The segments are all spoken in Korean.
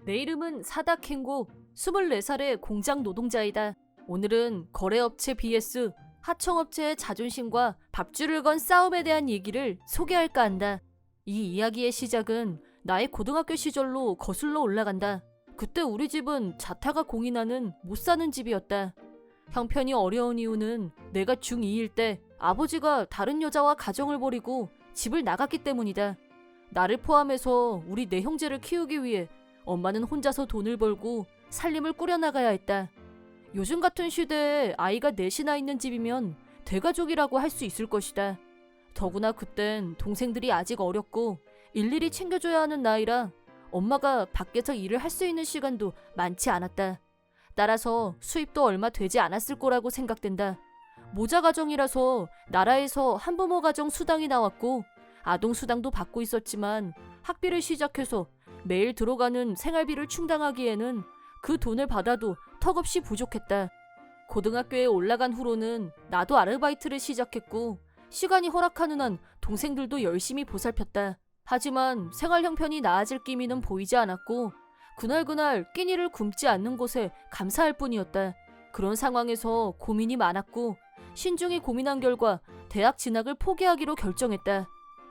내 이름은 사다켄고 24살의 공장 노동자이다. 오늘은 거래업체 vs 하청업체의 자존심과 밥줄을 건 싸움에 대한 얘기를 소개할까 한다. 이 이야기의 시작은 나의 고등학교 시절로 거슬러 올라간다. 그때 우리 집은 자타가 공인하는 못 사는 집이었다. 형편이 어려운 이유는 내가 중2일 때 아버지가 다른 여자와 가정을 벌이고 집을 나갔기 때문이다. 나를 포함해서 우리 네 형제를 키우기 위해 엄마는 혼자서 돈을 벌고 살림을 꾸려나가야 했다. 요즘 같은 시대에 아이가 넷이나 있는 집이면 대가족이라고 할 수 있을 것이다. 더구나 그땐 동생들이 아직 어렸고 일일이 챙겨줘야 하는 나이라 엄마가 밖에서 일을 할 수 있는 시간도 많지 않았다. 따라서 수입도 얼마 되지 않았을 거라고 생각된다. 모자 가정이라서 나라에서 한부모 가정 수당이 나왔고 아동 수당도 받고 있었지만 학비를 시작해서 매일 들어가는 생활비를 충당하기에는 그 돈을 받아도 턱없이 부족했다. 고등학교에 올라간 후로는 나도 아르바이트를 시작했고 시간이 허락하는 한 동생들도 열심히 보살폈다. 하지만 생활 형편이 나아질 기미는 보이지 않았고 그날그날 끼니를 굶지 않는 것에 감사할 뿐이었다. 그런 상황에서 고민이 많았고 신중히 고민한 결과 대학 진학을 포기하기로 결정했다.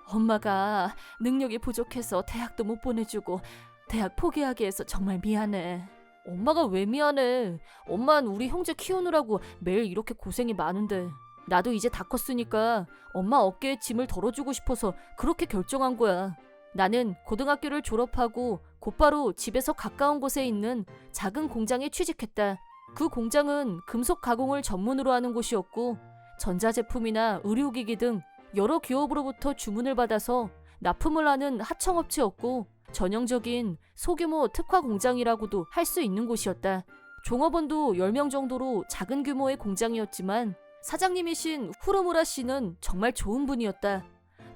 엄마가 능력이 부족해서 대학도 못 보내주고 대학 포기하게 해서 정말 미안해. 엄마가 왜 미안해? 엄만 우리 형제 키우느라고 매일 이렇게 고생이 많은데. 나도 이제 다 컸으니까 엄마 어깨에 짐을 덜어주고 싶어서 그렇게 결정한 거야. 나는 고등학교를 졸업하고 곧바로 집에서 가까운 곳에 있는 작은 공장에 취직했다. 그 공장은 금속 가공을 전문으로 하는 곳이었고 전자제품이나 의료기기 등 여러 기업으로부터 주문을 받아서 납품을 하는 하청업체였고 전형적인 소규모 특화 공장이라고도 할 수 있는 곳이었다. 종업원도 10명 정도로 작은 규모의 공장이었지만 사장님이신 후르무라 씨는 정말 좋은 분이었다.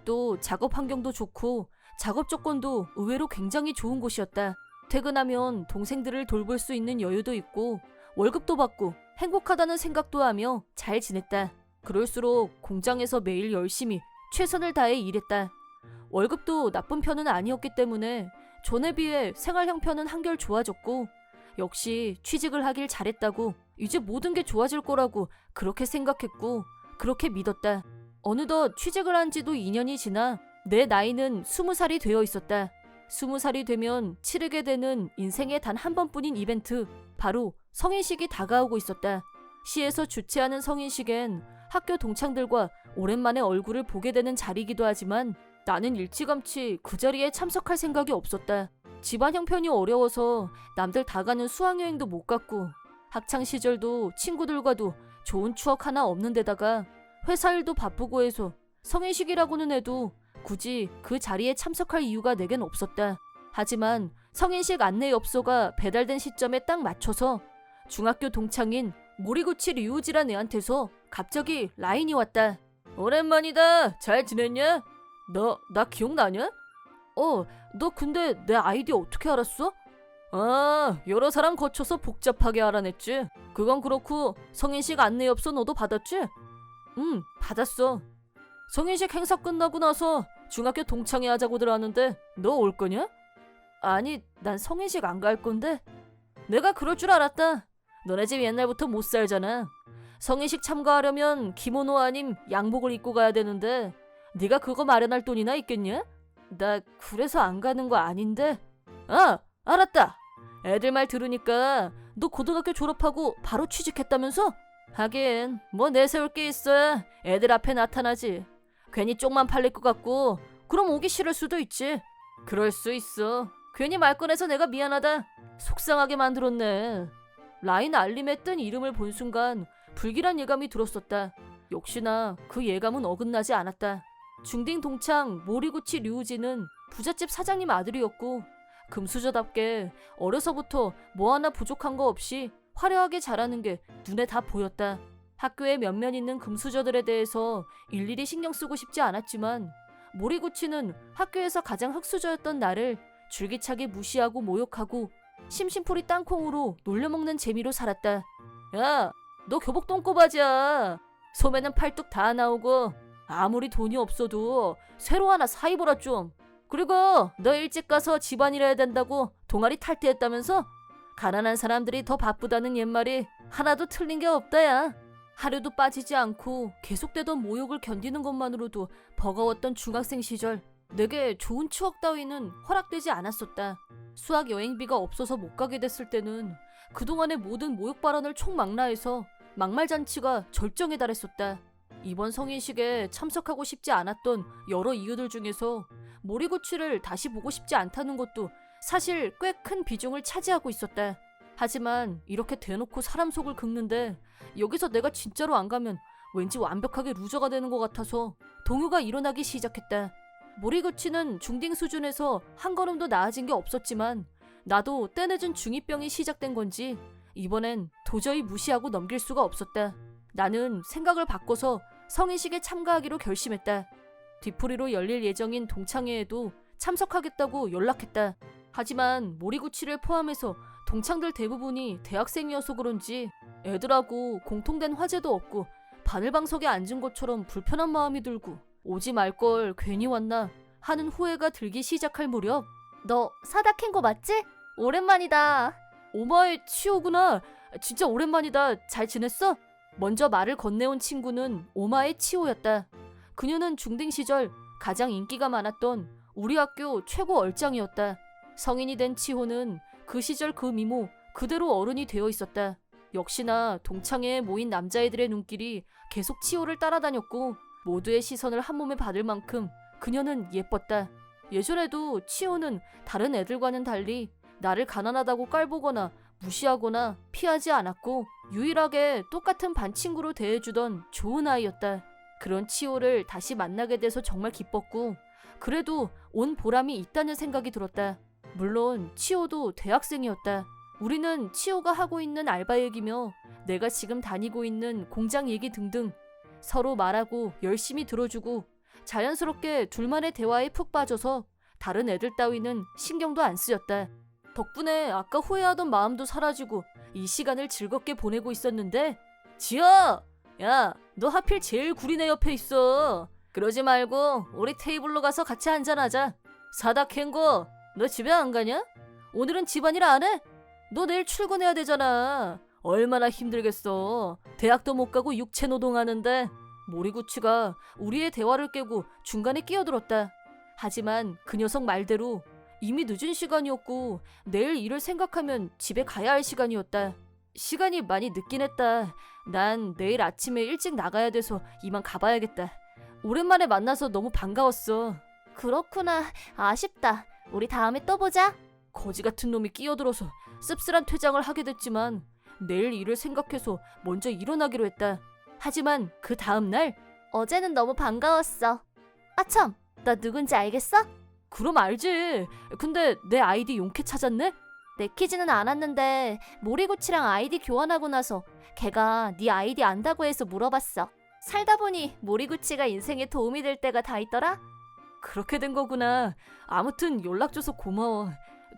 또 작업 환경도 좋고 작업 조건도 의외로 굉장히 좋은 곳이었다. 퇴근하면 동생들을 돌볼 수 있는 여유도 있고 월급도 받고 행복하다는 생각도 하며 잘 지냈다. 그럴수록 공장에서 매일 열심히 최선을 다해 일했다. 월급도 나쁜 편은 아니었기 때문에 전에 비해 생활 형편은 한결 좋아졌고 역시 취직을 하길 잘했다고 이제 모든 게 좋아질 거라고 그렇게 생각했고 그렇게 믿었다. 어느덧 취직을 한 지도 2년이 지나 내 나이는 20살이 되어 있었다. 20살이 되면 치르게 되는 인생의 단 한 번뿐인 이벤트, 바로 성인식이 다가오고 있었다. 시에서 주최하는 성인식엔 학교 동창들과 오랜만에 얼굴을 보게 되는 자리이기도 하지만 나는 일찌감치 그 자리에 참석할 생각이 없었다. 집안 형편이 어려워서 남들 다 가는 수학여행도 못 갔고 학창시절도 친구들과도 좋은 추억 하나 없는 데다가 회사 일도 바쁘고 해서 성인식이라고는 해도 굳이 그 자리에 참석할 이유가 내겐 없었다. 하지만 성인식 안내엽서가 배달된 시점에 딱 맞춰서 중학교 동창인 모리구치 류우지란 애한테서 갑자기 라인이 왔다. 오랜만이다. 잘 지냈냐? 나 기억나냐? 너 근데 내 아이디 어떻게 알았어? 아, 여러 사람 거쳐서 복잡하게 알아냈지. 그건 그렇고 성인식 안내엽서 너도 받았지? 응, 받았어. 성인식 행사 끝나고 나서 중학교 동창회 하자고들 하는데 너 올 거냐? 아니, 난 성인식 안 갈 건데. 내가 그럴 줄 알았다. 너네 집 옛날부터 못 살잖아. 성인식 참가하려면 기모노 아님 양복을 입고 가야 되는데 네가 그거 마련할 돈이나 있겠냐? 나 그래서 안 가는 거 아닌데. 아, 알았다. 애들 말 들으니까 너 고등학교 졸업하고 바로 취직했다면서? 하긴 뭐 내세울 게 있어야 애들 앞에 나타나지. 괜히 쪽만 팔릴 것 같고 그럼 오기 싫을 수도 있지. 그럴 수 있어. 괜히 말 꺼내서 내가 미안하다. 속상하게 만들었네. 라인 알림에 뜬 이름을 본 순간 불길한 예감이 들었었다. 역시나 그 예감은 어긋나지 않았다. 중딩 동창 모리구치 류우지는 부잣집 사장님 아들이었고 금수저답게 어려서부터 뭐 하나 부족한 거 없이 화려하게 자라는 게 눈에 다 보였다. 학교에 몇몇 있는 금수저들에 대해서 일일이 신경 쓰고 싶지 않았지만 모리구치는 학교에서 가장 흙수저였던 나를 줄기차게 무시하고 모욕하고 심심풀이 땅콩으로 놀려먹는 재미로 살았다. 야, 너 교복 똥꼬바지야. 소매는 팔뚝 다 나오고 아무리 돈이 없어도 새로 하나 사 입어라 좀. 그리고 너 일찍 가서 집안일 해야 된다고 동아리 탈퇴했다면서? 가난한 사람들이 더 바쁘다는 옛말이 하나도 틀린 게 없다야. 하루도 빠지지 않고 계속되던 모욕을 견디는 것만으로도 버거웠던 중학생 시절. 내게 좋은 추억 따위는 허락되지 않았었다. 수학 여행비가 없어서 못 가게 됐을 때는 그동안의 모든 모욕 발언을 총망라해서 막말잔치가 절정에 달했었다. 이번 성인식에 참석하고 싶지 않았던 여러 이유들 중에서 모리구치를 다시 보고 싶지 않다는 것도 사실 꽤 큰 비중을 차지하고 있었다. 하지만 이렇게 대놓고 사람 속을 긁는데 여기서 내가 진짜로 안 가면 왠지 완벽하게 루저가 되는 것 같아서 동요가 일어나기 시작했다. 모리구치는 중딩 수준에서 한 걸음도 나아진 게 없었지만 나도 때늦은 중2병이 시작된 건지 이번엔 도저히 무시하고 넘길 수가 없었다. 나는 생각을 바꿔서 성인식에 참가하기로 결심했다. 뒤풀이로 열릴 예정인 동창회에도 참석하겠다고 연락했다. 하지만 모리구치를 포함해서 동창들 대부분이 대학생이어서 그런지 애들하고 공통된 화제도 없고 바늘방석에 앉은 것처럼 불편한 마음이 들고 오지 말걸 괜히 왔나 하는 후회가 들기 시작할 무렵 너 사다 캔 거 맞지? 오랜만이다. 오마의 치오구나. 진짜 오랜만이다. 잘 지냈어? 먼저 말을 건네온 친구는 오마의 치오였다. 그녀는 중딩 시절 가장 인기가 많았던 우리 학교 최고 얼짱이었다. 성인이 된 치호는 그 시절 그 미모 그대로 어른이 되어 있었다. 역시나 동창회에 모인 남자애들의 눈길이 계속 치호를 따라다녔고 모두의 시선을 한 몸에 받을 만큼 그녀는 예뻤다. 예전에도 치호는 다른 애들과는 달리 나를 가난하다고 깔보거나 무시하거나 피하지 않았고 유일하게 똑같은 반 친구로 대해주던 좋은 아이였다. 그런 치호를 다시 만나게 돼서 정말 기뻤고 그래도 온 보람이 있다는 생각이 들었다. 물론 치호도 대학생이었다. 우리는 치호가 하고 있는 알바 얘기며 내가 지금 다니고 있는 공장 얘기 등등 서로 말하고 열심히 들어주고 자연스럽게 둘만의 대화에 푹 빠져서 다른 애들 따위는 신경도 안 쓰였다. 덕분에 아까 후회하던 마음도 사라지고 이 시간을 즐겁게 보내고 있었는데 지아! 야, 너 하필 제일 구린 애 옆에 있어. 그러지 말고 우리 테이블로 가서 같이 한잔하자. 사다 캔 거 너 집에 안 가냐? 오늘은 집안일 안 해? 너 내일 출근해야 되잖아. 얼마나 힘들겠어. 대학도 못 가고 육체 노동하는데. 모리구치가 우리의 대화를 깨고 중간에 끼어들었다. 하지만 그 녀석 말대로 이미 늦은 시간이었고 내일 일을 생각하면 집에 가야 할 시간이었다. 시간이 많이 늦긴 했다. 난 내일 아침에 일찍 나가야 돼서 이만 가봐야겠다. 오랜만에 만나서 너무 반가웠어. 그렇구나. 아쉽다. 우리 다음에 또 보자. 거지 같은 놈이 끼어들어서 씁쓸한 퇴장을 하게 됐지만 내일 일을 생각해서 먼저 일어나기로 했다. 하지만 그 다음날 어제는 너무 반가웠어. 아참, 나 누군지 알겠어? 그럼 알지. 근데 내 아이디 용케 찾았네? 내키지는 않았는데 모리구치랑 아이디 교환하고 나서 걔가 네 아이디 안다고 해서 물어봤어. 살다 보니 모리구치가 인생에 도움이 될 때가 다 있더라? 그렇게 된 거구나. 아무튼 연락줘서 고마워.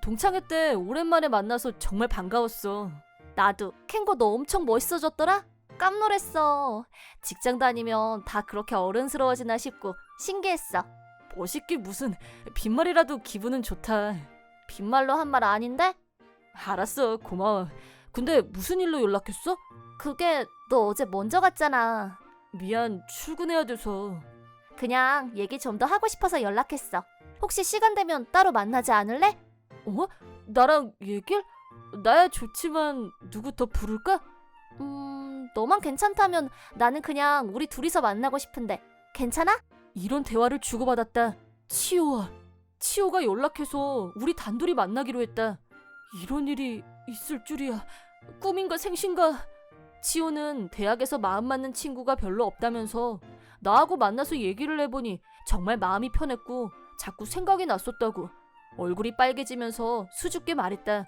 동창회 때 오랜만에 만나서 정말 반가웠어. 나도. 캔거 너 엄청 멋있어졌더라? 깜놀했어. 직장 다니면 다 그렇게 어른스러워지나 싶고 신기했어. 멋있기 무슨. 빈말이라도 기분은 좋다. 빈말로 한 말 아닌데? 알았어. 고마워. 근데 무슨 일로 연락했어? 그게 너 어제 먼저 갔잖아. 미안. 출근해야 돼서. 그냥 얘기 좀 더 하고 싶어서 연락했어. 혹시 시간 되면 따로 만나지 않을래? 어? 나랑 얘기를? 나야 좋지만 누구 더 부를까? 너만 괜찮다면 나는 그냥 우리 둘이서 만나고 싶은데 괜찮아? 이런 대화를 주고받았다. 치호가 연락해서 우리 단둘이 만나기로 했다. 이런 일이 있을 줄이야. 꿈인가 생신가. 치호는 대학에서 마음 맞는 친구가 별로 없다면서 나하고 만나서 얘기를 해보니 정말 마음이 편했고 자꾸 생각이 났었다고. 얼굴이 빨개지면서 수줍게 말했다.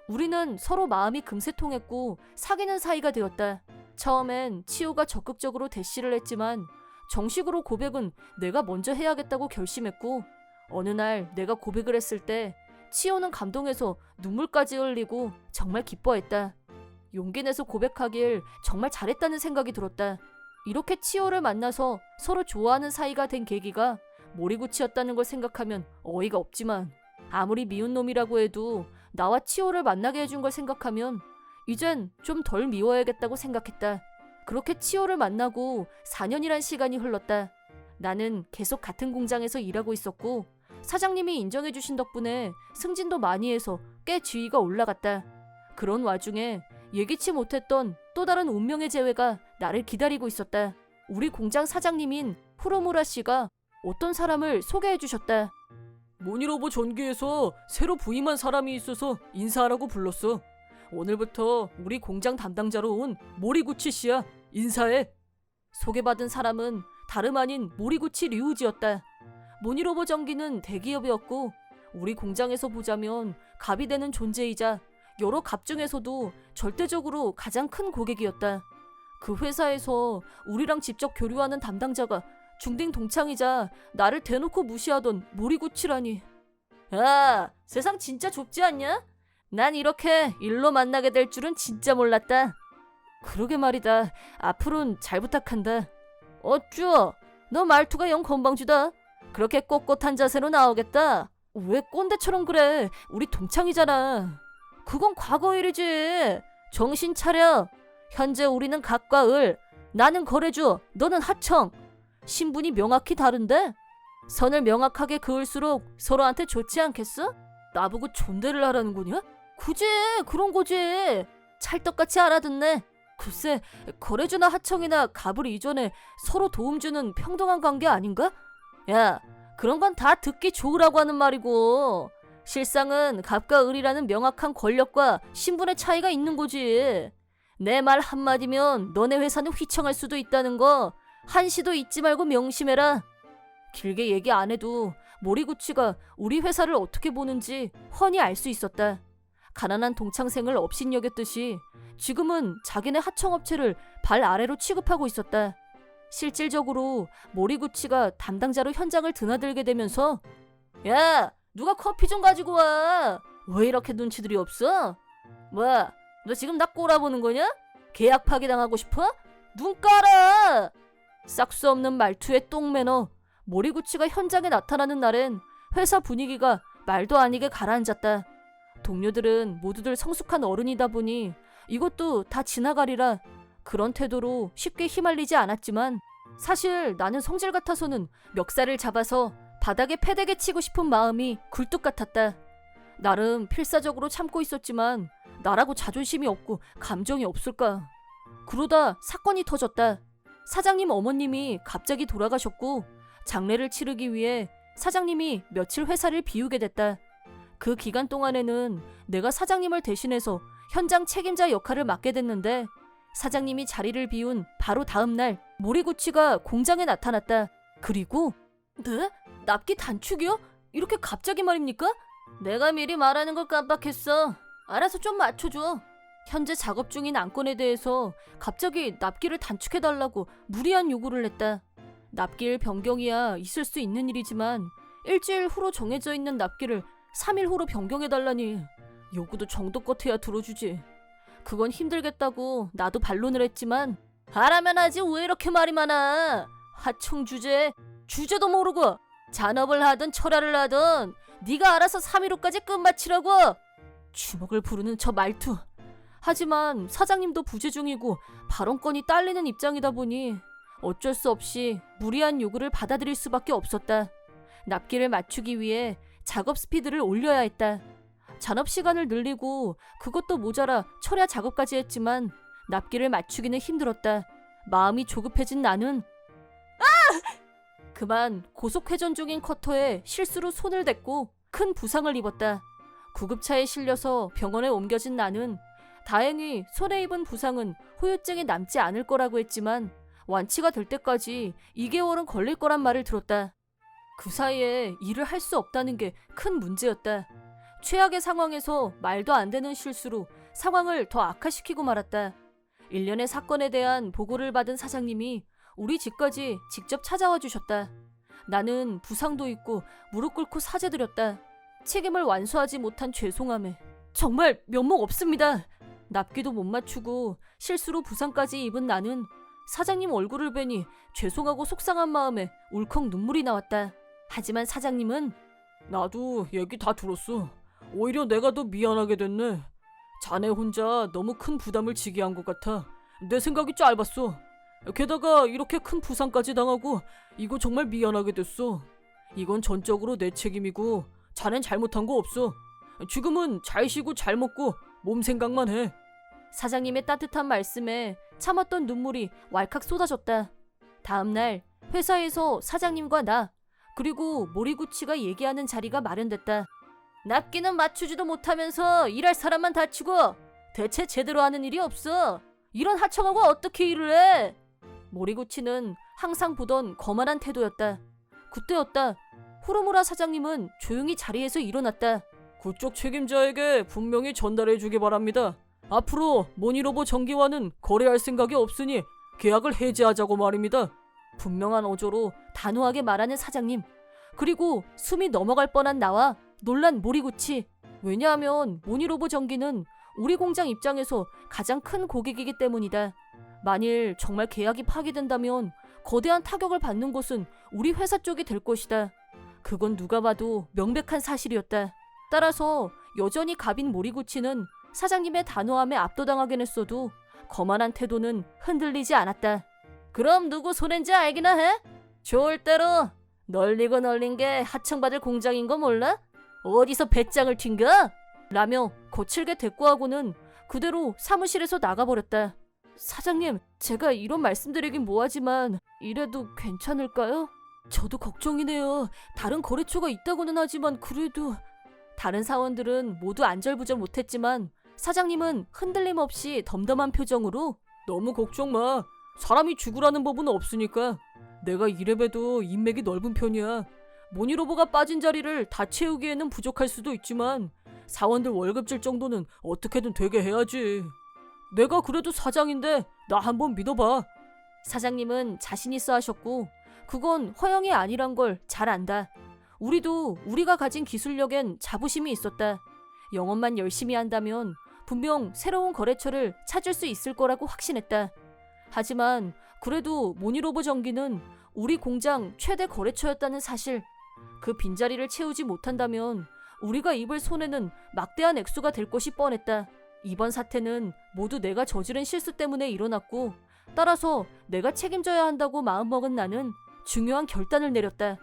우리는 서로 마음이 금세 통했고 사귀는 사이가 되었다. 처음엔 치호가 적극적으로 대시를 했지만 정식으로 고백은 내가 먼저 해야겠다고 결심했고 어느 날 내가 고백을 했을 때 치호는 감동해서 눈물까지 흘리고 정말 기뻐했다. 용기 내서 고백하길 정말 잘했다는 생각이 들었다. 이렇게 치호를 만나서 서로 좋아하는 사이가 된 계기가 모리구치였다는 걸 생각하면 어이가 없지만 아무리 미운 놈이라고 해도 나와 치호를 만나게 해준 걸 생각하면 이젠 좀 덜 미워야겠다고 생각했다. 그렇게 치호를 만나고 4년이란 시간이 흘렀다. 나는 계속 같은 공장에서 일하고 있었고 사장님이 인정해주신 덕분에 승진도 많이 해서 꽤 지위가 올라갔다. 그런 와중에 예기치 못했던 또 다른 운명의 재회가 나를 기다리고 있었다. 우리 공장 사장님인 후로무라 씨가 어떤 사람을 소개해 주셨다. 모니로버 전기에서 새로 부임한 사람이 있어서 인사하라고 불렀어. 오늘부터 우리 공장 담당자로 온 모리구치 씨야. 인사해. 소개받은 사람은 다름 아닌 모리구치 류우지였다. 모니로버 전기는 대기업이었고 우리 공장에서 보자면 갑이 되는 존재이자 여러 갑 중에서도 절대적으로 가장 큰 고객이었다. 그 회사에서 우리랑 직접 교류하는 담당자가 중딩 동창이자 나를 대놓고 무시하던 모리구치라니. 아, 세상 진짜 좁지 않냐? 난 이렇게 일로 만나게 될 줄은 진짜 몰랐다. 그러게 말이다. 앞으로는 잘 부탁한다. 어쭈, 너 말투가 영 건방지다. 그렇게 꼿꼿한 자세로 나오겠다. 왜 꼰대처럼 그래? 우리 동창이잖아. 그건 과거 일이지. 정신 차려. 현재 우리는 갑과 을, 나는 거래주, 너는 하청. 신분이 명확히 다른데? 선을 명확하게 그을수록 서로한테 좋지 않겠어? 나보고 존대를 하라는 거냐? 굳이 그런 거지. 찰떡같이 알아듣네. 글쎄, 거래주나 하청이나 갑을 이전에 서로 도움 주는 평등한 관계 아닌가? 야, 그런 건 다 듣기 좋으라고 하는 말이고 실상은 갑과 을이라는 명확한 권력과 신분의 차이가 있는 거지. 내 말 한마디면 너네 회사는 휘청할 수도 있다는 거 한시도 잊지 말고 명심해라. 길게 얘기 안 해도 모리구치가 우리 회사를 어떻게 보는지 훤히 알 수 있었다. 가난한 동창생을 업신여겼듯이 지금은 자기네 하청업체를 발 아래로 취급하고 있었다. 실질적으로 모리구치가 담당자로 현장을 드나들게 되면서 야, 누가 커피 좀 가지고 와. 왜 이렇게 눈치들이 없어? 뭐야, 너 지금 나 꼬라보는 거냐? 계약 파기당하고 싶어? 눈 깔아. 싹수 없는 말투에 똥매너. 모리구치가 현장에 나타나는 날엔 회사 분위기가 말도 아니게 가라앉았다. 동료들은 모두들 성숙한 어른이다 보니 이것도 다 지나가리라 그런 태도로 쉽게 휘말리지 않았지만 사실 나는 성질 같아서는 멱살을 잡아서 바닥에 패대게 치고 싶은 마음이 굴뚝 같았다. 나름 필사적으로 참고 있었지만 나라고 자존심이 없고 감정이 없을까. 그러다 사건이 터졌다. 사장님 어머님이 갑자기 돌아가셨고 장례를 치르기 위해 사장님이 며칠 회사를 비우게 됐다. 그 기간 동안에는 내가 사장님을 대신해서 현장 책임자 역할을 맡게 됐는데 사장님이 자리를 비운 바로 다음 날 모리구치가 공장에 나타났다. 그리고 네? 납기 단축이요? 이렇게 갑자기 말입니까? 내가 미리 말하는 걸 깜빡했어. 알아서 좀 맞춰줘. 현재 작업 중인 안건에 대해서 갑자기 납기를 단축해달라고 무리한 요구를 했다. 납기일 변경이야 있을 수 있는 일이지만 일주일 후로 정해져 있는 납기를 3일 후로 변경해달라니 요구도 정도껏 해야 들어주지. 그건 힘들겠다고 나도 반론을 했지만 하라면 하지 왜 이렇게 말이 많아. 하청 주제도 모르고 잔업을 하든 철야를 하든 네가 알아서 3일 후까지 끝마치라고. 주먹을 부르는 저 말투. 하지만 사장님도 부재 중이고 발언권이 딸리는 입장이다 보니 어쩔 수 없이 무리한 요구를 받아들일 수밖에 없었다. 납기를 맞추기 위해 작업 스피드를 올려야 했다. 잔업 시간을 늘리고 그것도 모자라 철야 작업까지 했지만 납기를 맞추기는 힘들었다. 마음이 조급해진 나는 그만 고속회전 중인 커터에 실수로 손을 댔고 큰 부상을 입었다. 구급차에 실려서 병원에 옮겨진 나는 다행히 손에 입은 부상은 후유증이 남지 않을 거라고 했지만 완치가 될 때까지 2개월은 걸릴 거란 말을 들었다. 그 사이에 일을 할 수 없다는 게 큰 문제였다. 최악의 상황에서 말도 안 되는 실수로 상황을 더 악화시키고 말았다. 일련의 사건에 대한 보고를 받은 사장님이 우리 집까지 직접 찾아와 주셨다. 나는 부상도 있고 무릎 꿇고 사죄드렸다. 책임을 완수하지 못한 죄송함에 정말 면목 없습니다. 납기도 못 맞추고 실수로 부상까지 입은 나는 사장님 얼굴을 뵈니 죄송하고 속상한 마음에 울컥 눈물이 나왔다. 하지만 사장님은 나도 얘기 다 들었어. 오히려 내가 더 미안하게 됐네. 자네 혼자 너무 큰 부담을 지게 한 것 같아. 내 생각이 짧았어. 게다가 이렇게 큰 부상까지 당하고 이거 정말 미안하게 됐어. 이건 전적으로 내 책임이고 자넨 잘못한 거 없어. 지금은 잘 쉬고 잘 먹고 몸 생각만 해. 사장님의 따뜻한 말씀에 참았던 눈물이 왈칵 쏟아졌다. 다음날 회사에서 사장님과 나 그리고 모리구치가 얘기하는 자리가 마련됐다. 납기는 맞추지도 못하면서 일할 사람만 다치고 대체 제대로 하는 일이 없어. 이런 하청하고 어떻게 일을 해? 모리구치는 항상 보던 거만한 태도였다. 그때였다. 후루무라 사장님은 조용히 자리에서 일어났다. 그쪽 책임자에게 분명히 전달해 주기 바랍니다. 앞으로 모니로버 전기와는 거래할 생각이 없으니 계약을 해지하자고 말입니다. 분명한 어조로 단호하게 말하는 사장님. 그리고 숨이 넘어갈 뻔한 나와 놀란 모리구치. 왜냐하면 모니로버 전기는 우리 공장 입장에서 가장 큰 고객이기 때문이다. 만일 정말 계약이 파기된다면 거대한 타격을 받는 곳은 우리 회사 쪽이 될 것이다. 그건 누가 봐도 명백한 사실이었다. 따라서 여전히 갑인 모리구치는 사장님의 단호함에 압도당하긴 했어도 거만한 태도는 흔들리지 않았다. 그럼 누구 손해인지 알기나 해? 좋을 대로 널리고 널린 게 하청받을 공장인 거 몰라? 어디서 배짱을 튕겨? 라며 거칠게 대꾸하고는 그대로 사무실에서 나가버렸다. 사장님, 제가 이런 말씀드리긴 뭐하지만 이래도 괜찮을까요? 저도 걱정이네요. 다른 거래처가 있다고는 하지만 그래도... 다른 사원들은 모두 안절부절 못했지만 사장님은 흔들림 없이 덤덤한 표정으로 너무 걱정 마. 사람이 죽으라는 법은 없으니까. 내가 이래봬도 인맥이 넓은 편이야. 모니로버가 빠진 자리를 다 채우기에는 부족할 수도 있지만 사원들 월급 줄 정도는 어떻게든 되게 해야지. 내가 그래도 사장인데 나 한번 믿어봐. 사장님은 자신 있어 하셨고 그건 허영이 아니란 걸 잘 안다. 우리도 우리가 가진 기술력엔 자부심이 있었다. 영업만 열심히 한다면 분명 새로운 거래처를 찾을 수 있을 거라고 확신했다. 하지만 그래도 모니로버 전기는 우리 공장 최대 거래처였다는 사실, 그 빈자리를 채우지 못한다면 우리가 입을 손해는 막대한 액수가 될 것이 뻔했다. 이번 사태는 모두 내가 저지른 실수 때문에 일어났고 따라서 내가 책임져야 한다고 마음먹은 나는 중요한 결단을 내렸다.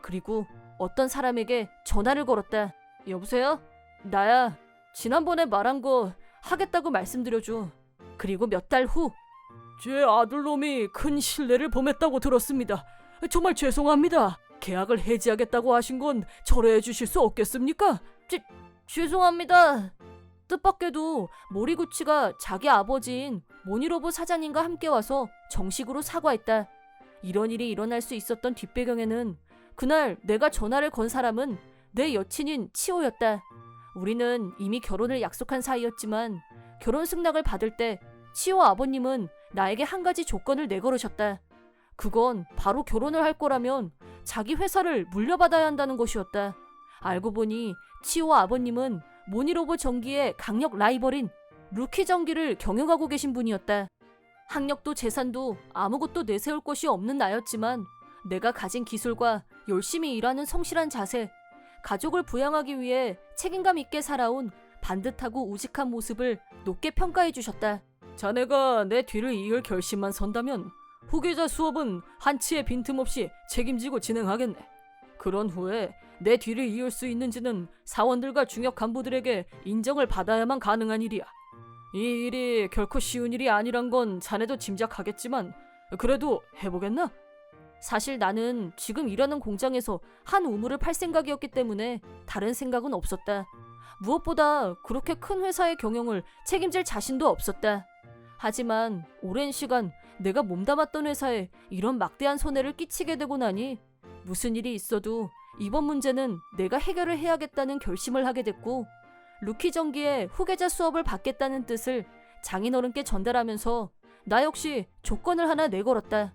그리고 어떤 사람에게 전화를 걸었다. 여보세요? 나야. 지난번에 말한 거 하겠다고 말씀드려줘. 그리고 몇 달 후 제 아들놈이 큰 신뢰를 범했다고 들었습니다. 정말 죄송합니다. 계약을 해지하겠다고 하신 건 철회해 주실 수 없겠습니까? 죄송합니다. 뜻밖에도 모리구치가 자기 아버지인 모니로버 사장님과 함께 와서 정식으로 사과했다. 이런 일이 일어날 수 있었던 뒷배경에는 그날 내가 전화를 건 사람은 내 여친인 치오였다. 우리는 이미 결혼을 약속한 사이였지만 결혼 승낙을 받을 때 치오 아버님은 나에게 한 가지 조건을 내걸으셨다. 그건 바로 결혼을 할 거라면 자기 회사를 물려받아야 한다는 것이었다. 알고 보니 치오 아버님은 모니로버 전기의 강력 라이벌인 루키 전기를 경영하고 계신 분이었다. 학력도 재산도 아무것도 내세울 것이 없는 나였지만 내가 가진 기술과 열심히 일하는 성실한 자세, 가족을 부양하기 위해 책임감 있게 살아온 반듯하고 우직한 모습을 높게 평가해 주셨다. 자네가 내 뒤를 이을 결심만 선다면 후계자 수업은 한치의 빈틈없이 책임지고 진행하겠네. 그런 후에 내 뒤를 이을 수 있는지는 사원들과 중역 간부들에게 인정을 받아야만 가능한 일이야. 이 일이 결코 쉬운 일이 아니란 건 자네도 짐작하겠지만 그래도 해보겠나? 사실 나는 지금 일하는 공장에서 한 우물을 팔 생각이었기 때문에 다른 생각은 없었다. 무엇보다 그렇게 큰 회사의 경영을 책임질 자신도 없었다. 하지만 오랜 시간 내가 몸담았던 회사에 이런 막대한 손해를 끼치게 되고 나니 무슨 일이 있어도 이번 문제는 내가 해결을 해야겠다는 결심을 하게 됐고 루키 전기의 후계자 수업을 받겠다는 뜻을 장인어른께 전달하면서 나 역시 조건을 하나 내걸었다.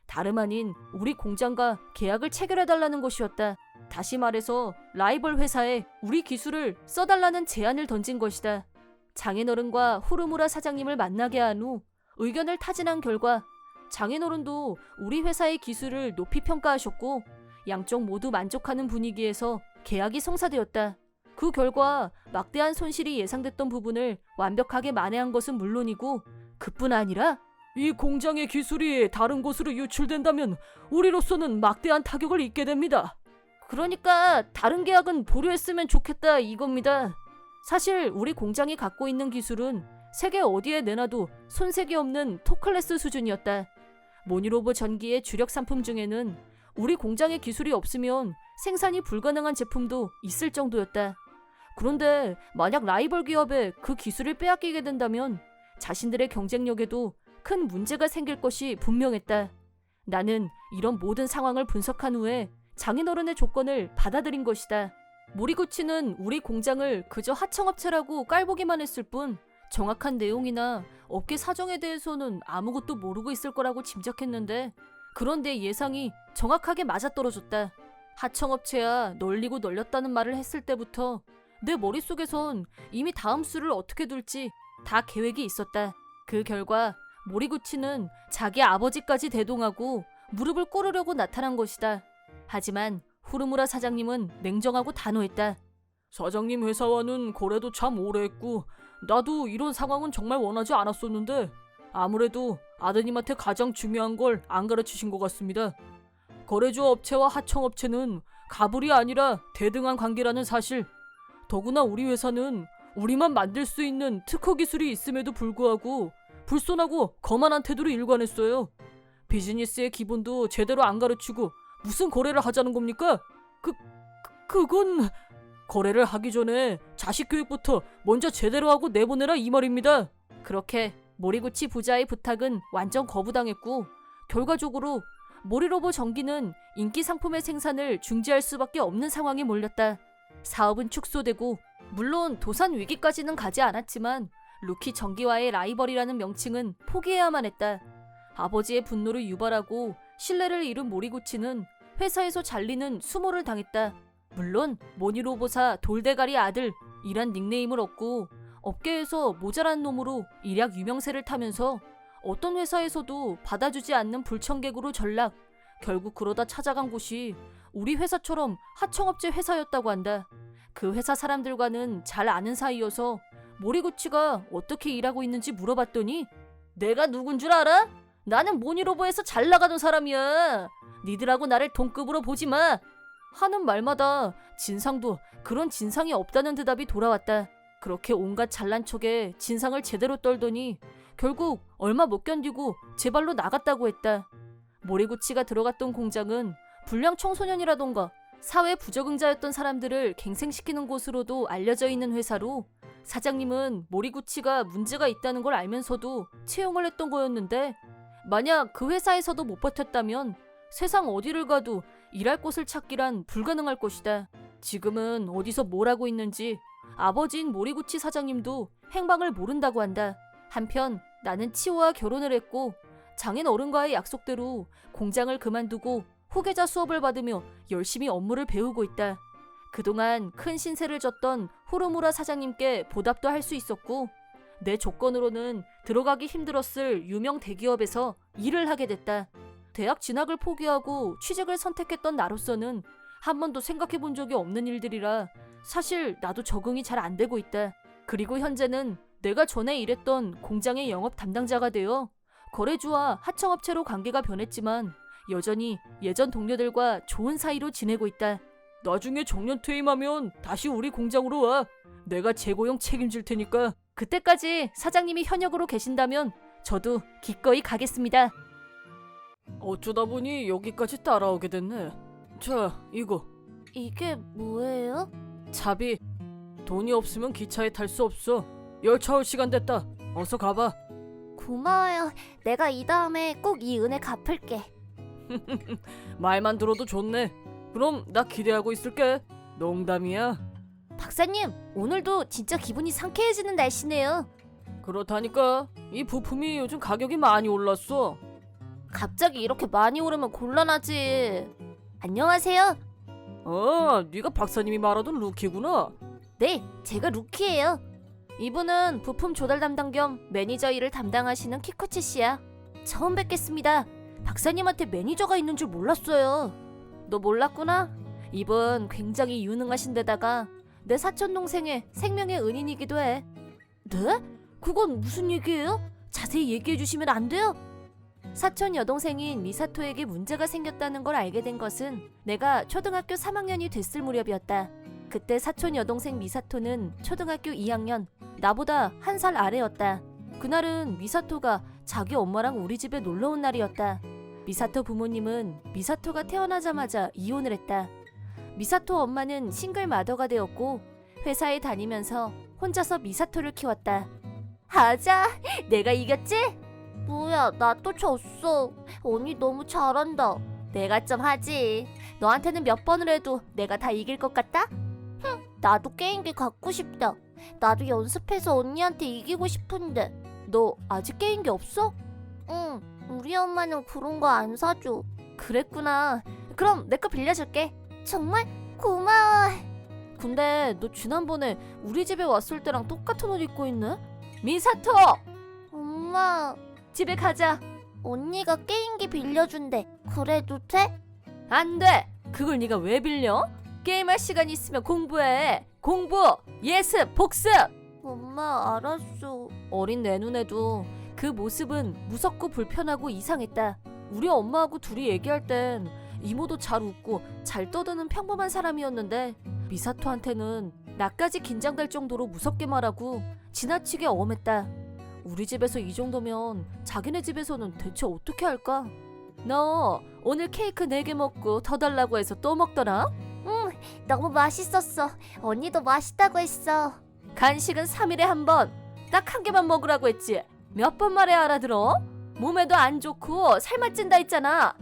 다름 아닌 우리 공장과 계약을 체결해달라는 것이었다. 다시 말해서 라이벌 회사에 우리 기술을 써달라는 제안을 던진 것이다. 장인어른과 후루무라 사장님을 만나게 한 후 의견을 타진한 결과 장인어른도 우리 회사의 기술을 높이 평가하셨고 양쪽 모두 만족하는 분위기에서 계약이 성사되었다. 그 결과 막대한 손실이 예상됐던 부분을 완벽하게 만회한 것은 물론이고 그뿐 아니라 이 공장의 기술이 다른 곳으로 유출된다면 우리로서는 막대한 타격을 입게 됩니다. 그러니까 다른 계약은 보류했으면 좋겠다 이겁니다. 사실 우리 공장이 갖고 있는 기술은 세계 어디에 내놔도 손색이 없는 톱클래스 수준이었다. 모니로버 전기의 주력 상품 중에는 우리 공장의 기술이 없으면 생산이 불가능한 제품도 있을 정도였다. 그런데 만약 라이벌 기업에 그 기술을 빼앗기게 된다면 자신들의 경쟁력에도 큰 문제가 생길 것이 분명했다. 나는 이런 모든 상황을 분석한 후에 장인어른의 조건을 받아들인 것이다. 모리구치는 우리 공장을 그저 하청업체라고 깔보기만 했을 뿐 정확한 내용이나 업계 사정에 대해서는 아무것도 모르고 있을 거라고 짐작했는데 그런데 예상이 정확하게 맞아떨어졌다. 하청업체야 널리고 널렸다는 말을 했을 때부터 내 머릿속에선 이미 다음 수를 어떻게 둘지 다 계획이 있었다. 그 결과 모리구치는 자기 아버지까지 대동하고 무릎을 꿇으려고 나타난 것이다. 하지만 후르무라 사장님은 냉정하고 단호했다. 사장님 회사와는 거래도 참 오래 했고 나도 이런 상황은 정말 원하지 않았었는데 아무래도 아드님한테 가장 중요한 걸 안 가르치신 것 같습니다. 거래주 업체와 하청업체는 가불이 아니라 대등한 관계라는 사실. 더구나 우리 회사는 우리만 만들 수 있는 특허 기술이 있음에도 불구하고 불손하고 거만한 태도로 일관했어요. 비즈니스의 기본도 제대로 안 가르치고 무슨 거래를 하자는 겁니까? 그건 거래를 하기 전에 자식 교육부터 먼저 제대로 하고 내보내라 이 말입니다. 그렇게 모리구치 부자의 부탁은 완전 거부당했고 결과적으로 모리로버 전기는 인기 상품의 생산을 중지할 수밖에 없는 상황에 몰렸다. 사업은 축소되고 물론 도산 위기까지는 가지 않았지만 루키 전기와의 라이벌이라는 명칭은 포기해야만 했다. 아버지의 분노를 유발하고 신뢰를 잃은 모리구치는 회사에서 잘리는 수모를 당했다. 물론 모니로보사 돌대가리 아들 이란 닉네임을 얻고 업계에서 모자란 놈으로 일약 유명세를 타면서 어떤 회사에서도 받아주지 않는 불청객으로 전락. 결국 그러다 찾아간 곳이 우리 회사처럼 하청업체 회사였다고 한다. 그 회사 사람들과는 잘 아는 사이여서 모리구치가 어떻게 일하고 있는지 물어봤더니 내가 누군 줄 알아? 나는 모니로버에서 잘 나가던 사람이야. 니들하고 나를 동급으로 보지 마. 하는 말마다 진상도 그런 진상이 없다는 대답이 돌아왔다. 그렇게 온갖 잘난 척에 진상을 제대로 떨더니 결국 얼마 못 견디고 제 발로 나갔다고 했다. 모리구치가 들어갔던 공장은 불량 청소년이라던가 사회 부적응자였던 사람들을 갱생시키는 곳으로도 알려져 있는 회사로 사장님은 모리구치가 문제가 있다는 걸 알면서도 채용을 했던 거였는데 만약 그 회사에서도 못 버텼다면 세상 어디를 가도 일할 곳을 찾기란 불가능할 것이다. 지금은 어디서 뭘 하고 있는지 아버지인 모리구치 사장님도 행방을 모른다고 한다. 한편 나는 치오와 결혼을 했고 장인 어른과의 약속대로 공장을 그만두고 후계자 수업을 받으며 열심히 업무를 배우고 있다. 그동안 큰 신세를 졌던 후르무라 사장님께 보답도 할 수 있었고 내 조건으로는 들어가기 힘들었을 유명 대기업에서 일을 하게 됐다. 대학 진학을 포기하고 취직을 선택했던 나로서는 한 번도 생각해 본 적이 없는 일들이라 사실 나도 적응이 잘 안 되고 있다. 그리고 현재는 내가 전에 일했던 공장의 영업 담당자가 되어 거래주와 하청업체로 관계가 변했지만 여전히 예전 동료들과 좋은 사이로 지내고 있다. 나중에 정년 퇴임하면 다시 우리 공장으로 와. 내가 재고용 책임질 테니까. 그때까지 사장님이 현역으로 계신다면 저도 기꺼이 가겠습니다. 어쩌다 보니 여기까지 따라오게 됐네. 자, 이거. 이게 뭐예요? 차비. 돈이 없으면 기차에 탈 수 없어. 열차 올 시간 됐다. 어서 가봐. 고마워요. 내가 이 다음에 꼭 이 은혜 갚을게. 말만 들어도 좋네. 그럼 나 기대하고 있을게. 농담이야. 박사님, 오늘도 진짜 기분이 상쾌해지는 날씨네요. 그렇다니까. 이 부품이 요즘 가격이 많이 올랐어. 갑자기 이렇게 많이 오르면 곤란하지. 안녕하세요. 네가 박사님이 말하던 루키구나. 네, 제가 루키예요. 이분은 부품 조달 담당 겸 매니저 일을 담당하시는 키코치 씨야. 처음 뵙겠습니다. 박사님한테 매니저가 있는 줄 몰랐어요. 너 몰랐구나? 이분 굉장히 유능하신 데다가 내 사촌 동생의 생명의 은인이기도 해. 네? 그건 무슨 얘기예요? 자세히 얘기해 주시면 안 돼요? 사촌 여동생인 미사토에게 문제가 생겼다는 걸 알게 된 것은 내가 초등학교 3학년이 됐을 무렵이었다. 그때 사촌 여동생 미사토는 초등학교 2학년, 나보다 1살 아래였다. 그날은 미사토가 자기 엄마랑 우리 집에 놀러 온 날이었다. 미사토 부모님은 미사토가 태어나자마자 이혼을 했다. 미사토 엄마는 싱글 마더가 되었고 회사에 다니면서 혼자서 미사토를 키웠다. 아자, 내가 이겼지? 뭐야, 나 또 졌어. 언니 너무 잘한다. 내가 좀 하지. 너한테는 몇 번을 해도 내가 다 이길 것 같다? 나도 게임기 갖고 싶다. 나도 연습해서 언니한테 이기고 싶은데. 너 아직 게임기 없어? 응, 우리 엄마는 그런 거 안 사줘. 그랬구나. 그럼 내 거 빌려줄게. 정말 고마워. 근데 너 지난번에 우리 집에 왔을 때랑 똑같은 옷 입고 있네? 미사토! 엄마, 집에 가자. 언니가 게임기 빌려준대. 그래도 돼? 안 돼. 그걸 네가 왜 빌려? 게임할 시간 있으면 공부해. 공부, 예습, 복습. 엄마, 알았어. 어린 내 눈에도 그 모습은 무섭고 불편하고 이상했다. 우리 엄마하고 둘이 얘기할 땐 이모도 잘 웃고 잘 떠드는 평범한 사람이었는데 미사토한테는 나까지 긴장될 정도로 무섭게 말하고 지나치게 엄했다. 우리 집에서 이 정도면 자기네 집에서는 대체 어떻게 할까? 너 오늘 케이크 4개 먹고 더 달라고 해서 또 먹더라? 응, 너무 맛있었어. 언니도 맛있다고 했어. 간식은 3일에 한 번. 딱 1개만 먹으라고 했지. 몇 번 말해야 알아들어? 몸에도 안 좋고 살만 찐다 했잖아.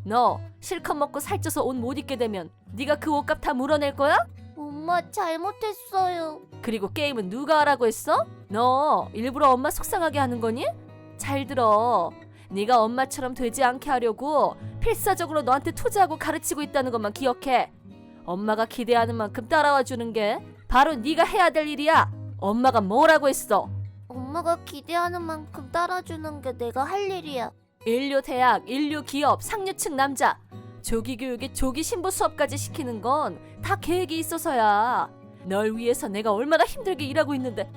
너 실컷 먹고 살쪄서 옷 못 입게 되면 네가 그 옷값 다 물어낼 거야? 엄마, 잘못했어요. 그리고 게임은 누가 하라고 했어? 너 일부러 엄마 속상하게 하는 거니? 잘 들어. 네가 엄마처럼 되지 않게 하려고 필사적으로 너한테 투자하고 가르치고 있다는 것만 기억해. 엄마가 기대하는 만큼 따라와 주는 게 바로 네가 해야 될 일이야. 엄마가 뭐라고 했어? 엄마가 기대하는 만큼 따라주는 게 내가 할 일이야. 인류 대학, 인류 기업, 상류층 남자. 조기 교육에 조기 신부 수업까지 시키는 건 다 계획이 있어서야. 널 위해서 내가 얼마나 힘들게 일하고 있는데.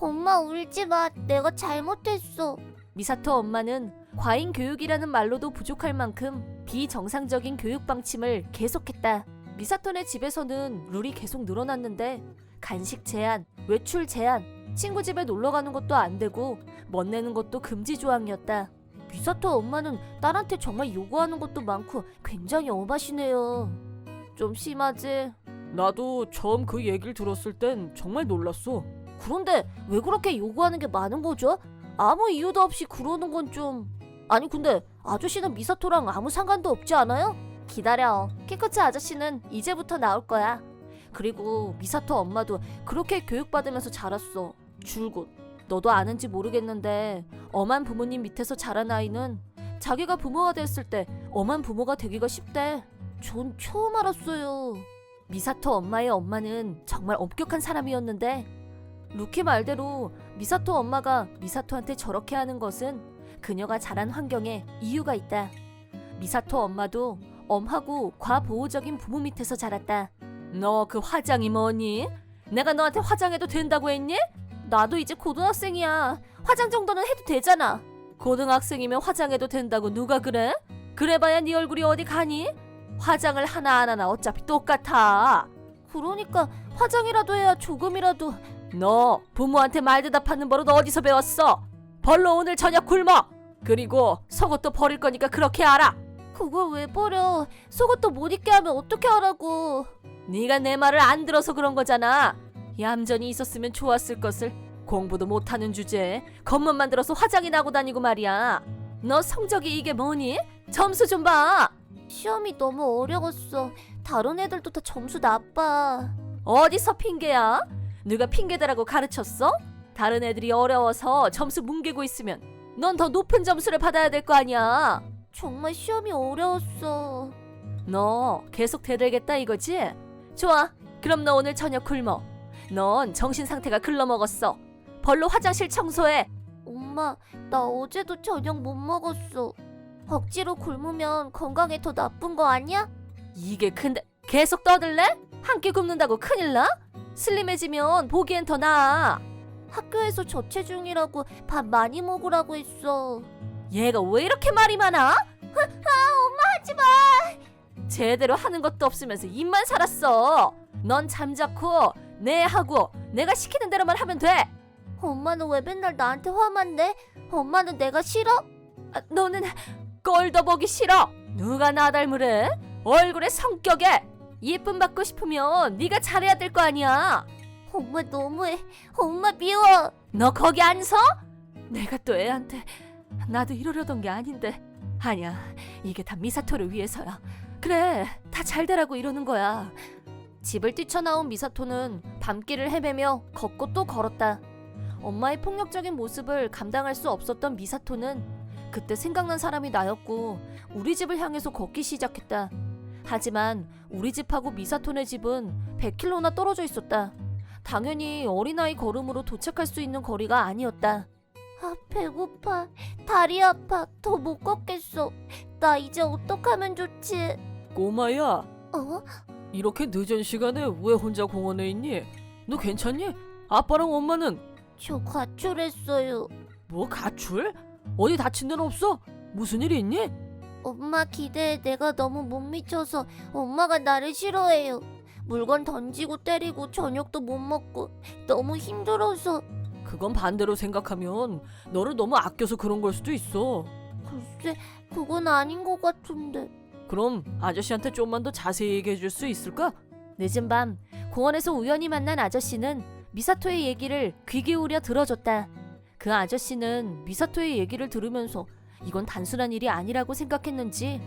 엄마, 울지 마. 내가 잘못했어. 미사토 엄마는 과잉 교육이라는 말로도 부족할 만큼 비정상적인 교육 방침을 계속했다. 미사토네 집에서는 룰이 계속 늘어났는데 간식 제한, 외출 제한, 친구 집에 놀러 가는 것도 안 되고 멋내는 것도 금지 조항이었다. 미사토 엄마는 딸한테 정말 요구하는 것도 많고 굉장히 엄하시네요. 좀 심하지? 나도 처음 그 얘기를 들었을 땐 정말 놀랐어. 그런데 왜 그렇게 요구하는 게 많은 거죠? 아무 이유도 없이 그러는 건 좀... 아니, 근데 아저씨는 미사토랑 아무 상관도 없지 않아요? 기다려. 키쿠츠 아저씨는 이제부터 나올 거야. 그리고 미사토 엄마도 그렇게 교육받으면서 자랐어. 줄곧. 너도 아는지 모르겠는데 엄한 부모님 밑에서 자란 아이는 자기가 부모가 됐을 때 엄한 부모가 되기가 쉽대. 전 처음 알았어요. 미사토 엄마의 엄마는 정말 엄격한 사람이었는데 루키 말대로 미사토 엄마가 미사토한테 저렇게 하는 것은 그녀가 자란 환경에 이유가 있다. 미사토 엄마도 엄하고 과보호적인 부모 밑에서 자랐다. 너 그 화장이 뭐니? 내가 너한테 화장해도 된다고 했니? 나도 이제 고등학생이야. 화장 정도는 해도 되잖아. 고등학생이면 화장해도 된다고 누가 그래? 그래봐야 네 얼굴이 어디 가니? 화장을 하나하나 어차피 똑같아. 그러니까 화장이라도 해야 조금이라도... 너 부모한테 말 대답하는 버릇 어디서 배웠어? 벌로 오늘 저녁 굶어. 그리고 속옷도 버릴 거니까 그렇게 알아. 그걸 왜 버려? 속옷도 못 입게 하면 어떻게 하라고. 네가 내 말을 안 들어서 그런 거잖아. 얌전히 있었으면 좋았을 것을. 공부도 못하는 주제에 겉멋만 들어서 화장이 나고 다니고 말이야. 너 성적이 이게 뭐니? 점수 좀 봐. 시험이 너무 어려웠어. 다른 애들도 다 점수 나빠. 어디서 핑계야? 누가 핑계대라고 가르쳤어? 다른 애들이 어려워서 점수 뭉개고 있으면 넌 더 높은 점수를 받아야 될 거 아니야. 정말 시험이 어려웠어. 너 계속 대들겠다 이거지? 좋아. 그럼 너 오늘 저녁 굶어. 넌 정신 상태가 글러먹었어. 벌로 화장실 청소해. 엄마, 나 어제도 저녁 못 먹었어. 억지로 굶으면 건강에 더 나쁜 거 아니야? 이게 근데 계속 떠들래? 한 끼 굶는다고 큰일 나? 슬림해지면 보기엔 더 나아. 학교에서 저체중이라고 밥 많이 먹으라고 했어. 얘가 왜 이렇게 말이 많아? 엄마 하지마. 제대로 하는 것도 없으면서 입만 살았어. 넌 잠자코 내 하고 내가 시키는 대로만 하면 돼. 엄마는 왜 맨날 나한테 화만 내? 엄마는 내가 싫어? 너는 꼴도 보기 싫어. 누가 나 닮으래? 얼굴에 성격에 예쁨 받고 싶으면 네가 잘해야 될 거 아니야. 엄마 너무해. 엄마 미워. 너 거기 안 서? 내가 또 애한테 나도 이러려던 게 아닌데. 아니야, 이게 다 미사토를 위해서야. 그래, 다 잘 되라고 이러는 거야. 집을 뛰쳐나온 미사토는 밤길을 헤매며 걷고 또 걸었다. 엄마의 폭력적인 모습을 감당할 수 없었던 미사토는 그때 생각난 사람이 나였고 우리 집을 향해서 걷기 시작했다. 하지만 우리 집하고 미사토네 집은 100km나 떨어져 있었다. 당연히 어린아이 걸음으로 도착할 수 있는 거리가 아니었다. 아, 배고파. 다리 아파. 더 못 걷겠어. 나 이제 어떡하면 좋지? 꼬마야, 어? 이렇게 늦은 시간에 왜 혼자 공원에 있니? 너 괜찮니? 아빠랑 엄마는? 저 가출했어요. 뭐 가출? 어디 다친 데는 없어? 무슨 일이 있니? 엄마 기대에 내가 너무 못 미쳐서 엄마가 나를 싫어해요. 물건 던지고 때리고 저녁도 못 먹고 너무 힘들어서. 그건 반대로 생각하면 너를 너무 아껴서 그런 걸 수도 있어. 글쎄, 그건 아닌 것 같은데. 그럼 아저씨한테 좀만 더 자세히 얘기해 줄 수 있을까? 늦은 밤 공원에서 우연히 만난 아저씨는 미사토의 얘기를 귀 기울여 들어줬다. 그 아저씨는 미사토의 얘기를 들으면서 이건 단순한 일이 아니라고 생각했는지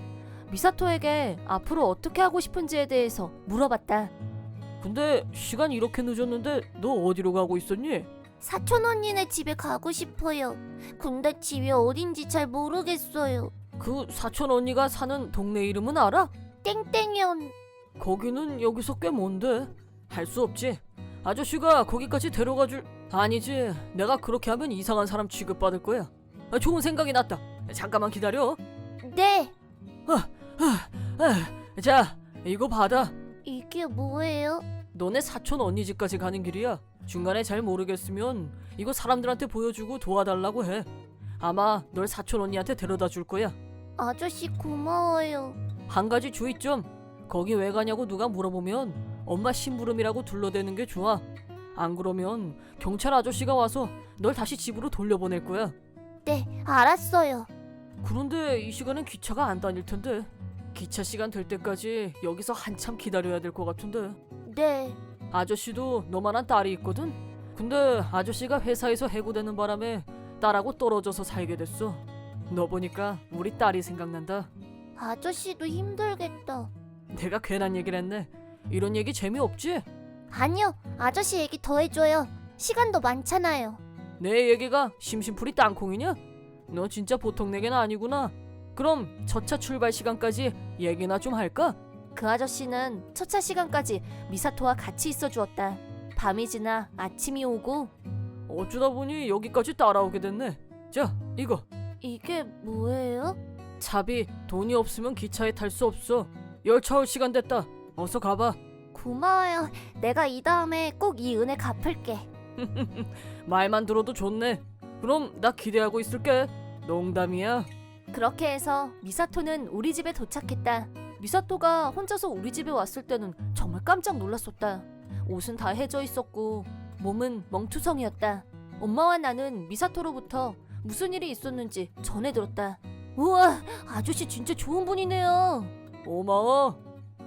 미사토에게 앞으로 어떻게 하고 싶은지에 대해서 물어봤다. 근데 시간 이렇게 늦었는데 너 어디로 가고 있었니? 사촌 언니네 집에 가고 싶어요. 근데 집이 어딘지 잘 모르겠어요. 그 사촌 언니가 사는 동네 이름은 알아? 땡땡이언. 거기는 여기서 꽤 먼데. 할 수 없지. 아저씨가 거기까지 데려가 줄... 아니지. 내가 그렇게 하면 이상한 사람 취급받을 거야. 좋은 생각이 났다. 잠깐만 기다려. 네. 자, 이거 받아. 이게 뭐예요? 너네 사촌 언니 집까지 가는 길이야. 중간에 잘 모르겠으면 이거 사람들한테 보여주고 도와달라고 해. 아마 널 사촌 언니한테 데려다 줄 거야. 아저씨 고마워요. 한 가지 주의점. 거기 왜 가냐고 누가 물어보면 엄마 심부름이라고 둘러대는 게 좋아. 안 그러면 경찰 아저씨가 와서 널 다시 집으로 돌려보낼 거야. 네, 알았어요. 그런데 이 시간엔 기차가 안 다닐 텐데. 기차 시간 될 때까지 여기서 한참 기다려야 될 것 같은데. 네. 아저씨도 너만한 딸이 있거든. 근데 아저씨가 회사에서 해고되는 바람에 딸하고 떨어져서 살게 됐어. 너 보니까 우리 딸이 생각난다. 아저씨도 힘들겠다. 내가 괜한 얘기를 했네. 이런 얘기 재미없지? 아니요, 아저씨 얘기 더 해줘요. 시간도 많잖아요. 내 얘기가 심심풀이 땅콩이냐? 너 진짜 보통 내게는 아니구나. 그럼 첫차 출발 시간까지 얘기나 좀 할까? 그 아저씨는 첫차 시간까지 미사토와 같이 있어 주었다. 밤이 지나 아침이 오고 어쩌다 보니 여기까지 따라오게 됐네. 자, 이거. 이게 뭐예요? 차비, 돈이 없으면 기차에 탈 수 없어. 열차 올 시간 됐다. 어서 가봐. 고마워요. 내가 이 다음에 꼭 이 은혜 갚을게. 말만 들어도 좋네. 그럼 나 기대하고 있을게. 농담이야. 그렇게 해서 미사토는 우리 집에 도착했다. 미사토가 혼자서 우리 집에 왔을 때는 정말 깜짝 놀랐었다. 옷은 다 해져 있었고 몸은 멍투성이었다. 엄마와 나는 미사토로부터 무슨 일이 있었는지 전해 들었다. 우와, 아저씨 진짜 좋은 분이네요. 고마워.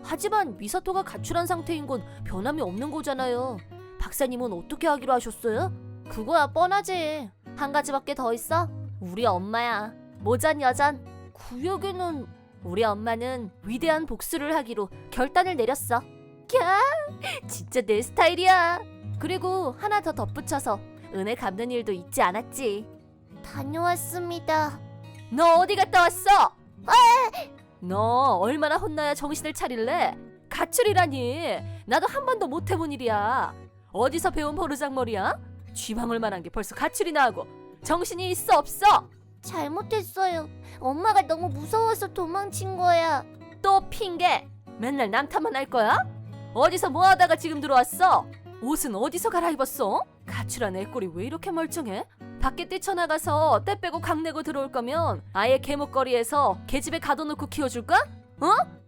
하지만 미사토가 가출한 상태인 건 변함이 없는 거잖아요. 박사님은 어떻게 하기로 하셨어요? 그거야 뻔하지. 한 가지밖에 더 있어? 우리 엄마야. 모전 여전. 그 얘기는 우리 엄마는 위대한 복수를 하기로 결단을 내렸어. 캬, 진짜 내 스타일이야. 그리고 하나 더 덧붙여서 은혜 갚는 일도 잊지 않았지. 다녀왔습니다. 너 어디 갔다 왔어? 너 얼마나 혼나야 정신을 차릴래? 가출이라니. 나도 한 번도 못 해본 일이야. 어디서 배운 버르장머리야? 쥐망을 만한 게 벌써 가출이나 하고 정신이 있어 없어? 잘못했어요. 엄마가 너무 무서워서 도망친 거야. 또 핑계. 맨날 남 탓만 할 거야? 어디서 뭐 하다가 지금 들어왔어? 옷은 어디서 갈아입었어? 가출한 애 꼴이 왜 이렇게 멀쩡해? 밖에 뛰쳐나가서 때 빼고 강내고 들어올 거면 아예 개목걸이에서 개집에 가둬놓고 키워줄까?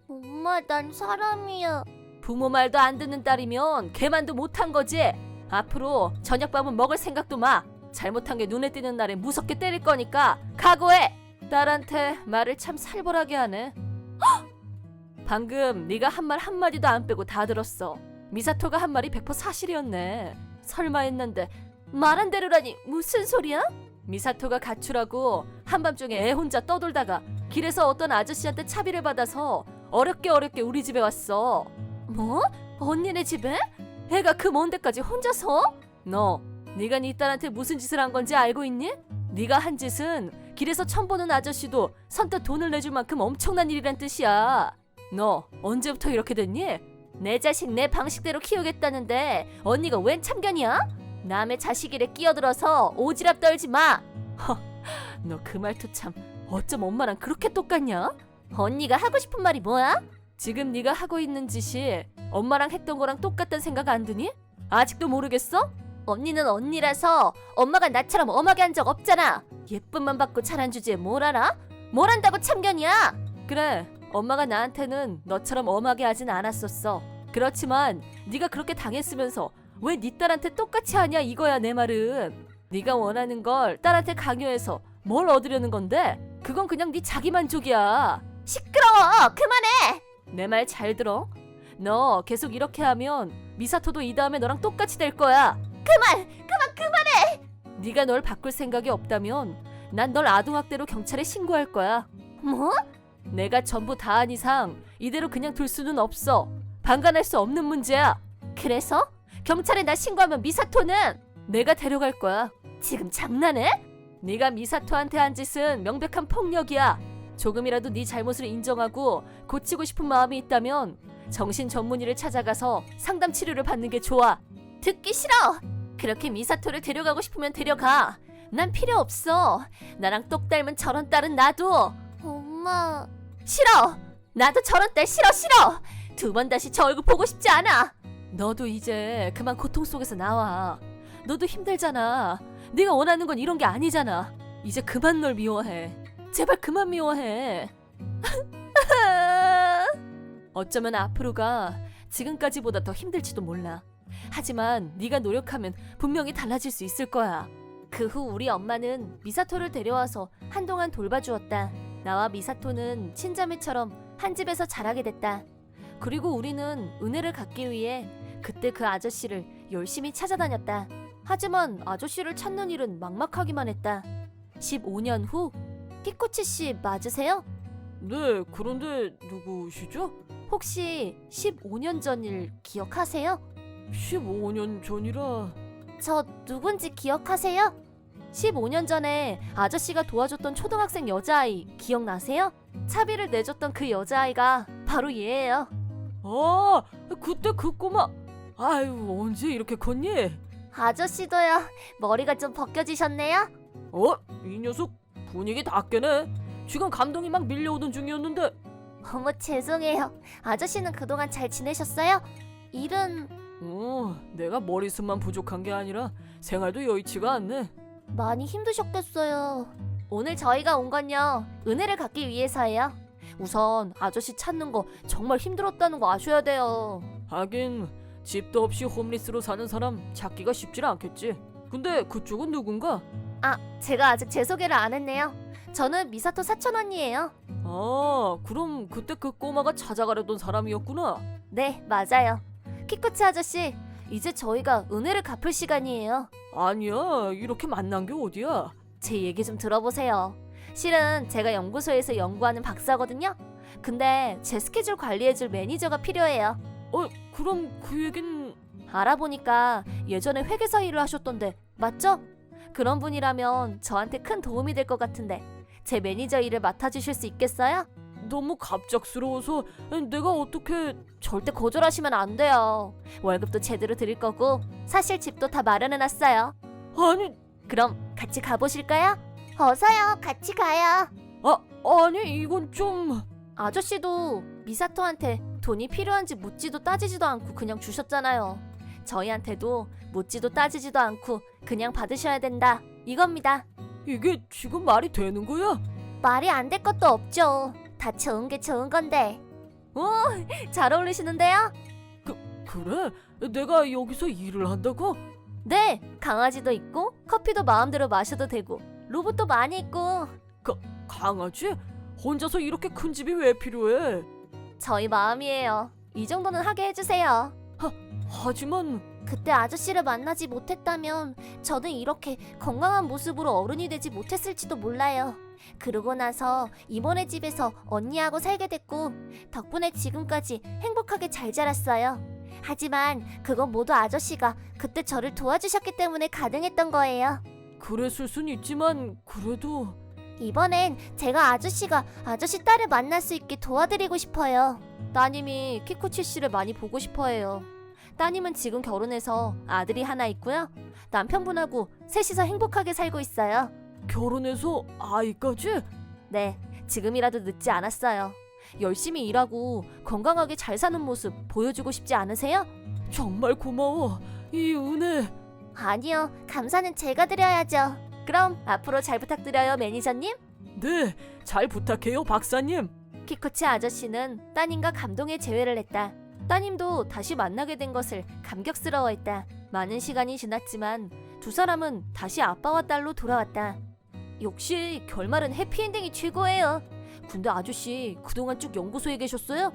엄마, 난 사람이야. 부모 말도 안 듣는 딸이면 개만도 못한 거지. 앞으로 저녁밥은 먹을 생각도 마. 잘못한 게 눈에 띄는 날에 무섭게 때릴 거니까 각오해. 딸한테 말을 참 살벌하게 하네. 헉! 방금 네가 한 말 한마디도 안 빼고 다 들었어. 미사토가 한 말이 100% 사실이었네. 설마 했는데 말한 대로라니 무슨 소리야? 미사토가 가출하고 한밤중에 애 혼자 떠돌다가 길에서 어떤 아저씨한테 차비를 받아서 어렵게 우리 집에 왔어. 뭐? 언니네 집에? 애가 그 먼 데까지 혼자서? 너 네가 네 딸한테 무슨 짓을 한 건지 알고 있니? 네가 한 짓은 길에서 처음 보는 아저씨도 선뜻 돈을 내줄 만큼 엄청난 일이란 뜻이야. 너 언제부터 이렇게 됐니? 내 자식 내 방식대로 키우겠다는데 언니가 웬 참견이야? 남의 자식 일에 끼어들어서 오지랖 떨지 마. 너 그 말투 참 어쩜 엄마랑 그렇게 똑같냐? 언니가 하고 싶은 말이 뭐야? 지금 네가 하고 있는 짓이 엄마랑 했던 거랑 똑같단 생각 안 드니? 아직도 모르겠어? 언니는 언니라서 엄마가 나처럼 엄하게 한 적 없잖아. 예쁨만 받고 자란 주제에 뭘 알아? 뭘 안다고 참견이야? 그래, 엄마가 나한테는 너처럼 엄하게 하진 않았었어. 그렇지만 네가 그렇게 당했으면서 왜 네 딸한테 똑같이 하냐 이거야 내 말은. 네가 원하는 걸 딸한테 강요해서 뭘 얻으려는 건데 그건 그냥 네 자기 만족이야. 시끄러워. 그만해. 내 말 잘 들어. 너 계속 이렇게 하면 미사토도 이 다음에 너랑 똑같이 될 거야. 그만해. 네가 널 바꿀 생각이 없다면 난 널 아동학대로 경찰에 신고할 거야. 뭐? 내가 전부 다 한 이상 이대로 그냥 둘 수는 없어. 방관할 수 없는 문제야. 그래서? 경찰에 나 신고하면 미사토는 내가 데려갈 거야. 지금 장난해? 네가 미사토한테 한 짓은 명백한 폭력이야. 조금이라도 네 잘못을 인정하고 고치고 싶은 마음이 있다면 정신 전문의를 찾아가서 상담 치료를 받는 게 좋아. 듣기 싫어. 그렇게 미사토를 데려가고 싶으면 데려가. 난 필요 없어. 나랑 똑 닮은 저런 딸은 놔둬. 엄마. 싫어. 나도 저런 딸 싫어. 두 번 다시 저 얼굴 보고 싶지 않아. 너도 이제 그만 고통 속에서 나와. 너도 힘들잖아. 네가 원하는 건 이런 게 아니잖아. 이제 그만 널 미워해. 제발 그만 미워해. 어쩌면 앞으로가 지금까지보다 더 힘들지도 몰라. 하지만 네가 노력하면 분명히 달라질 수 있을 거야. 그 후 우리 엄마는 미사토를 데려와서 한동안 돌봐주었다. 나와 미사토는 친자매처럼 한 집에서 자라게 됐다. 그리고 우리는 은혜를 갚기 위해 그때 그 아저씨를 열심히 찾아다녔다. 하지만 아저씨를 찾는 일은 막막하기만 했다. 15년 후, 키코치 씨 맞으세요? 네, 그런데 누구시죠? 혹시 15년 전 일 기억하세요? 15년 전이라. 저 누군지 기억하세요? 15년 전에 아저씨가 도와줬던 초등학생 여자아이 기억나세요? 차비를 내줬던 그 여자아이가 바로 얘예요. 아, 그때 그 꼬마. 아유, 언제 이렇게 컸니? 아저씨도요. 머리가 좀 벗겨지셨네요. 이 녀석 분위기 다 깨네. 지금 감동이 막 밀려오던 중이었는데. 어머, 죄송해요. 아저씨는 그동안 잘 지내셨어요? 일은 내가 머리숱만 부족한 게 아니라 생활도 여의치가 않네. 많이 힘드셨겠어요. 오늘 저희가 온 건요, 은혜를 갚기 위해서예요. 우선 아저씨 찾는 거 정말 힘들었다는 거 아셔야 돼요. 하긴 집도 없이 홈리스로 사는 사람 찾기가 쉽질 않겠지. 근데 그쪽은 누군가? 아, 제가 아직 제 소개를 안 했네요. 저는 미사토 사촌 언니예요. 아, 그럼 그때 그 꼬마가 찾아가려던 사람이었구나. 네, 맞아요. 키코치 아저씨, 이제 저희가 은혜를 갚을 시간이에요. 아니야, 이렇게 만난 게 어디야? 제 얘기 좀 들어보세요. 실은 제가 연구소에서 연구하는 박사거든요. 근데 제 스케줄 관리해줄 매니저가 필요해요. 그럼 그 얘긴... 알아보니까 예전에 회계사 일을 하셨던데 맞죠? 그런 분이라면 저한테 큰 도움이 될 것 같은데 제 매니저 일을 맡아주실 수 있겠어요? 너무 갑작스러워서 내가 어떻게... 절대 거절하시면 안 돼요. 월급도 제대로 드릴 거고 사실 집도 다 마련해놨어요. 아니... 그럼 같이 가보실까요? 어서요, 같이 가요. 아니 이건 좀... 아저씨도 미사토한테 돈이 필요한지 묻지도 따지지도 않고 그냥 주셨잖아요. 저희한테도 묻지도 따지지도 않고 그냥 받으셔야 된다. 이겁니다. 이게 지금 말이 되는 거야? 말이 안 될 것도 없죠. 다 좋은 게 좋은 건데. 잘 어울리시는데요? 그래? 내가 여기서 일을 한다고? 네, 강아지도 있고 커피도 마음대로 마셔도 되고 로봇도 많이 있고. 강아지? 혼자서 이렇게 큰 집이 왜 필요해? 저희 마음이에요. 이 정도는 하게 해주세요. 하지만... 그때 아저씨를 만나지 못했다면 저는 이렇게 건강한 모습으로 어른이 되지 못했을지도 몰라요. 그러고 나서 이모네 집에서 언니하고 살게 됐고 덕분에 지금까지 행복하게 잘 자랐어요. 하지만 그건 모두 아저씨가 그때 저를 도와주셨기 때문에 가능했던 거예요. 그랬을 순 있지만 그래도... 이번엔 제가 아저씨가 아저씨 딸을 만날 수 있게 도와드리고 싶어요. 따님이 키쿠치 씨를 많이 보고 싶어해요. 따님은 지금 결혼해서 아들이 하나 있고요. 남편분하고 셋이서 행복하게 살고 있어요. 결혼해서 아이까지? 네, 지금이라도 늦지 않았어요. 열심히 일하고 건강하게 잘 사는 모습 보여주고 싶지 않으세요? 정말 고마워. 이 은혜... 아니요, 감사는 제가 드려야죠. 그럼 앞으로 잘 부탁드려요, 매니저님. 네, 잘 부탁해요, 박사님. 키쿠치 아저씨는 따님과 감동의 재회를 했다. 따님도 다시 만나게 된 것을 감격스러워했다. 많은 시간이 지났지만 두 사람은 다시 아빠와 딸로 돌아왔다. 역시 결말은 해피엔딩이 최고예요. 근데 아저씨 그동안 쭉 연구소에 계셨어요?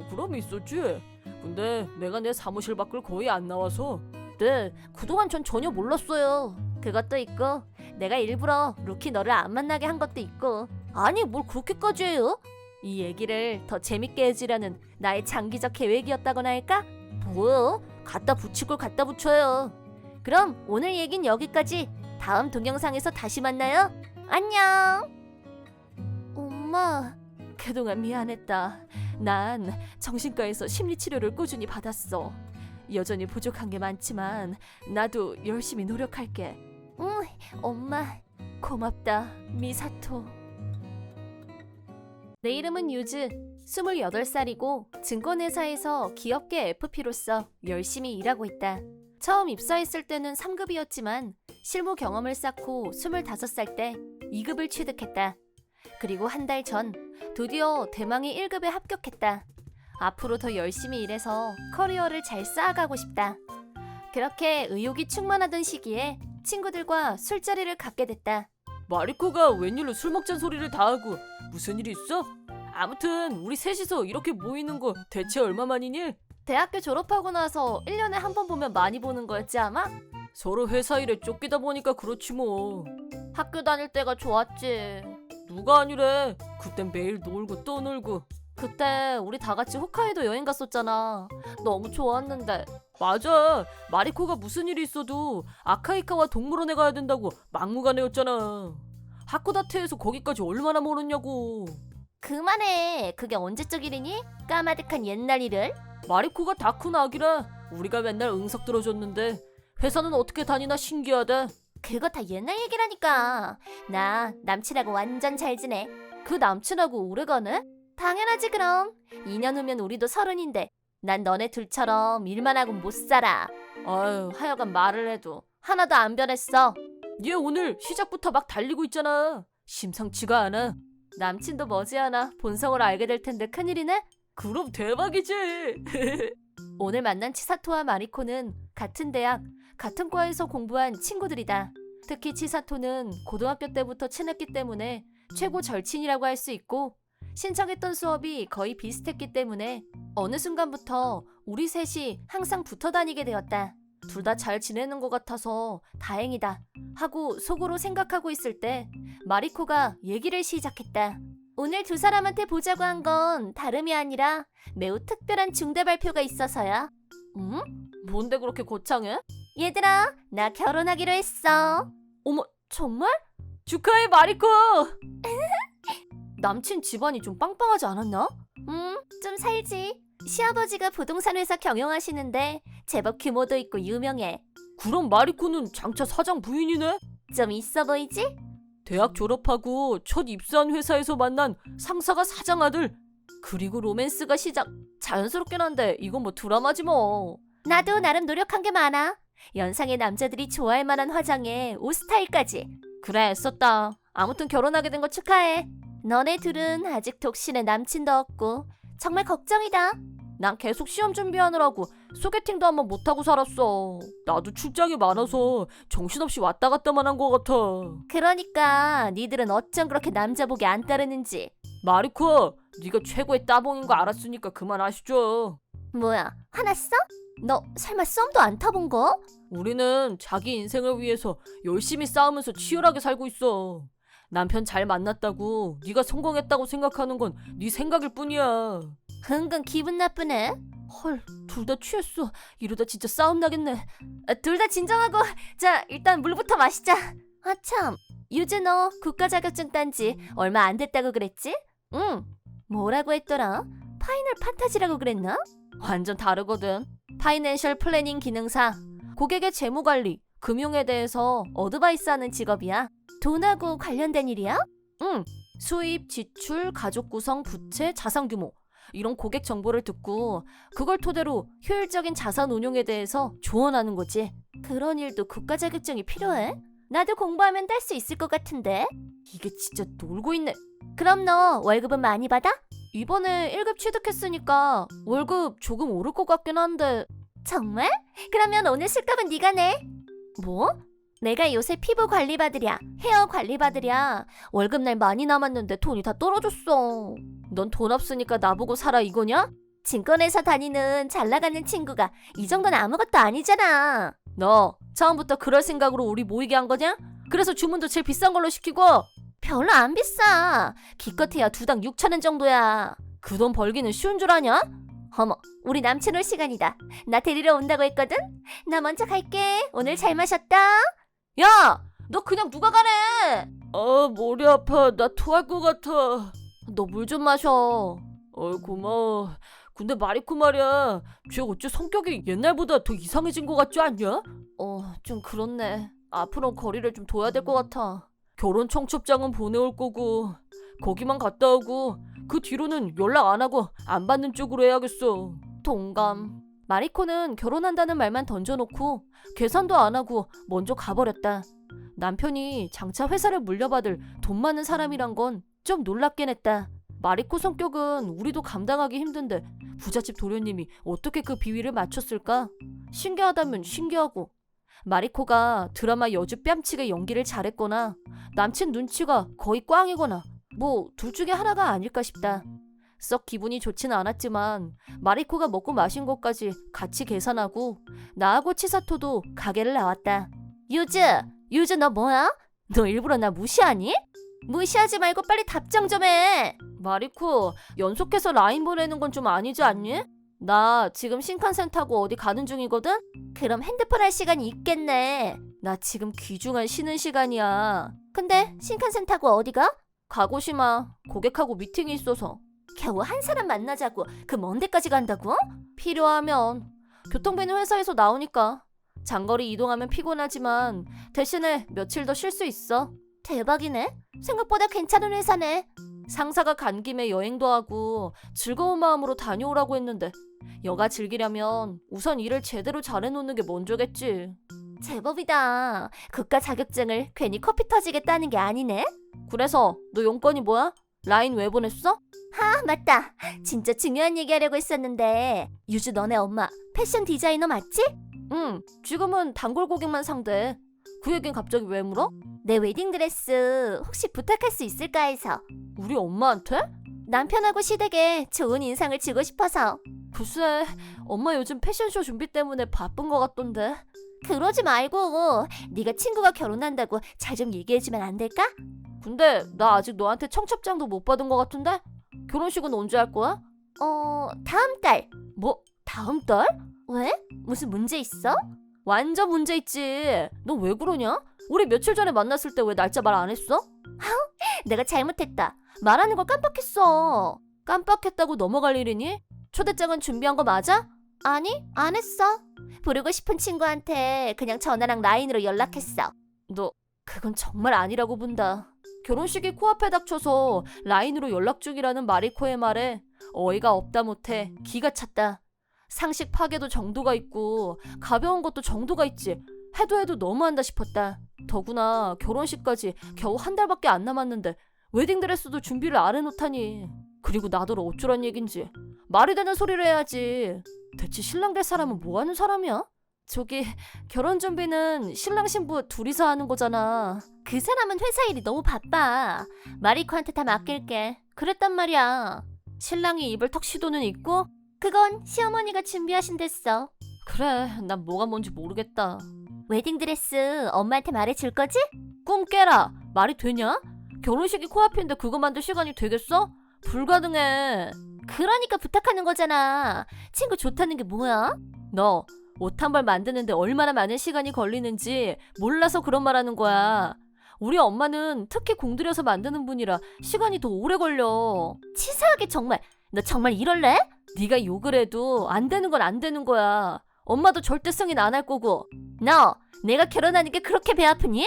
그럼 있었지. 근데 내가 내 사무실 밖을 거의 안 나와서... 네, 그동안 전 전혀 몰랐어요. 그것도 있고 내가 일부러 루키 너를 안 만나게 한 것도 있고. 아니 뭘 그렇게까지 해요? 이 얘기를 더 재밌게 해주려는 나의 장기적 계획이었다고나 할까? 뭐요? 갖다 붙일 걸 갖다 붙여요. 그럼 오늘 얘긴 여기까지. 다음 동영상에서 다시 만나요. 안녕. 엄마, 그동안 미안했다. 난 정신과에서 심리치료를 꾸준히 받았어. 여전히 부족한 게 많지만 나도 열심히 노력할게. 응, 엄마. 고맙다, 미사토. 내 이름은 유즈. 28살이고 증권회사에서 기업계 FP로서 열심히 일하고 있다. 처음 입사했을 때는 3급이었지만 실무 경험을 쌓고 25살 때 2급을 취득했다. 그리고 한 달 전 드디어 대망의 1급에 합격했다. 앞으로 더 열심히 일해서 커리어를 잘 쌓아가고 싶다. 그렇게 의욕이 충만하던 시기에 친구들과 술자리를 갖게 됐다. 마리코가 웬일로 술 먹잔 소리를 다 하고 무슨 일 있어? 아무튼 우리 셋이서 이렇게 모이는 거 대체 얼마만이니? 대학교 졸업하고 나서 1년에 한 번 보면 많이 보는 거였지 아마? 서로 회사 일에 쫓기다 보니까 그렇지 뭐. 학교 다닐 때가 좋았지. 누가 아니래. 그땐 매일 놀고 또 놀고. 그때 우리 다 같이 홋카이도 여행 갔었잖아. 너무 좋았는데. 맞아. 마리코가 무슨 일이 있어도 아카이카와 동물원에 가야 된다고 막무가내였잖아. 하코다테에서 거기까지 얼마나 멀었냐고. 그만해. 그게 언제적 일이니? 까마득한 옛날 일을. 마리코가 다 큰 아기라 우리가 맨날 응석 들어줬는데 회사는 어떻게 다니나 신기하다. 그거 다 옛날 얘기라니까. 나 남친하고 완전 잘 지내. 그 남친하고 오래가네? 당연하지 그럼. 2년 후면 우리도 30인데 난 너네 둘처럼 일만 하고 못 살아. 아유, 하여간 말을 해도 하나도 안 변했어. 얘 오늘 시작부터 막 달리고 있잖아. 심상치가 않아. 남친도 머지않아 본성을 알게 될 텐데 큰일이네? 그럼 대박이지. 오늘 만난 치사토와 마리코는 같은 대학, 같은 과에서 공부한 친구들이다. 특히 치사토는 고등학교 때부터 친했기 때문에 최고 절친이라고 할 수 있고 신청했던 수업이 거의 비슷했기 때문에 어느 순간부터 우리 셋이 항상 붙어 다니게 되었다. 둘 다 잘 지내는 것 같아서 다행이다 하고 속으로 생각하고 있을 때 마리코가 얘기를 시작했다. 오늘 두 사람한테 보자고 한 건 다름이 아니라 매우 특별한 중대 발표가 있어서야. 응? 뭔데 그렇게 거창해? 얘들아, 나 결혼하기로 했어. 어머, 정말? 축하해 마리코. 남친 집안이 좀 빵빵하지 않았나? 좀 살지. 시아버지가 부동산 회사 경영하시는데 제법 규모도 있고 유명해. 그럼 마리코는 장차 사장 부인이네? 좀 있어 보이지? 대학 졸업하고 첫 입사한 회사에서 만난 상사가 사장 아들. 그리고 로맨스가 시작. 자연스럽긴 한데 이건 뭐 드라마지 뭐. 나도 나름 노력한 게 많아. 연상의 남자들이 좋아할 만한 화장에 옷 스타일까지. 그래, 애썼다. 아무튼 결혼하게 된 거 축하해. 너네 둘은 아직 독신에 남친도 없고 정말 걱정이다. 난 계속 시험 준비하느라고 소개팅도 한번 못하고 살았어. 나도 출장이 많아서 정신없이 왔다 갔다만 한 것 같아. 그러니까 니들은 어쩜 그렇게 남자 보기 안 따르는지. 마리코, 네가 최고의 따봉인 거 알았으니까 그만하시죠. 뭐야, 화났어? 너 설마 썸도 안 타본 거? 우리는 자기 인생을 위해서 열심히 싸우면서 치열하게 살고 있어. 남편 잘 만났다고 네가 성공했다고 생각하는 건 네 생각일 뿐이야. 은근 기분 나쁘네. 헐, 둘 다 취했어. 이러다 진짜 싸움 나겠네. 둘 다 진정하고 자, 일단 물부터 마시자. 아참, 유주 너 국가 자격증 딴 지 얼마 안 됐다고 그랬지? 응, 뭐라고 했더라? 파이널 판타지라고 그랬나? 완전 다르거든. 파이낸셜 플래닝 기능사. 고객의 재무 관리, 금융에 대해서 어드바이스 하는 직업이야. 돈하고 관련된 일이야? 응, 수입, 지출, 가족 구성, 부채, 자산 규모 이런 고객 정보를 듣고 그걸 토대로 효율적인 자산 운용에 대해서 조언하는 거지. 그런 일도 국가 자격증이 필요해? 나도 공부하면 딸 수 있을 것 같은데. 이게 진짜 놀고 있네. 그럼 너 월급은 많이 받아? 이번에 1급 취득했으니까 월급 조금 오를 것 같긴 한데. 정말? 그러면 오늘 술값은 네가 내. 뭐? 내가 요새 피부 관리 받으랴, 헤어 관리 받으랴. 월급날 많이 남았는데 돈이 다 떨어졌어. 넌 돈 없으니까 나보고 살아 이거냐? 증권회사 다니는 잘 나가는 친구가 이 정도는 아무것도 아니잖아. 너 처음부터 그럴 생각으로 우리 모이게 한 거냐? 그래서 주문도 제일 비싼 걸로 시키고. 별로 안 비싸. 기껏해야 2당 6,000원 정도야. 그 돈 벌기는 쉬운 줄 아냐? 어머, 우리 남친 올 시간이다. 나 데리러 온다고 했거든? 나 먼저 갈게. 오늘 잘 마셨다. 야! 너 그냥 누가 가래! 아, 머리 아파. 나 토할 것 같아. 너 물 좀 마셔. 고마워. 근데 마리코 말이야. 쟤 어째 성격이 옛날보다 더 이상해진 것 같지 않냐? 좀 그렇네. 앞으로 거리를 좀 둬야 될 것 같아. 결혼 청첩장은 보내올 거고 거기만 갔다 오고 그 뒤로는 연락 안 하고 안 받는 쪽으로 해야겠어. 동감. 마리코는 결혼한다는 말만 던져놓고 계산도 안 하고 먼저 가버렸다. 남편이 장차 회사를 물려받을 돈 많은 사람이란 건 좀 놀랍긴 했다. 마리코 성격은 우리도 감당하기 힘든데 부잣집 도련님이 어떻게 그 비위를 맞췄을까? 신기하다면 신기하고. 마리코가 드라마 여주 뺨치게 연기를 잘했거나 남친 눈치가 거의 꽝이거나 뭐 둘 중에 하나가 아닐까 싶다. 썩 기분이 좋지는 않았지만 마리코가 먹고 마신 것까지 같이 계산하고 나하고 치사토도 가게를 나왔다. 유주 너 뭐야? 너 일부러 나 무시하니? 무시하지 말고 빨리 답장 좀 해. 마리코, 연속해서 라인 보내는 건 좀 아니지 않니? 나 지금 신칸센 타고 어디 가는 중이거든? 그럼 핸드폰 할 시간이 있겠네. 나 지금 귀중한 쉬는 시간이야. 근데 신칸센 타고 어디 가? 가고시마. 고객하고 미팅이 있어서. 겨우 한 사람 만나자고 그 먼 데까지 간다고? 필요하면. 교통비는 회사에서 나오니까. 장거리 이동하면 피곤하지만 대신에 며칠 더 쉴 수 있어. 대박이네. 생각보다 괜찮은 회사네. 상사가 간 김에 여행도 하고 즐거운 마음으로 다녀오라고 했는데 여가 즐기려면 우선 일을 제대로 잘해놓는 게 먼저겠지. 제법이다. 국가 자격증을 괜히 커피 터지게 따는 게 아니네. 그래서 너 용건이 뭐야? 라인 왜 보냈어? 아, 맞다. 진짜 중요한 얘기하려고 했었는데 유주 너네 엄마 패션 디자이너 맞지? 응, 지금은 단골 고객만 상대해. 그 얘긴 갑자기 왜 물어? 내 웨딩드레스 혹시 부탁할 수 있을까 해서. 우리 엄마한테? 남편하고 시댁에 좋은 인상을 주고 싶어서. 글쎄, 엄마 요즘 패션쇼 준비 때문에 바쁜 것 같던데. 그러지 말고 네가 친구가 결혼한다고 잘 좀 얘기해주면 안 될까? 근데 나 아직 너한테 청첩장도 못 받은 것 같은데? 결혼식은 언제 할 거야? 다음 달. 뭐? 다음 달? 왜? 무슨 문제 있어? 완전 문제 있지. 너 왜 그러냐? 우리 며칠 전에 만났을 때 왜 날짜 말 안 했어? 내가 잘못했다. 말하는 걸 깜빡했어. 깜빡했다고 넘어갈 일이니? 초대장은 준비한 거 맞아? 아니, 안 했어. 부르고 싶은 친구한테 그냥 전화랑 라인으로 연락했어. 너 그건 정말 아니라고 본다. 결혼식이 코앞에 닥쳐서 라인으로 연락 중이라는 마리코의 말에 어이가 없다 못해 기가 찼다. 상식 파괴도 정도가 있고 가벼운 것도 정도가 있지. 해도 너무한다 싶었다. 더구나 결혼식까지 겨우 한 달밖에 안 남았는데 웨딩드레스도 준비를 안 해놓다니. 그리고 나더러 어쩌란 얘긴지 말이 되는 소리를 해야지. 대체 신랑 될 사람은 뭐 하는 사람이야? 저기 결혼 준비는 신랑 신부 둘이서 하는 거잖아. 그 사람은 회사 일이 너무 바빠. 마리코한테 다 맡길게. 그랬단 말이야. 신랑이 입을 턱시도는 있고 그건 시어머니가 준비하신댔어. 그래 난 뭐가 뭔지 모르겠다. 웨딩드레스 엄마한테 말해줄 거지? 꿈 깨라. 말이 되냐? 결혼식이 코앞인데 그거 만들 시간이 되겠어? 불가능해. 그러니까 부탁하는 거잖아. 친구 좋다는 게 뭐야? 너 옷 한 벌 만드는데 얼마나 많은 시간이 걸리는지 몰라서 그런 말 하는 거야. 우리 엄마는 특히 공들여서 만드는 분이라 시간이 더 오래 걸려. 치사하게 정말. 너 정말 이럴래? 네가 욕을 해도 안 되는 건 안 되는 거야. 엄마도 절대 승인 안 할 거고. 너 내가 결혼하는 게 그렇게 배 아프니?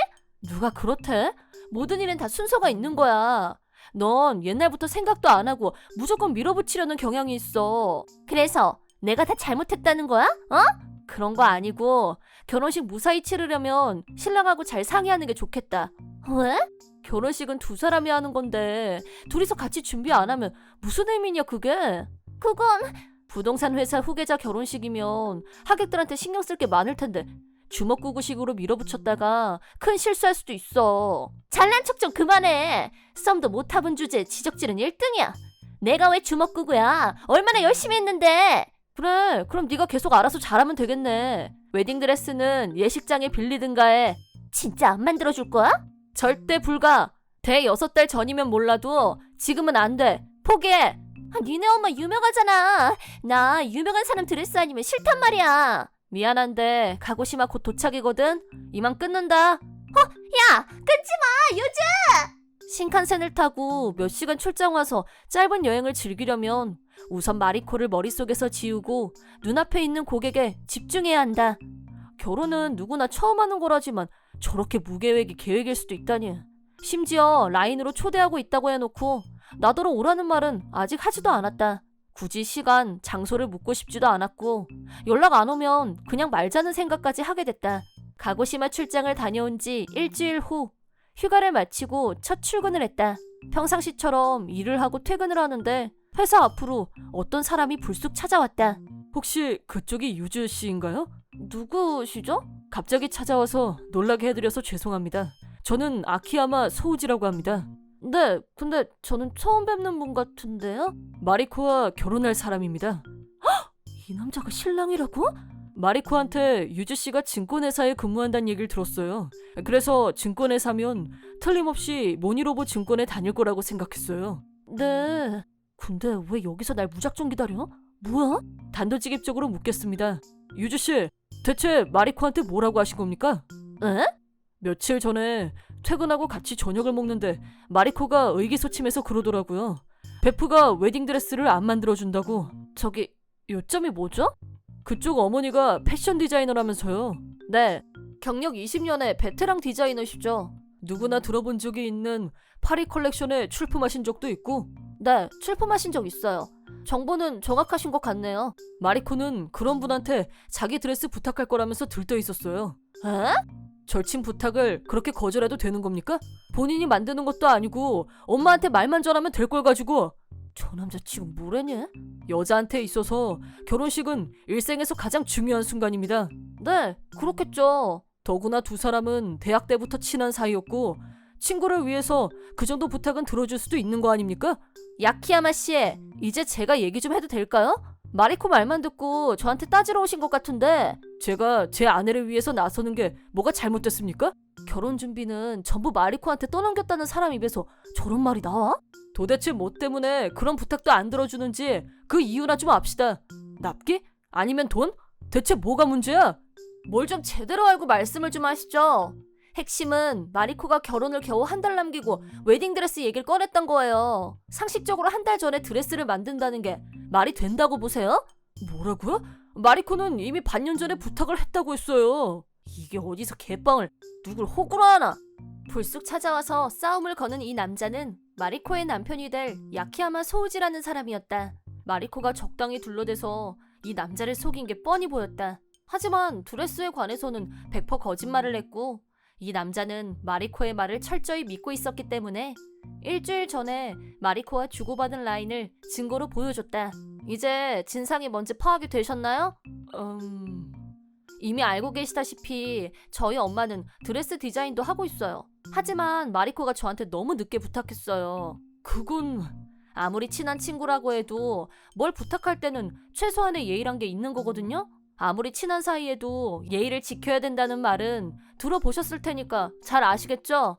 누가 그렇대? 모든 일엔 다 순서가 있는 거야. 넌 옛날부터 생각도 안 하고 무조건 밀어붙이려는 경향이 있어. 그래서 내가 다 잘못했다는 거야? 그런 거 아니고 결혼식 무사히 치르려면 신랑하고 잘 상의하는 게 좋겠다. 왜? 결혼식은 두 사람이 하는 건데 둘이서 같이 준비 안 하면 무슨 의미냐 그게? 그건 부동산 회사 후계자 결혼식이면 하객들한테 신경 쓸 게 많을 텐데 주먹구구식으로 밀어붙였다가 큰 실수할 수도 있어. 잘난 척 좀 그만해. 썸도 못 타본 주제에 지적질은 1등이야. 내가 왜 주먹구구야? 얼마나 열심히 했는데. 그래 그럼 네가 계속 알아서 잘하면 되겠네. 웨딩드레스는 예식장에 빌리든가 해. 진짜 안 만들어줄 거야? 절대 불가. 대 6달 전이면 몰라도 지금은 안 돼. 포기해. 니네 엄마 유명하잖아. 나 유명한 사람 드레스 아니면 싫단 말이야. 미안한데 가고시마 곧 도착이거든. 이만 끊는다. 야, 끊지 마. 유주. 신칸센을 타고 몇 시간 출장 와서 짧은 여행을 즐기려면 우선 마리코를 머릿속에서 지우고 눈앞에 있는 고객에 집중해야 한다. 결혼은 누구나 처음 하는 거라지만 저렇게 무계획이 계획일 수도 있다니. 심지어 라인으로 초대하고 있다고 해놓고 나더러 오라는 말은 아직 하지도 않았다. 굳이 시간, 장소를 묻고 싶지도 않았고 연락 안 오면 그냥 말자는 생각까지 하게 됐다. 가고시마 출장을 다녀온 지 일주일 후 휴가를 마치고 첫 출근을 했다. 평상시처럼 일을 하고 퇴근을 하는데 회사 앞으로 어떤 사람이 불쑥 찾아왔다. 혹시 그쪽이 유주 씨인가요? 누구시죠? 갑자기 찾아와서 놀라게 해드려서 죄송합니다. 저는 아키야마 소우지라고 합니다. 네, 근데 저는 처음 뵙는 분 같은데요? 마리코와 결혼할 사람입니다. 이 남자가 신랑이라고? 마리코한테 유주 씨가 증권회사에 근무한다는 얘기를 들었어요. 그래서 증권회사면 틀림없이 모니로보 증권에 다닐 거라고 생각했어요. 네. 근데 왜 여기서 날 무작정 기다려? 뭐야? 단도직입적으로 묻겠습니다. 유주 씨, 대체 마리코한테 뭐라고 하신 겁니까? 에? 며칠 전에 퇴근하고 같이 저녁을 먹는데 마리코가 의기소침해서 그러더라고요. 베프가 웨딩드레스를 안 만들어준다고. 저기 요점이 뭐죠? 그쪽 어머니가 패션 디자이너라면서요. 네, 경력 20년의 베테랑 디자이너시죠. 누구나 들어본 적이 있는 파리 컬렉션에 출품하신 적도 있고. 네, 출품하신 적 있어요. 정보는 정확하신 것 같네요. 마리코는 그런 분한테 자기 드레스 부탁할 거라면서 들떠 있었어요. 에? 절친 부탁을 그렇게 거절해도 되는 겁니까? 본인이 만드는 것도 아니고 엄마한테 말만 전하면 될 걸 가지고. 저 남자 지금 뭐래니? 여자한테 있어서 결혼식은 일생에서 가장 중요한 순간입니다. 네, 그렇겠죠. 더구나 두 사람은 대학 때부터 친한 사이였고 친구를 위해서 그 정도 부탁은 들어줄 수도 있는 거 아닙니까? 야키야마 씨, 이제 제가 얘기 좀 해도 될까요? 마리코 말만 듣고 저한테 따지러 오신 것 같은데 제가 제 아내를 위해서 나서는 게 뭐가 잘못됐습니까? 결혼 준비는 전부 마리코한테 떠넘겼다는 사람 입에서 저런 말이 나와? 도대체 뭐 때문에 그런 부탁도 안 들어주는지 그 이유나 좀 압시다. 납기? 아니면 돈? 대체 뭐가 문제야? 뭘 좀 제대로 알고 말씀을 좀 하시죠. 핵심은 마리코가 결혼을 겨우 한 달 남기고 웨딩드레스 얘기를 꺼냈던 거예요. 상식적으로 한 달 전에 드레스를 만든다는 게 말이 된다고 보세요? 뭐라고요? 마리코는 이미 반년 전에 부탁을 했다고 했어요. 이게 어디서 개빵을 누굴 호구로 하나? 불쑥 찾아와서 싸움을 거는 이 남자는 마리코의 남편이 될 야키야마 소우지라는 사람이었다. 마리코가 적당히 둘러대서 이 남자를 속인 게 뻔히 보였다. 하지만 드레스에 관해서는 100% 거짓말을 했고 이 남자는 마리코의 말을 철저히 믿고 있었기 때문에 일주일 전에 마리코와 주고받은 라인을 증거로 보여줬다. 이제 진상이 뭔지 파악이 되셨나요? 이미 알고 계시다시피 저희 엄마는 드레스 디자인도 하고 있어요. 하지만 마리코가 저한테 너무 늦게 부탁했어요. 그건 아무리 친한 친구라고 해도 뭘 부탁할 때는 최소한의 예의란 게 있는 거거든요? 아무리 친한 사이에도 예의를 지켜야 된다는 말은 들어보셨을 테니까 잘 아시겠죠?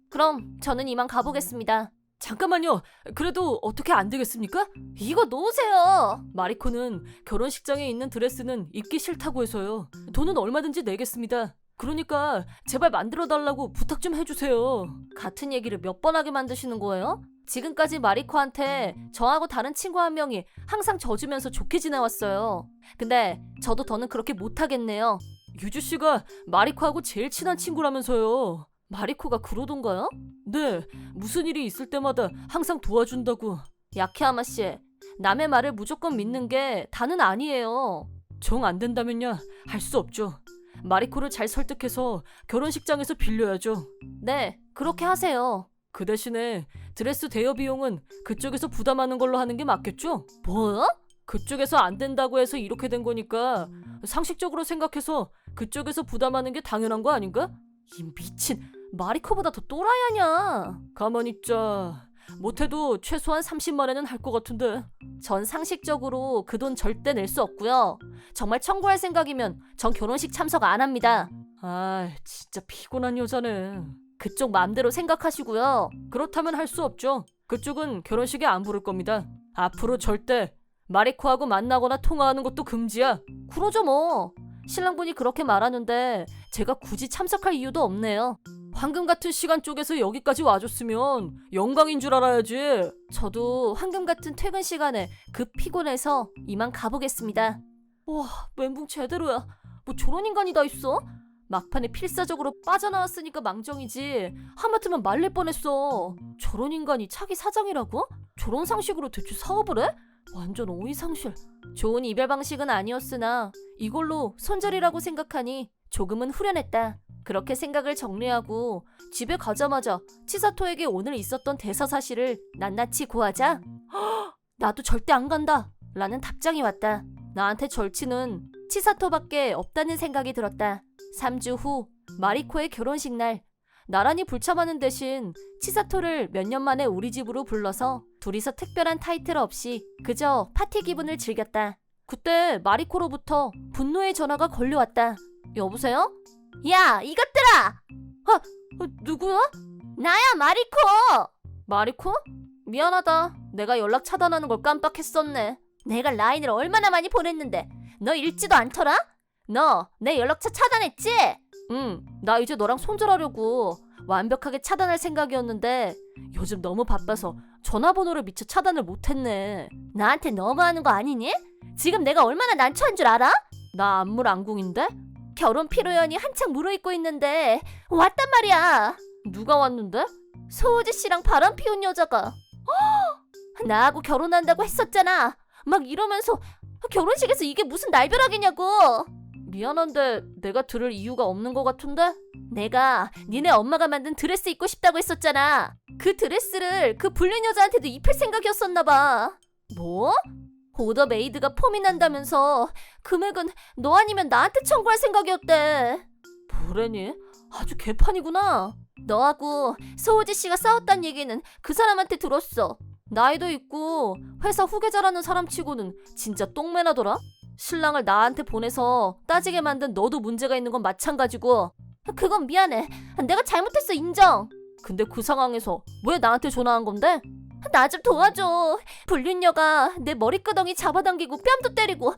그럼 저는 이만 가보겠습니다. 잠깐만요. 그래도 어떻게 안 되겠습니까? 이거 놓으세요. 마리코는 결혼식장에 있는 드레스는 입기 싫다고 해서요. 돈은 얼마든지 내겠습니다. 그러니까 제발 만들어달라고 부탁 좀 해주세요. 같은 얘기를 몇 번 하게 만드시는 거예요? 지금까지 마리코한테 저하고 다른 친구 한 명이 항상 져주면서 좋게 지내왔어요. 근데 저도 더는 그렇게 못하겠네요. 유주씨가 마리코하고 제일 친한 친구라면서요. 마리코가 그러던가요? 네, 무슨 일이 있을 때마다 항상 도와준다고. 야키야마 씨, 남의 말을 무조건 믿는 게 다는 아니에요. 정 안 된다면야 할 수 없죠. 마리코를 잘 설득해서 결혼식장에서 빌려야죠. 네, 그렇게 하세요. 그 대신에 드레스 대여 비용은 그쪽에서 부담하는 걸로 하는 게 맞겠죠? 뭐요? 그쪽에서 안 된다고 해서 이렇게 된 거니까 상식적으로 생각해서 그쪽에서 부담하는 게 당연한 거 아닌가? 이 미친, 마리코보다 더 또라이 아냐. 가만히 있자. 못해도 최소한 30만에는 할 것 같은데. 전 상식적으로 그 돈 절대 낼 수 없고요. 정말 청구할 생각이면 전 결혼식 참석 안 합니다. 아, 진짜 피곤한 여자네. 그쪽 마음대로 생각하시고요. 그렇다면 할 수 없죠. 그쪽은 결혼식에 안 부를 겁니다. 앞으로 절대 마리코하고 만나거나 통화하는 것도 금지야. 그러죠 뭐. 신랑분이 그렇게 말하는데 제가 굳이 참석할 이유도 없네요. 황금 같은 시간 쪽에서 여기까지 와줬으면 영광인 줄 알아야지. 저도 황금 같은 퇴근 시간에 급 피곤해서 이만 가보겠습니다. 와, 멘붕 제대로야. 뭐 저런 인간이 다 있어? 막판에 필사적으로 빠져나왔으니까 망정이지 하마터면 말릴 뻔했어. 저런 인간이 차기 사장이라고? 저런 상식으로 대체 사업을 해? 완전 오이상실. 좋은 이별 방식은 아니었으나 이걸로 손절이라고 생각하니 조금은 후련했다. 그렇게 생각을 정리하고 집에 가자마자 치사토에게 오늘 있었던 대사 사실을 낱낱이 고하자 나도 절대 안 간다 라는 답장이 왔다. 나한테 절친은 치사토밖에 없다는 생각이 들었다. 3주 후 마리코의 결혼식 날 나란히 불참하는 대신 치사토를 몇 년 만에 우리 집으로 불러서 둘이서 특별한 타이틀 없이 그저 파티 기분을 즐겼다. 그때 마리코로부터 분노의 전화가 걸려왔다. 여보세요? 야, 이것들아! 누구야? 나야, 마리코! 마리코? 미안하다. 내가 연락 차단하는 걸 깜빡했었네. 내가 라인을 얼마나 많이 보냈는데 너 읽지도 않더라? 너 내 연락처 차단했지? 응, 나 이제 너랑 손절하려고 완벽하게 차단할 생각이었는데 요즘 너무 바빠서 전화번호를 미처 차단을 못했네. 나한테 너무하는 거 아니니? 지금 내가 얼마나 난처한 줄 알아? 나 안물안궁인데? 결혼 피로연이 한창 무르익고 있는데 왔단 말이야. 누가 왔는데? 소우지 씨랑 바람 피운 여자가. 나하고 결혼한다고 했었잖아. 막 이러면서 결혼식에서 이게 무슨 날벼락이냐고. 미안한데 내가 들을 이유가 없는 것 같은데? 내가 니네 엄마가 만든 드레스 입고 싶다고 했었잖아. 그 드레스를 그 불륜 여자한테도 입힐 생각이었었나 봐. 뭐? 오더 메이드가 폼이 난다면서 금액은 너 아니면 나한테 청구할 생각이었대. 뭐래니? 아주 개판이구나. 너하고 소우지 씨가 싸웠단 얘기는 그 사람한테 들었어. 나이도 있고 회사 후계자라는 사람 치고는 진짜 똥매나더라. 신랑을 나한테 보내서 따지게 만든 너도 문제가 있는 건 마찬가지고. 그건 미안해. 내가 잘못했어, 인정. 근데 그 상황에서 왜 나한테 전화한 건데? 나 좀 도와줘. 불륜녀가 내 머리끄덩이 잡아당기고 뺨도 때리고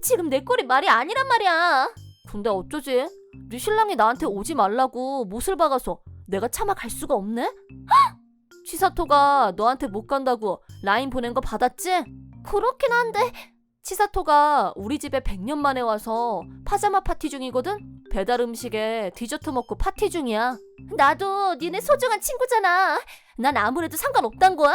지금 내 꼴이 말이 아니란 말이야. 근데 어쩌지? 네 신랑이 나한테 오지 말라고 못을 박아서 내가 차마 갈 수가 없네? 치사토가 너한테 못 간다고 라인 보낸 거 받았지? 그렇긴 한데 치사토가 우리 집에 100년 만에 와서 파자마 파티 중이거든? 배달 음식에 디저트 먹고 파티 중이야. 나도 니네 소중한 친구잖아. 난 아무래도 상관없단 거야?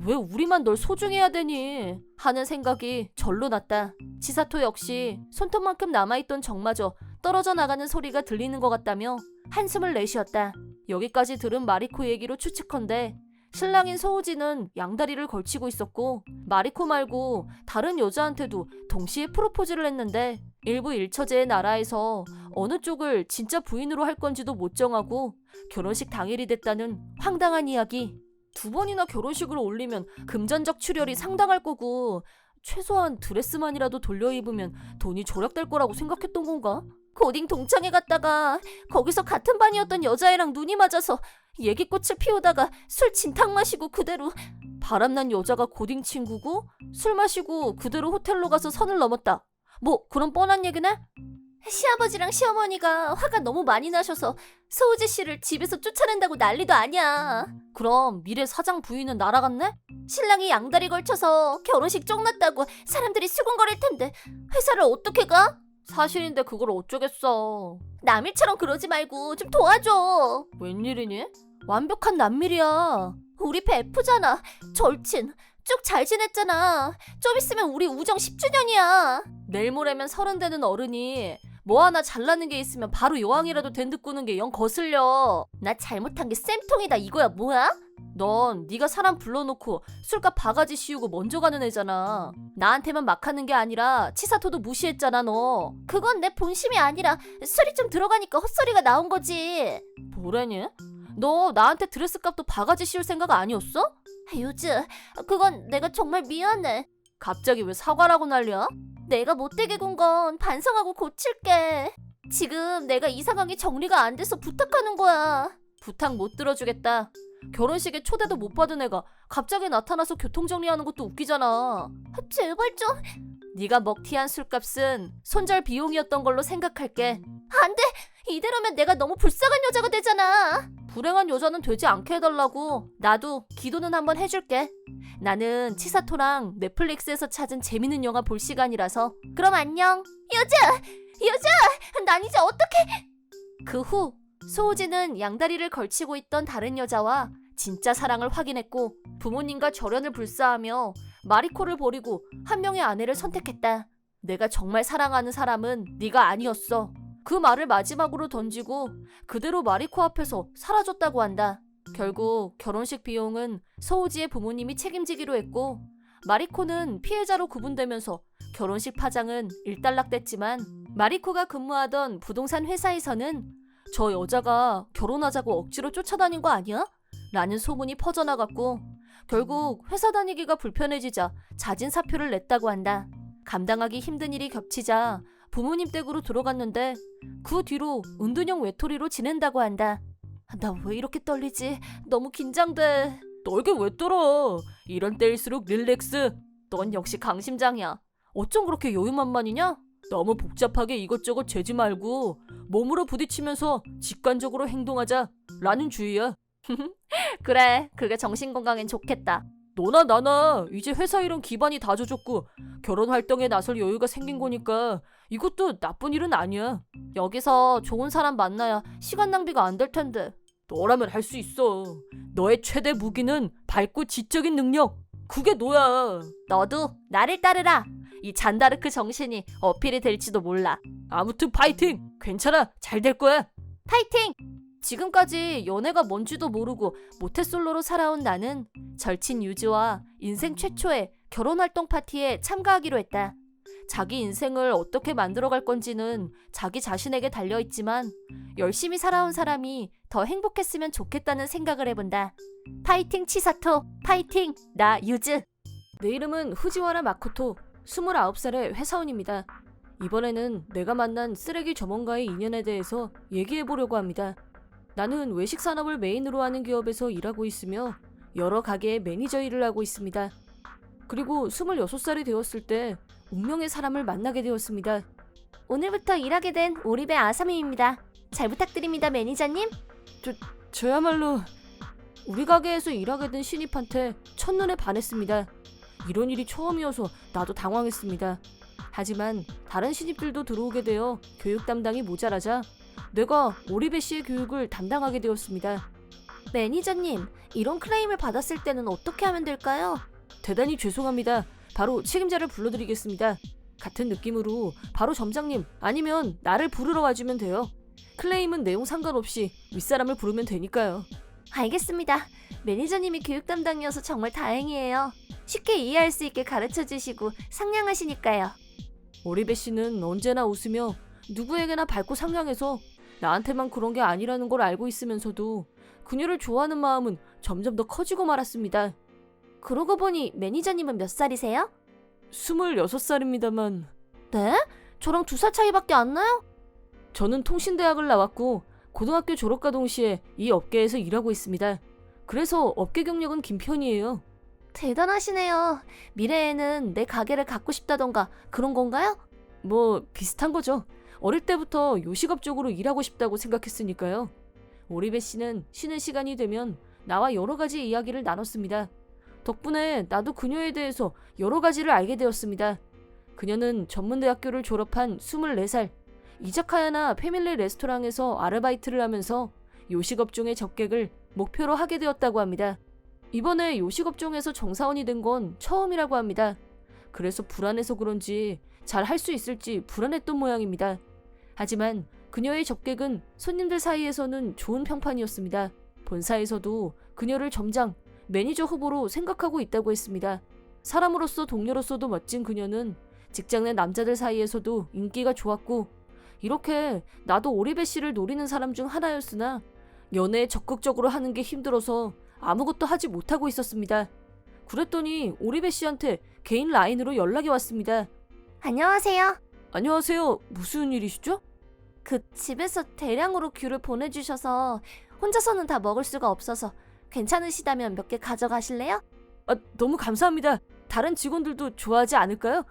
왜 우리만 널 소중해야 되니? 하는 생각이 절로 났다. 치사토 역시 손톱만큼 남아있던 정마저 떨어져 나가는 소리가 들리는 것 같다며 한숨을 내쉬었다. 여기까지 들은 마리코 얘기로 추측컨대 신랑인 소우지는 양다리를 걸치고 있었고 마리코 말고 다른 여자한테도 동시에 프로포즈를 했는데 일부 일처제의 나라에서 어느 쪽을 진짜 부인으로 할 건지도 못 정하고 결혼식 당일이 됐다는 황당한 이야기. 2번이나 결혼식을 올리면 금전적 출혈이 상당할 거고 최소한 드레스만이라도 돌려 입으면 돈이 절약될 거라고 생각했던 건가? 고딩 동창회 갔다가 거기서 같은 반이었던 여자애랑 눈이 맞아서 얘기꽃을 피우다가 술 진탕 마시고 그대로. 바람난 여자가 고딩 친구고 술 마시고 그대로 호텔로 가서 선을 넘었다. 뭐 그런 뻔한 얘기네? 시아버지랑 시어머니가 화가 너무 많이 나셔서 소우지 씨를 집에서 쫓아낸다고 난리도 아니야. 그럼 미래 사장 부인은 날아갔네? 신랑이 양다리 걸쳐서 결혼식 쪽났다고 사람들이 수군거릴 텐데 회사를 어떻게 가? 사실인데 그걸 어쩌겠어. 남일처럼 그러지 말고 좀 도와줘. 웬일이니? 완벽한 남일이야. 우리 베프잖아. 절친. 쭉 잘 지냈잖아. 좀 있으면 우리 우정 10주년이야. 내일 모레면 30 되는 어른이 뭐 하나 잘나는 게 있으면 바로 여왕이라도 된 듯 꾸는 게 영 거슬려. 나 잘못한 게 쌤통이다 이거야 뭐야? 넌 네가 사람 불러놓고 술값 바가지 씌우고 먼저 가는 애잖아. 나한테만 막 하는 게 아니라 치사토도 무시했잖아 너. 그건 내 본심이 아니라 술이 좀 들어가니까 헛소리가 나온 거지. 뭐라니? 너 나한테 드레스값도 바가지 씌울 생각 아니었어? 유즈, 그건 내가 정말 미안해. 갑자기 왜 사과라고 난리야? 내가 못되게 군 건 반성하고 고칠게. 지금 내가 이 상황이 정리가 안 돼서 부탁하는 거야. 부탁 못 들어주겠다. 결혼식에 초대도 못 받은 애가 갑자기 나타나서 교통정리하는 것도 웃기잖아. 제발 좀. 네가 먹튀한 술값은 손절 비용이었던 걸로 생각할게. 안 돼. 이대로면 내가 너무 불쌍한 여자가 되잖아. 불행한 여자는 되지 않게 해달라고. 나도 기도는 한번 해줄게. 나는 치사토랑 넷플릭스에서 찾은 재밌는 영화 볼 시간이라서. 그럼 안녕. 여자! 난 이제 어떡해? 그 후 소우지는 양다리를 걸치고 있던 다른 여자와 진짜 사랑을 확인했고 부모님과 절연을 불사하며 마리코를 버리고 한 명의 아내를 선택했다. 내가 정말 사랑하는 사람은 네가 아니었어. 그 말을 마지막으로 던지고 그대로 마리코 앞에서 사라졌다고 한다. 결국 결혼식 비용은 소우지의 부모님이 책임지기로 했고 마리코는 피해자로 구분되면서 결혼식 파장은 일단락됐지만 마리코가 근무하던 부동산 회사에서는 저 여자가 결혼하자고 억지로 쫓아다닌 거 아니야? 라는 소문이 퍼져나갔고 결국 회사 다니기가 불편해지자 자진 사표를 냈다고 한다. 감당하기 힘든 일이 겹치자 부모님 댁으로 들어갔는데 그 뒤로 은둔형 외톨이로 지낸다고 한다. 나 왜 이렇게 떨리지? 너무 긴장돼. 떨게 왜 떨어? 이런 때일수록 릴렉스. 넌 역시 강심장이야. 어쩜 그렇게 여유만만이냐? 너무 복잡하게 이것저것 재지 말고 몸으로 부딪히면서 직관적으로 행동하자 라는 주의야. 그래, 그게 정신건강엔 좋겠다. 너나 나나 이제 회사 일은 기반이 다져졌고 결혼 활동에 나설 여유가 생긴 거니까 이것도 나쁜 일은 아니야. 여기서 좋은 사람 만나야 시간 낭비가 안 될 텐데. 너라면 할 수 있어. 너의 최대 무기는 밝고 지적인 능력. 그게 너야. 너도 나를 따르라. 이 잔다르크 정신이 어필이 될지도 몰라. 아무튼 파이팅! 괜찮아. 잘 될 거야. 파이팅! 지금까지 연애가 뭔지도 모르고 모태솔로로 살아온 나는 절친 유즈와 인생 최초의 결혼활동 파티에 참가하기로 했다. 자기 인생을 어떻게 만들어갈 건지는 자기 자신에게 달려있지만 열심히 살아온 사람이 더 행복했으면 좋겠다는 생각을 해본다. 파이팅 치사토! 파이팅! 나 유즈! 내 이름은 후지와라 마코토, 29살의 회사원입니다. 이번에는 내가 만난 쓰레기 점원과의 인연에 대해서 얘기해보려고 합니다. 나는 외식 산업을 메인으로 하는 기업에서 일하고 있으며 여러 가게의 매니저 일을 하고 있습니다. 그리고 26살이 되었을 때 운명의 사람을 만나게 되었습니다. 오늘부터 일하게 된 오리배 아사미입니다. 잘 부탁드립니다, 매니저님. 저야말로 우리 가게에서 일하게 된 신입한테 첫눈에 반했습니다. 이런 일이 처음이어서 나도 당황했습니다. 하지만 다른 신입들도 들어오게 되어 교육 담당이 모자라자 내가 오리배 씨의 교육을 담당하게 되었습니다. 매니저님, 이런 클레임을 받았을 때는 어떻게 하면 될까요? 대단히 죄송합니다. 바로 책임자를 불러드리겠습니다. 같은 느낌으로 바로 점장님 아니면 나를 부르러 와주면 돼요. 클레임은 내용 상관없이 윗사람을 부르면 되니까요. 알겠습니다. 매니저님이 교육 담당이어서 정말 다행이에요. 쉽게 이해할 수 있게 가르쳐 주시고 상냥하시니까요. 오리배 씨는 언제나 웃으며 누구에게나 밝고 상냥해서 나한테만 그런 게 아니라는 걸 알고 있으면서도 그녀를 좋아하는 마음은 점점 더 커지고 말았습니다. 그러고 보니 매니저님은 몇 살이세요? 26살입니다만 네? 저랑 2살 차이밖에 안 나요? 저는 통신대학을 나왔고 고등학교 졸업과 동시에 이 업계에서 일하고 있습니다. 그래서 업계 경력은 긴 편이에요. 대단하시네요. 미래에는 내 가게를 갖고 싶다던가 그런 건가요? 뭐 비슷한 거죠. 어릴 때부터 요식업 쪽으로 일하고 싶다고 생각했으니까요. 오리배 씨는 쉬는 시간이 되면 나와 여러 가지 이야기를 나눴습니다. 덕분에 나도 그녀에 대해서 여러 가지를 알게 되었습니다. 그녀는 전문대학교를 졸업한 24살, 이자카야나 패밀리 레스토랑에서 아르바이트를 하면서 요식업종의 접객을 목표로 하게 되었다고 합니다. 이번에 요식업종에서 정사원이 된 건 처음이라고 합니다. 그래서 불안해서 그런지 잘 할 수 있을지 불안했던 모양입니다. 하지만 그녀의 접객은 손님들 사이에서는 좋은 평판이었습니다. 본사에서도 그녀를 점장, 매니저 후보로 생각하고 있다고 했습니다. 사람으로서 동료로서도 멋진 그녀는 직장 내 남자들 사이에서도 인기가 좋았고 이렇게 나도 오리배 씨를 노리는 사람 중 하나였으나 연애에 적극적으로 하는 게 힘들어서 아무것도 하지 못하고 있었습니다. 그랬더니 오리배 씨한테 개인 라인으로 연락이 왔습니다. 안녕하세요. 안녕하세요. 무슨 일이시죠? 그 집에서 대량으로 귤을 보내주셔서 혼자서는 다 먹을 수가 없어서 괜찮으시다면 몇 개 가져가실래요? 너무 감사합니다. 다른 직원들도 좋아하지 않을까요?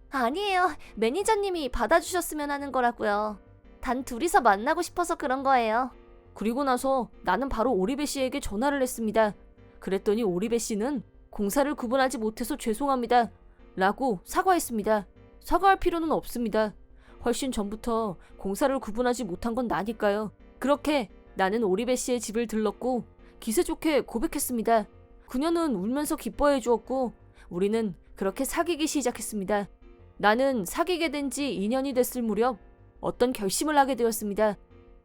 아니에요. 매니저님이 받아주셨으면 하는 거라고요. 단 둘이서 만나고 싶어서 그런 거예요. 그리고 나서 나는 바로 오리배 씨에게 전화를 했습니다. 그랬더니 오리배 씨는 공사를 구분하지 못해서 죄송합니다. 라고 사과했습니다. 사과할 필요는 없습니다. 훨씬 전부터 공사를 구분하지 못한 건 나니까요. 그렇게 나는 오리배 씨의 집을 들렀고 기세 좋게 고백했습니다. 그녀는 울면서 기뻐해 주었고 우리는 그렇게 사귀기 시작했습니다. 나는 사귀게 된 지 2년이 됐을 무렵 어떤 결심을 하게 되었습니다.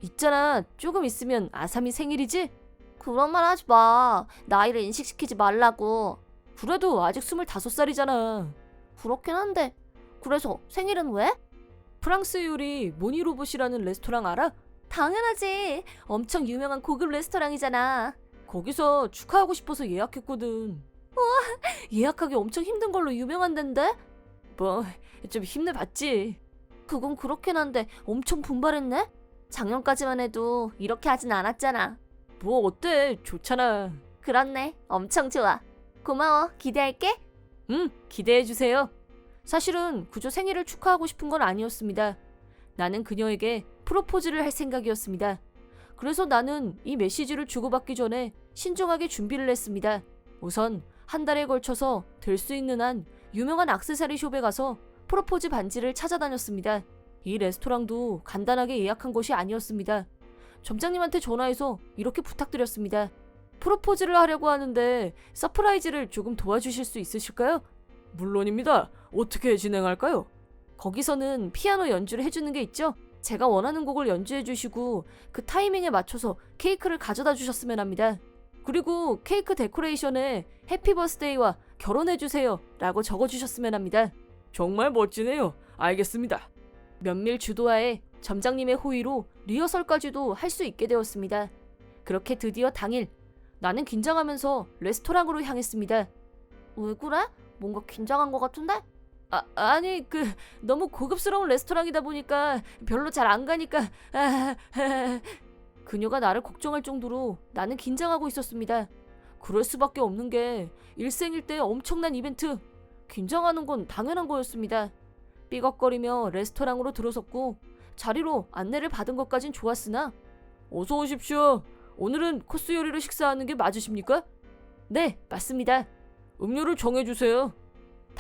있잖아, 조금 있으면 아삼이 생일이지? 그런 말 하지 마. 나이를 인식시키지 말라고. 그래도 아직 25살이잖아. 그렇긴 한데. 그래서 생일은 왜? 프랑스 요리 모니로봇이라는 레스토랑 알아? 당연하지. 엄청 유명한 고급 레스토랑이잖아. 거기서 축하하고 싶어서 예약했거든. 예약하기 엄청 힘든 걸로 유명한 덴데? 뭐 좀 힘내봤지. 그건 그렇긴 한데 엄청 분발했네? 작년까지만 해도 이렇게 하진 않았잖아. 뭐 어때? 좋잖아. 그렇네. 엄청 좋아. 고마워. 기대할게. 기대해주세요. 사실은 그저 생일을 축하하고 싶은 건 아니었습니다. 나는 그녀에게 프로포즈를 할 생각이었습니다. 그래서 나는 이 메시지를 주고받기 전에 신중하게 준비를 했습니다. 우선 한 달에 걸쳐서 될 수 있는 한 유명한 액세서리 숍에 가서 프로포즈 반지를 찾아다녔습니다. 이 레스토랑도 간단하게 예약한 것이 아니었습니다. 점장님한테 전화해서 이렇게 부탁드렸습니다. 프로포즈를 하려고 하는데 서프라이즈를 조금 도와주실 수 있으실까요? 물론입니다. 어떻게 진행할까요? 거기서는 피아노 연주를 해주는 게 있죠? 제가 원하는 곡을 연주해 주시고 그 타이밍에 맞춰서 케이크를 가져다 주셨으면 합니다. 그리고 케이크 데코레이션에 해피 버스데이와 결혼해 주세요 라고 적어주셨으면 합니다. 정말 멋지네요. 알겠습니다. 면밀 주도하에 점장님의 호의로 리허설까지도 할 수 있게 되었습니다. 그렇게 드디어 당일 나는 긴장하면서 레스토랑으로 향했습니다. 왜 그래? 뭔가 긴장한 것 같은데? 아니 너무 고급스러운 레스토랑이다 보니까 별로 잘 안 가니까 그녀가 나를 걱정할 정도로 나는 긴장하고 있었습니다. 그럴 수밖에 없는 게 일생일대 엄청난 이벤트. 긴장하는 건 당연한 거였습니다. 삐걱거리며 레스토랑으로 들어섰고 자리로 안내를 받은 것까진 좋았으나 어서 오십시오. 오늘은 코스 요리로 식사하는 게 맞으십니까? 네, 맞습니다. 음료를 정해주세요.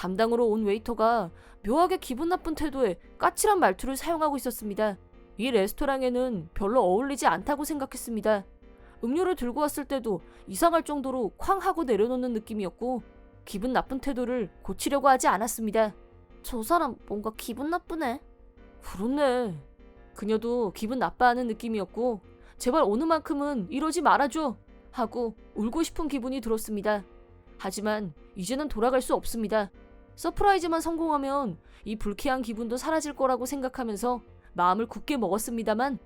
담당으로 온 웨이터가 묘하게 기분 나쁜 태도에 까칠한 말투를 사용하고 있었습니다. 이 레스토랑에는 별로 어울리지 않다고 생각했습니다. 음료를 들고 왔을 때도 이상할 정도로 쾅 하고 내려놓는 느낌이었고 기분 나쁜 태도를 고치려고 하지 않았습니다. 저 사람 뭔가 기분 나쁘네. 그렇네. 그녀도 기분 나빠하는 느낌이었고 제발 오늘만큼은 이러지 말아줘 하고 울고 싶은 기분이 들었습니다. 하지만 이제는 돌아갈 수 없습니다. 서프라이즈만 성공하면 이 불쾌한 기분도 사라질 거라고 생각하면서 마음을 굳게 먹었습니다만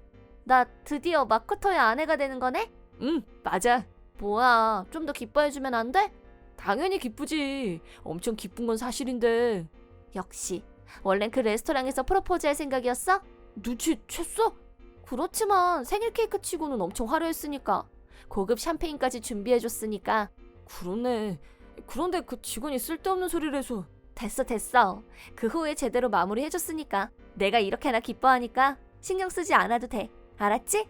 나 드디어 마코토의 아내가 되는 거네? 응, 맞아. 뭐야, 좀 더 기뻐해주면 안 돼? 당연히 기쁘지. 엄청 기쁜 건 사실인데. 역시 원래는 그 레스토랑에서 프로포즈할 생각이었어? 눈치챘어? 그렇지만 생일 케이크 치고는 엄청 화려했으니까. 고급 샴페인까지 준비해줬으니까. 그렇네. 그런데 그 직원이 쓸데없는 소리를 해서. 됐어. 그 후에 제대로 마무리해줬으니까. 내가 이렇게나 기뻐하니까 신경 쓰지 않아도 돼. 알았지?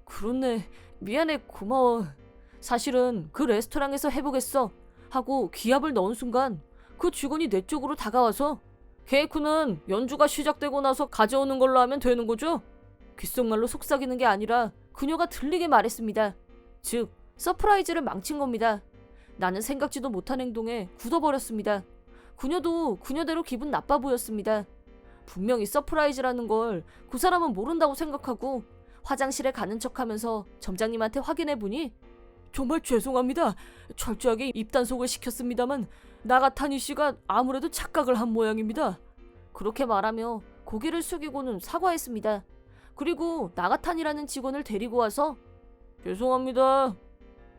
그렇네. 미안해. 고마워. 사실은 그 레스토랑에서 해보겠어 하고 기합을 넣은 순간 그 직원이 내 쪽으로 다가와서 케이크는 연주가 시작되고 나서 가져오는 걸로 하면 되는 거죠? 귓속말로 속삭이는 게 아니라 그녀가 들리게 말했습니다. 즉 서프라이즈를 망친 겁니다. 나는 생각지도 못한 행동에 굳어버렸습니다. 그녀도 그녀대로 기분 나빠 보였습니다. 분명히 서프라이즈라는 걸 그 사람은 모른다고 생각하고 화장실에 가는 척하면서 점장님한테 확인해보니 정말 죄송합니다. 철저하게 입단속을 시켰습니다만 나가타니 씨가 아무래도 착각을 한 모양입니다. 그렇게 말하며 고개를 숙이고는 사과했습니다. 그리고 나가타니라는 직원을 데리고 와서 죄송합니다.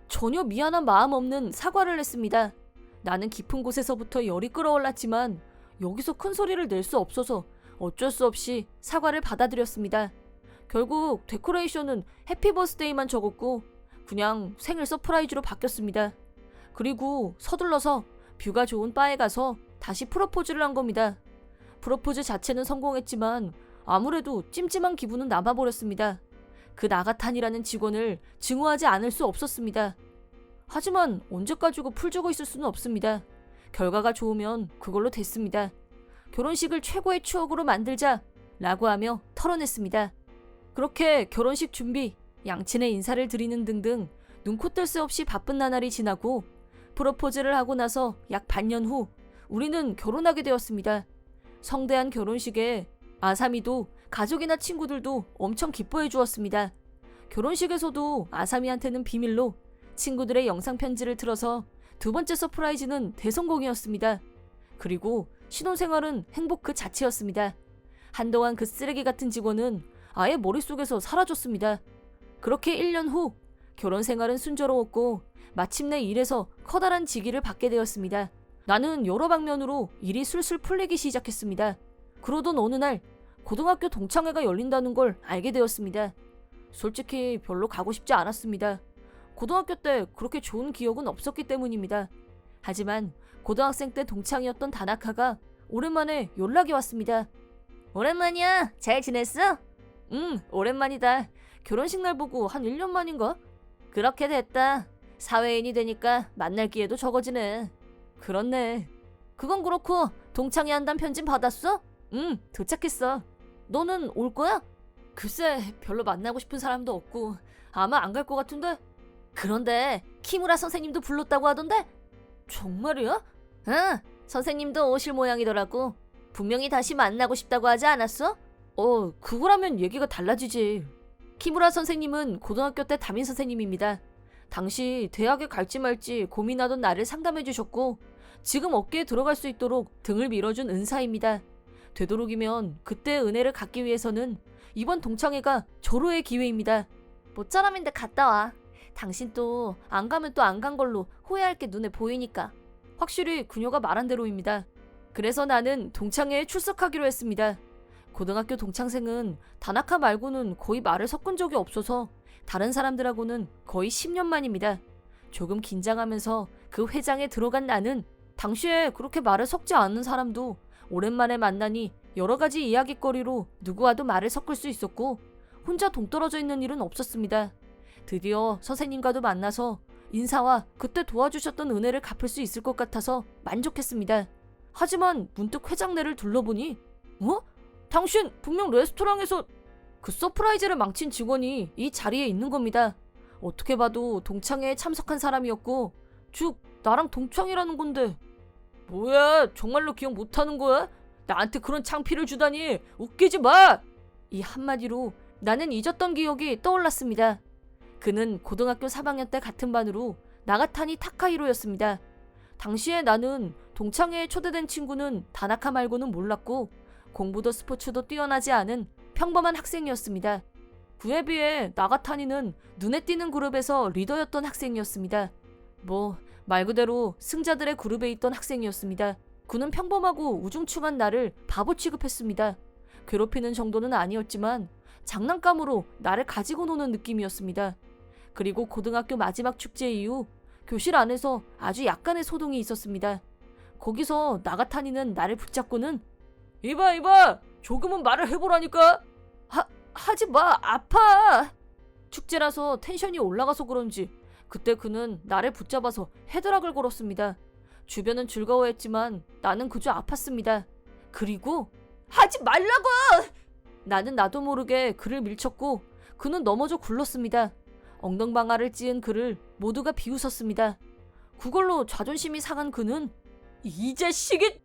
전혀 미안한 마음 없는 사과를 했습니다. 나는 깊은 곳에서부터 열이 끓어올랐지만 여기서 큰 소리를 낼 수 없어서 어쩔 수 없이 사과를 받아들였습니다. 결국 데코레이션은 해피 버스데이만 적었고 그냥 생일 서프라이즈로 바뀌었습니다. 그리고 서둘러서 뷰가 좋은 바에 가서 다시 프로포즈를 한 겁니다. 프로포즈 자체는 성공했지만 아무래도 찜찜한 기분은 남아버렸습니다. 그 나가탄이라는 직원을 증오하지 않을 수 없었습니다. 하지만 언제까지고 풀주고 있을 수는 없습니다. 결과가 좋으면 그걸로 됐습니다. 결혼식을 최고의 추억으로 만들자 라고 하며 털어냈습니다. 그렇게 결혼식 준비, 양친의 인사를 드리는 등등 눈코 뜰 새 없이 바쁜 나날이 지나고 프로포즈를 하고 나서 약 반년 후 우리는 결혼하게 되었습니다. 성대한 결혼식에 아사미도 가족이나 친구들도 엄청 기뻐해 주었습니다. 결혼식에서도 아사미한테는 비밀로 친구들의 영상 편지를 틀어서 두 번째 서프라이즈는 대성공이었습니다. 그리고 신혼생활은 행복 그 자체였습니다. 한동안 그 쓰레기 같은 직원은 아예 머릿속에서 사라졌습니다. 그렇게 1년 후 결혼 생활은 순조로웠고 마침내 일에서 커다란 직위를 받게 되었습니다. 나는 여러 방면으로 일이 술술 풀리기 시작했습니다. 그러던 어느 날 고등학교 동창회가 열린다는 걸 알게 되었습니다. 솔직히 별로 가고 싶지 않았습니다. 고등학교 때 그렇게 좋은 기억은 없었기 때문입니다. 하지만 고등학생 때 동창이었던 다나카가 오랜만에 연락이 왔습니다. 오랜만이야. 잘 지냈어? 응, 오랜만이다. 결혼식 날 보고 한 1년 만인가? 그렇게 됐다. 사회인이 되니까 만날 기회도 적어지네. 그렇네. 그건 그렇고 동창회 한다는 편지 받았어? 응, 도착했어. 너는 올 거야? 글쎄, 별로 만나고 싶은 사람도 없고 아마 안 갈 것 같은데? 그런데 키무라 선생님도 불렀다고 하던데? 정말이야? 응, 선생님도 오실 모양이더라고. 분명히 다시 만나고 싶다고 하지 않았어? 그거라면 얘기가 달라지지. 키무라 선생님은 고등학교 때 담임 선생님입니다. 당시 대학에 갈지 말지 고민하던 나를 상담해 주셨고 지금 업계에 들어갈 수 있도록 등을 밀어준 은사입니다. 되도록이면 그때의 은혜를 갚기 위해서는 이번 동창회가 절호의 기회입니다. 모처럼인데 갔다 와. 당신 또 안 가면 또 안 간 걸로 후회할 게 눈에 보이니까. 확실히 그녀가 말한 대로입니다. 그래서 나는 동창회에 출석하기로 했습니다. 고등학교 동창생은 다나카 말고는 거의 말을 섞은 적이 없어서 다른 사람들하고는 거의 10년 만입니다. 조금 긴장하면서 그 회장에 들어간 나는 당시에 그렇게 말을 섞지 않는 사람도 오랜만에 만나니 여러 가지 이야깃거리로 누구와도 말을 섞을 수 있었고 혼자 동떨어져 있는 일은 없었습니다. 드디어 선생님과도 만나서 인사와 그때 도와주셨던 은혜를 갚을 수 있을 것 같아서 만족했습니다. 하지만 문득 회장내를 둘러보니 당신 분명 레스토랑에서 그 서프라이즈를 망친 직원이 이 자리에 있는 겁니다. 어떻게 봐도 동창회에 참석한 사람이었고 즉 나랑 동창이라는 건데. 뭐야, 정말로 기억 못하는 거야? 나한테 그런 창피를 주다니. 웃기지 마! 이 한마디로 나는 잊었던 기억이 떠올랐습니다. 그는 고등학교 3학년 때 같은 반으로 나가타니 타카히로였습니다. 당시에 나는 동창회에 초대된 친구는 다나카 말고는 몰랐고 공부도 스포츠도 뛰어나지 않은 평범한 학생이었습니다. 그에 비해 나가타니는 눈에 띄는 그룹에서 리더였던 학생이었습니다. 말 그대로 승자들의 그룹에 있던 학생이었습니다. 그는 평범하고 우중충한 나를 바보 취급했습니다. 괴롭히는 정도는 아니었지만 장난감으로 나를 가지고 노는 느낌이었습니다. 그리고 고등학교 마지막 축제 이후 교실 안에서 아주 약간의 소동이 있었습니다. 거기서 나가타니는 나를 붙잡고는 이봐 조금은 말을 해보라니까. 하지 마, 아파. 축제라서 텐션이 올라가서 그런지 그때 그는 나를 붙잡아서 헤드락을 걸었습니다. 주변은 즐거워했지만 나는 그저 아팠습니다. 그리고 하지 말라고! 나는 나도 모르게 그를 밀쳤고 그는 넘어져 굴렀습니다. 엉덩방아를 찧은 그를 모두가 비웃었습니다. 그걸로 자존심이 상한 그는 이 자식이!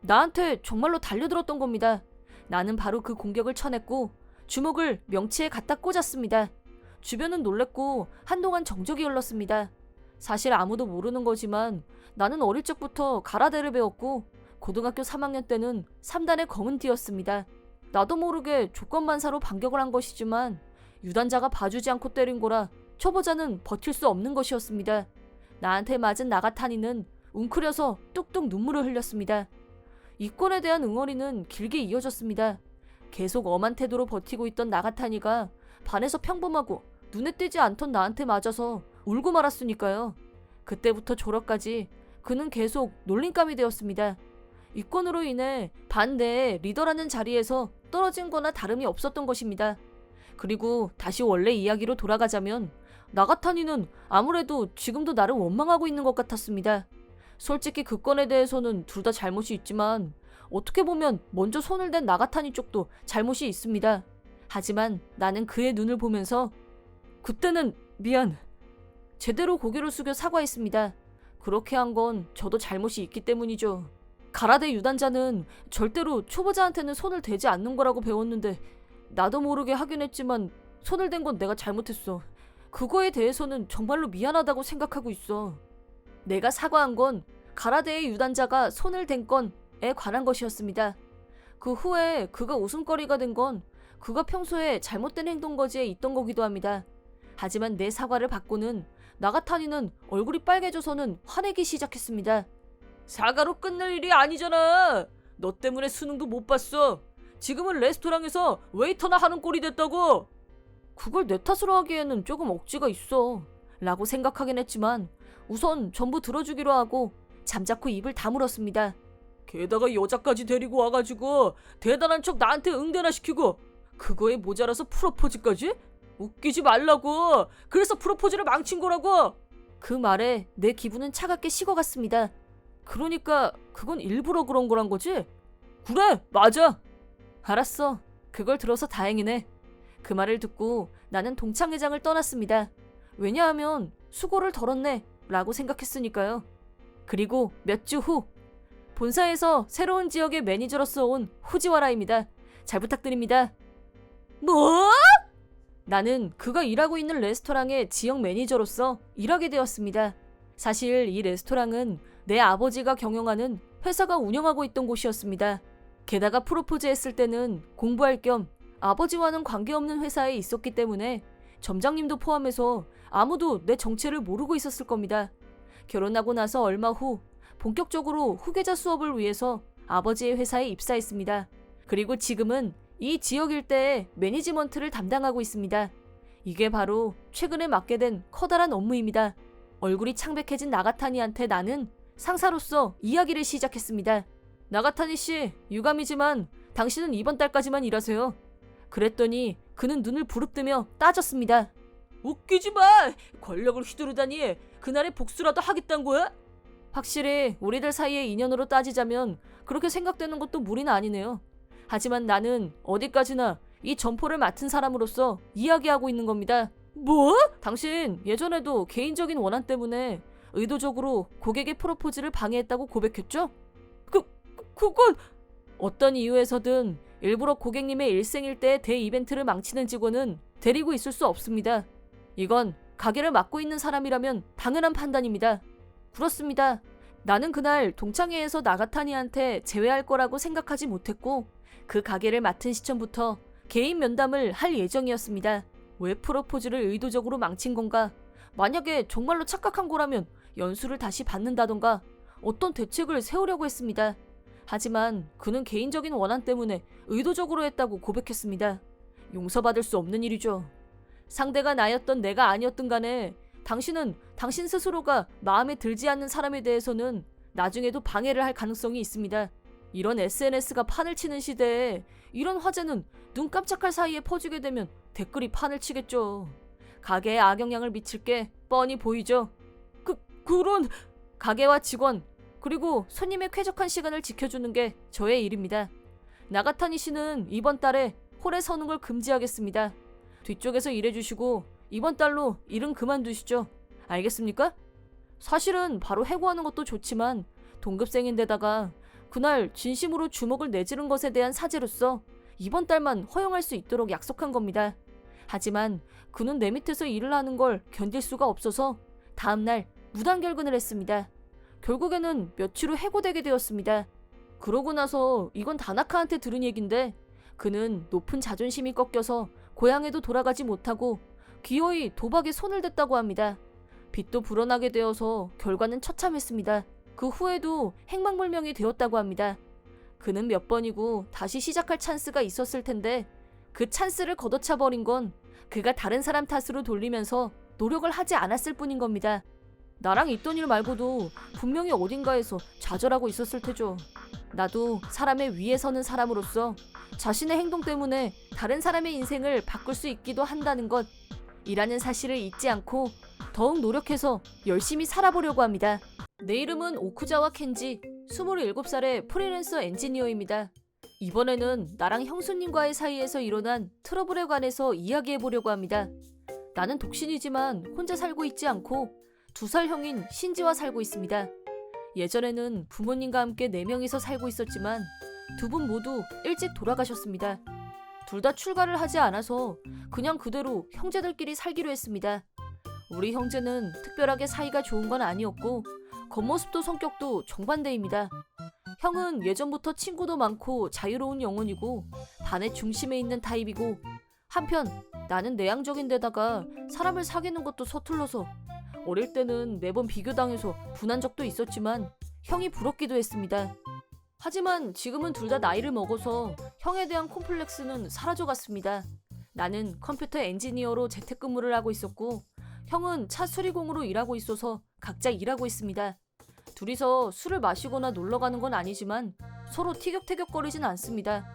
나한테 정말로 달려들었던 겁니다. 나는 바로 그 공격을 쳐냈고 주먹을 명치에 갖다 꽂았습니다. 주변은 놀랬고 한동안 정적이 흘렀습니다. 사실 아무도 모르는 거지만 나는 어릴 적부터 가라데를 배웠고 고등학교 3학년 때는 3단의 검은 띠였습니다. 나도 모르게 조건반사로 반격을 한 것이지만 유단자가 봐주지 않고 때린 거라 초보자는 버틸 수 없는 것이었습니다. 나한테 맞은 나가타니는 웅크려서 뚝뚝 눈물을 흘렸습니다. 이 건에 대한 응어리는 길게 이어졌습니다. 계속 엄한 태도로 버티고 있던 나가타니가 반에서 평범하고 눈에 띄지 않던 나한테 맞아서 울고 말았으니까요. 그때부터 졸업까지 그는 계속 놀림감이 되었습니다. 이 건으로 인해 반 내에 리더라는 자리에서 떨어진 거나 다름이 없었던 것입니다. 그리고 다시 원래 이야기로 돌아가자면 나가타니는 아무래도 지금도 나를 원망하고 있는 것 같았습니다. 솔직히 그 건에 대해서는 둘 다 잘못이 있지만 어떻게 보면 먼저 손을 댄 나가타니 쪽도 잘못이 있습니다. 하지만 나는 그의 눈을 보면서 그때는 미안. 제대로 고개를 숙여 사과했습니다. 그렇게 한 건 저도 잘못이 있기 때문이죠. 가라데 유단자는 절대로 초보자한테는 손을 대지 않는 거라고 배웠는데 나도 모르게 하긴 했지만 손을 댄 건 내가 잘못했어. 그거에 대해서는 정말로 미안하다고 생각하고 있어. 내가 사과한 건 가라데의 유단자가 손을 댄 건에 관한 것이었습니다. 그 후에 그가 웃음거리가 된 건 그가 평소에 잘못된 행동거지에 있던 거기도 합니다. 하지만 내 사과를 받고는 나가타니는 얼굴이 빨개져서는 화내기 시작했습니다. 사과로 끝낼 일이 아니잖아. 너 때문에 수능도 못 봤어. 지금은 레스토랑에서 웨이터나 하는 꼴이 됐다고. 그걸 내 탓으로 하기에는 조금 억지가 있어 라고 생각하긴 했지만 우선 전부 들어주기로 하고 잠자코 입을 다물었습니다. 게다가 여자까지 데리고 와가지고 대단한 척 나한테 응대나 시키고 그거에 모자라서 프로포즈까지? 웃기지 말라고. 그래서 프로포즈를 망친 거라고. 그 말에 내 기분은 차갑게 식어갔습니다. 그러니까 그건 일부러 그런 거란 거지? 그래, 맞아. 알았어. 그걸 들어서 다행이네. 그 말을 듣고 나는 동창회장을 떠났습니다. 왜냐하면 수고를 덜었네 라고 생각했으니까요. 그리고 몇 주 후 본사에서 새로운 지역의 매니저로서 온 후지와라입니다. 잘 부탁드립니다. 뭐? 나는 그가 일하고 있는 레스토랑의 지역 매니저로서 일하게 되었습니다. 사실 이 레스토랑은 내 아버지가 경영하는 회사가 운영하고 있던 곳이었습니다. 게다가 프로포즈 했을 때는 공부할 겸 아버지와는 관계없는 회사에 있었기 때문에 점장님도 포함해서 아무도 내 정체를 모르고 있었을 겁니다. 결혼하고 나서 얼마 후 본격적으로 후계자 수업을 위해서 아버지의 회사에 입사했습니다. 그리고 지금은 이 지역 일대의 매니지먼트를 담당하고 있습니다. 이게 바로 최근에 맡게 된 커다란 업무입니다. 얼굴이 창백해진 나가타니한테 나는 상사로서 이야기를 시작했습니다. 나가타니 씨, 유감이지만 당신은 이번 달까지만 일하세요. 그랬더니 그는 눈을 부릅뜨며 따졌습니다. 웃기지 마! 권력을 휘두르다니 그날의 복수라도 하겠다는 거야? 확실히 우리들 사이의 인연으로 따지자면 그렇게 생각되는 것도 무리는 아니네요. 하지만 나는 어디까지나 이 점포를 맡은 사람으로서 이야기하고 있는 겁니다. 뭐? 당신 예전에도 개인적인 원한 때문에 의도적으로 고객의 프로포즈를 방해했다고 고백했죠? 그건 어떤 이유에서든 일부러 고객님의 일생일대의 대이벤트를 망치는 직원은 데리고 있을 수 없습니다. 이건 가게를 맡고 있는 사람이라면 당연한 판단입니다. 그렇습니다. 나는 그날 동창회에서 나가타니한테 제외할 거라고 생각하지 못했고 그 가게를 맡은 시점부터 개인 면담을 할 예정이었습니다. 왜 프로포즈를 의도적으로 망친 건가? 만약에 정말로 착각한 거라면 연수를 다시 받는다던가 어떤 대책을 세우려고 했습니다. 하지만 그는 개인적인 원한 때문에 의도적으로 했다고 고백했습니다. 용서받을 수 없는 일이죠. 상대가 나였던 내가 아니었든 간에 당신은 당신 스스로가 마음에 들지 않는 사람에 대해서는 나중에도 방해를 할 가능성이 있습니다. 이런 SNS가 판을 치는 시대에 이런 화제는 눈 깜짝할 사이에 퍼지게 되면 댓글이 판을 치겠죠. 가게에 악영향을 미칠 게 뻔히 보이죠. 그런 가게와 직원 그리고 손님의 쾌적한 시간을 지켜주는 게 저의 일입니다. 나가타니 씨는 이번 달에 홀에 서는 걸 금지하겠습니다. 뒤쪽에서 일해주시고 이번 달로 일은 그만두시죠. 알겠습니까? 사실은 바로 해고하는 것도 좋지만 동급생인데다가 그날 진심으로 주먹을 내지른 것에 대한 사죄로서 이번 달만 허용할 수 있도록 약속한 겁니다. 하지만 그는 내 밑에서 일을 하는 걸 견딜 수가 없어서 다음날 무단결근을 했습니다. 결국에는 며칠 후 해고되게 되었습니다. 그러고 나서 이건 다나카한테 들은 얘긴데 그는 높은 자존심이 꺾여서 고향에도 돌아가지 못하고 기어이 도박에 손을 댔다고 합니다. 빚도 불어나게 되어서 결과는 처참했습니다. 그 후에도 행방불명이 되었다고 합니다. 그는 몇 번이고 다시 시작할 찬스가 있었을 텐데 그 찬스를 걷어차 버린 건 그가 다른 사람 탓으로 돌리면서 노력을 하지 않았을 뿐인 겁니다. 나랑 있던 일 말고도 분명히 어딘가에서 좌절하고 있었을 테죠. 나도 사람의 위에 서는 사람으로서 자신의 행동 때문에 다른 사람의 인생을 바꿀 수 있기도 한다는 것, 이라는 사실을 잊지 않고 더욱 노력해서 열심히 살아보려고 합니다. 내 이름은 오쿠자와 켄지, 27살의 프리랜서 엔지니어입니다. 이번에는 나랑 형수님과의 사이에서 일어난 트러블에 관해서 이야기해보려고 합니다. 나는 독신이지만 혼자 살고 있지 않고 2살 형인 신지와 살고 있습니다. 예전에는 부모님과 함께 4명이서 살고 있었지만 두 분 모두 일찍 돌아가셨습니다. 둘 다 출가를 하지 않아서 그냥 그대로 형제들끼리 살기로 했습니다. 우리 형제는 특별하게 사이가 좋은 건 아니었고 겉모습도 성격도 정반대입니다. 형은 예전부터 친구도 많고 자유로운 영혼이고 반의 중심에 있는 타입이고 한편 나는 내향적인 데다가 사람을 사귀는 것도 서툴러서 어릴 때는 매번 비교당해서 분한 적도 있었지만 형이 부럽기도 했습니다. 하지만 지금은 둘 다 나이를 먹어서 형에 대한 콤플렉스는 사라져갔습니다. 나는 컴퓨터 엔지니어로 재택근무를 하고 있었고 형은 차 수리공으로 일하고 있어서 각자 일하고 있습니다. 둘이서 술을 마시거나 놀러가는 건 아니지만 서로 티격태격거리진 않습니다.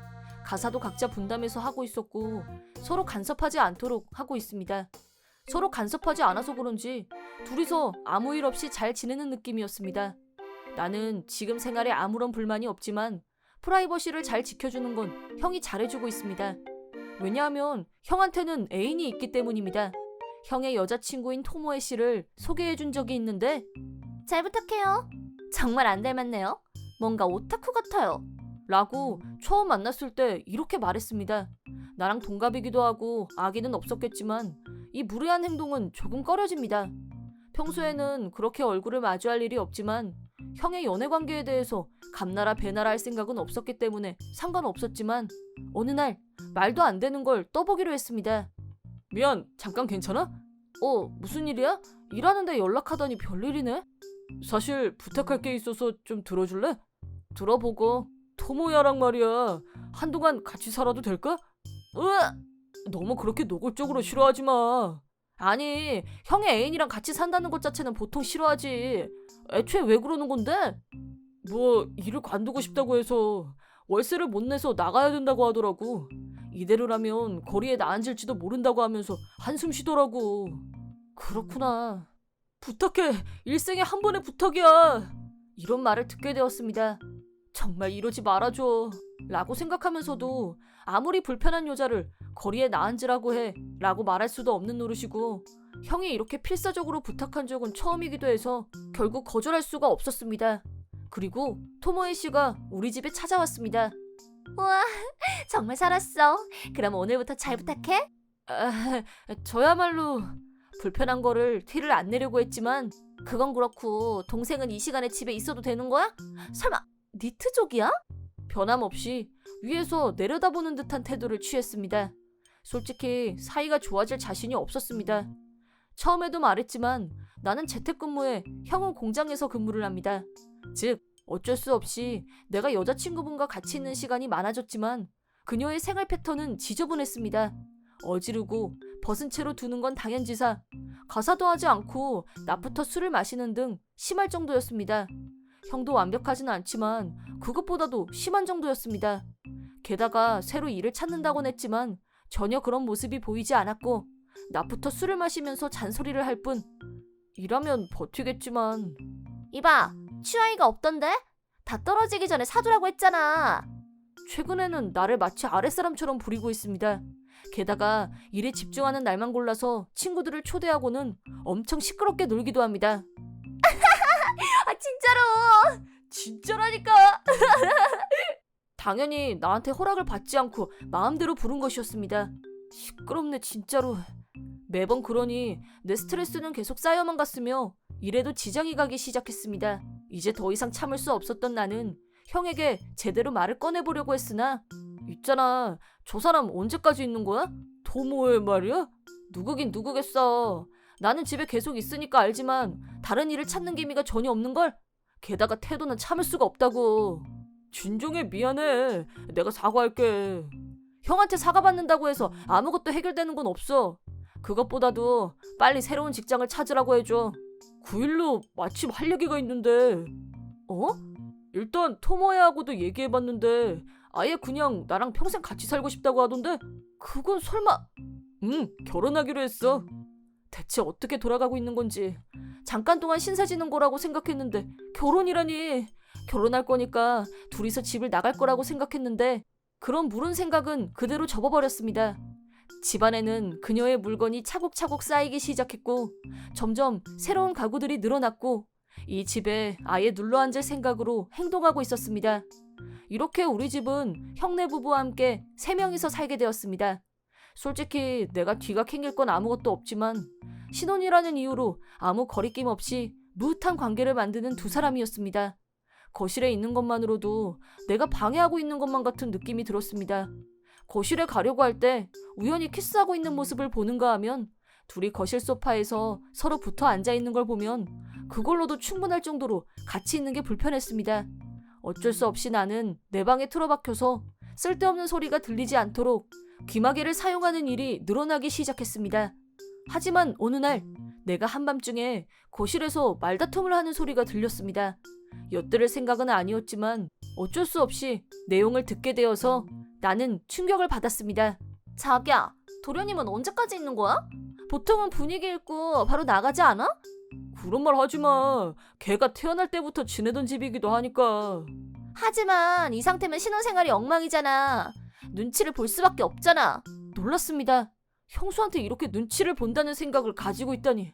가사도 각자 분담해서 하고 있었고 서로 간섭하지 않도록 하고 있습니다. 서로 간섭하지 않아서 그런지 둘이서 아무 일 없이 잘 지내는 느낌이었습니다. 나는 지금 생활에 아무런 불만이 없지만 프라이버시를 잘 지켜주는 건 형이 잘해주고 있습니다. 왜냐하면 형한테는 애인이 있기 때문입니다. 형의 여자친구인 토모에 씨를 소개해준 적이 있는데 잘 부탁해요. 정말 안 닮았네요. 뭔가 오타쿠 같아요. 라고 처음 만났을 때 이렇게 말했습니다. 나랑 동갑이기도 하고 아기는 없었겠지만 이 무례한 행동은 조금 꺼려집니다. 평소에는 그렇게 얼굴을 마주할 일이 없지만 형의 연애관계에 대해서 감나라 배나라 할 생각은 없었기 때문에 상관없었지만 어느 날 말도 안 되는 걸 떠보기로 했습니다. 미안, 잠깐 괜찮아? 무슨 일이야? 일하는데 연락하더니 별일이네? 사실 부탁할 게 있어서 좀 들어줄래? 들어보고. 토모야랑 말이야. 한동안 같이 살아도 될까? 으아! 너무 그렇게 노골적으로 싫어하지 마. 아니, 형의 애인이랑 같이 산다는 것 자체는 보통 싫어하지. 애초에 왜 그러는 건데? 뭐 일을 관두고 싶다고 해서 월세를 못 내서 나가야 된다고 하더라고. 이대로라면 거리에 나앉을지도 모른다고 하면서 한숨 쉬더라고. 그렇구나. 부탁해. 일생에 한 번의 부탁이야. 이런 말을 듣게 되었습니다. 정말 이러지 말아줘 라고 생각하면서도 아무리 불편한 여자를 거리에 나앉으라고 해 라고 말할 수도 없는 노릇이고 형이 이렇게 필사적으로 부탁한 적은 처음이기도 해서 결국 거절할 수가 없었습니다. 그리고 토모에 씨가 우리 집에 찾아왔습니다. 우와, 정말 살았어. 그럼 오늘부터 잘 부탁해. 아, 저야말로 불편한 거를 티를 안 내려고 했지만 그건 그렇고 동생은 이 시간에 집에 있어도 되는 거야? 설마 니트족이야? 변함없이 위에서 내려다보는 듯한 태도를 취했습니다. 솔직히 사이가 좋아질 자신이 없었습니다. 처음에도 말했지만 나는 재택근무에 형은 공장에서 근무를 합니다. 즉 어쩔 수 없이 내가 여자친구분과 같이 있는 시간이 많아졌지만 그녀의 생활 패턴은 지저분했습니다. 어지르고 벗은 채로 두는 건 당연지사 가사도 하지 않고 낮부터 술을 마시는 등 심할 정도였습니다. 형도 완벽하진 않지만 그것보다도 심한 정도였습니다. 게다가 새로 일을 찾는다곤 했지만 전혀 그런 모습이 보이지 않았고 낮부터 술을 마시면서 잔소리를 할 뿐. 이라면 버티겠지만 이봐, 취아이가 없던데? 다 떨어지기 전에 사두라고 했잖아. 최근에는 나를 마치 아랫사람처럼 부리고 있습니다. 게다가 일에 집중하는 날만 골라서 친구들을 초대하고는 엄청 시끄럽게 놀기도 합니다. 아, 진짜로. 진짜라니까. 당연히 나한테 허락을 받지 않고 마음대로 부른 것이었습니다. 시끄럽네 진짜로. 매번 그러니 내 스트레스는 계속 쌓여만 갔으며 일에도 지장이 가기 시작했습니다. 이제 더 이상 참을 수 없었던 나는 형에게 제대로 말을 꺼내보려고 했으나 있잖아, 저 사람 언제까지 있는 거야? 도모에 말이야? 누구긴 누구겠어. 나는 집에 계속 있으니까 알지만 다른 일을 찾는 기미가 전혀 없는걸? 게다가 태도는 참을 수가 없다고. 진정해, 미안해. 내가 사과할게. 형한테 사과받는다고 해서 아무것도 해결되는 건 없어. 그것보다도 빨리 새로운 직장을 찾으라고 해줘. 9일로 마침 할 얘기가 있는데. 어? 일단 토모야하고도 얘기해봤는데 아예 그냥 나랑 평생 같이 살고 싶다고 하던데. 그건 설마. 응, 결혼하기로 했어. 대체 어떻게 돌아가고 있는 건지. 잠깐 동안 신세 지는 거라고 생각했는데 결혼이라니. 결혼할 거니까 둘이서 집을 나갈 거라고 생각했는데 그런 무른 생각은 그대로 접어버렸습니다. 집안에는 그녀의 물건이 차곡차곡 쌓이기 시작했고 점점 새로운 가구들이 늘어났고 이 집에 아예 눌러앉을 생각으로 행동하고 있었습니다. 이렇게 우리 집은 형네 부부와 함께 3명이서 살게 되었습니다. 솔직히 내가 뒤가 캥길 건 아무것도 없지만 신혼이라는 이유로 아무 거리낌 없이 무흐한 관계를 만드는 두 사람이었습니다. 거실에 있는 것만으로도 내가 방해하고 있는 것만 같은 느낌이 들었습니다. 거실에 가려고 할 때 우연히 키스하고 있는 모습을 보는가 하면 둘이 거실 소파에서 서로 붙어 앉아 있는 걸 보면 그걸로도 충분할 정도로 같이 있는 게 불편했습니다. 어쩔 수 없이 나는 내 방에 틀어박혀서 쓸데없는 소리가 들리지 않도록 귀마개를 사용하는 일이 늘어나기 시작했습니다. 하지만 어느 날 내가 한밤중에 거실에서 말다툼을 하는 소리가 들렸습니다. 엿들을 생각은 아니었지만 어쩔 수 없이 내용을 듣게 되어서 나는 충격을 받았습니다. 자기야, 도련님은 언제까지 있는 거야? 보통은 분위기 읽고 바로 나가지 않아? 그런 말 하지 마. 걔가 태어날 때부터 지내던 집이기도 하니까. 하지만 이 상태면 신혼생활이 엉망이잖아. 눈치를 볼 수밖에 없잖아. 놀랐습니다. 형수한테 이렇게 눈치를 본다는 생각을 가지고 있다니.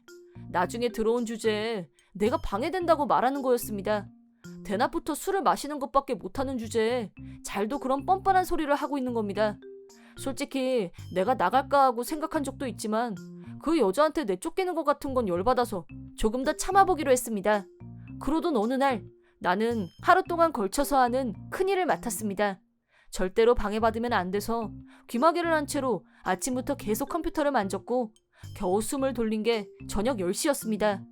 나중에 들어온 주제에 내가 방해된다고 말하는 거였습니다. 대낮부터 술을 마시는 것밖에 못하는 주제에 잘도 그런 뻔뻔한 소리를 하고 있는 겁니다. 솔직히 내가 나갈까 하고 생각한 적도 있지만 그 여자한테 내쫓기는 것 같은 건 열받아서 조금 더 참아보기로 했습니다. 그러던 어느 날 나는 하루 동안 걸쳐서 하는 큰일을 맡았습니다. 절대로 방해받으면 안 돼서 귀마개를 한 채로 아침부터 계속 컴퓨터를 만졌고 겨우 숨을 돌린 게 저녁 10시였습니다.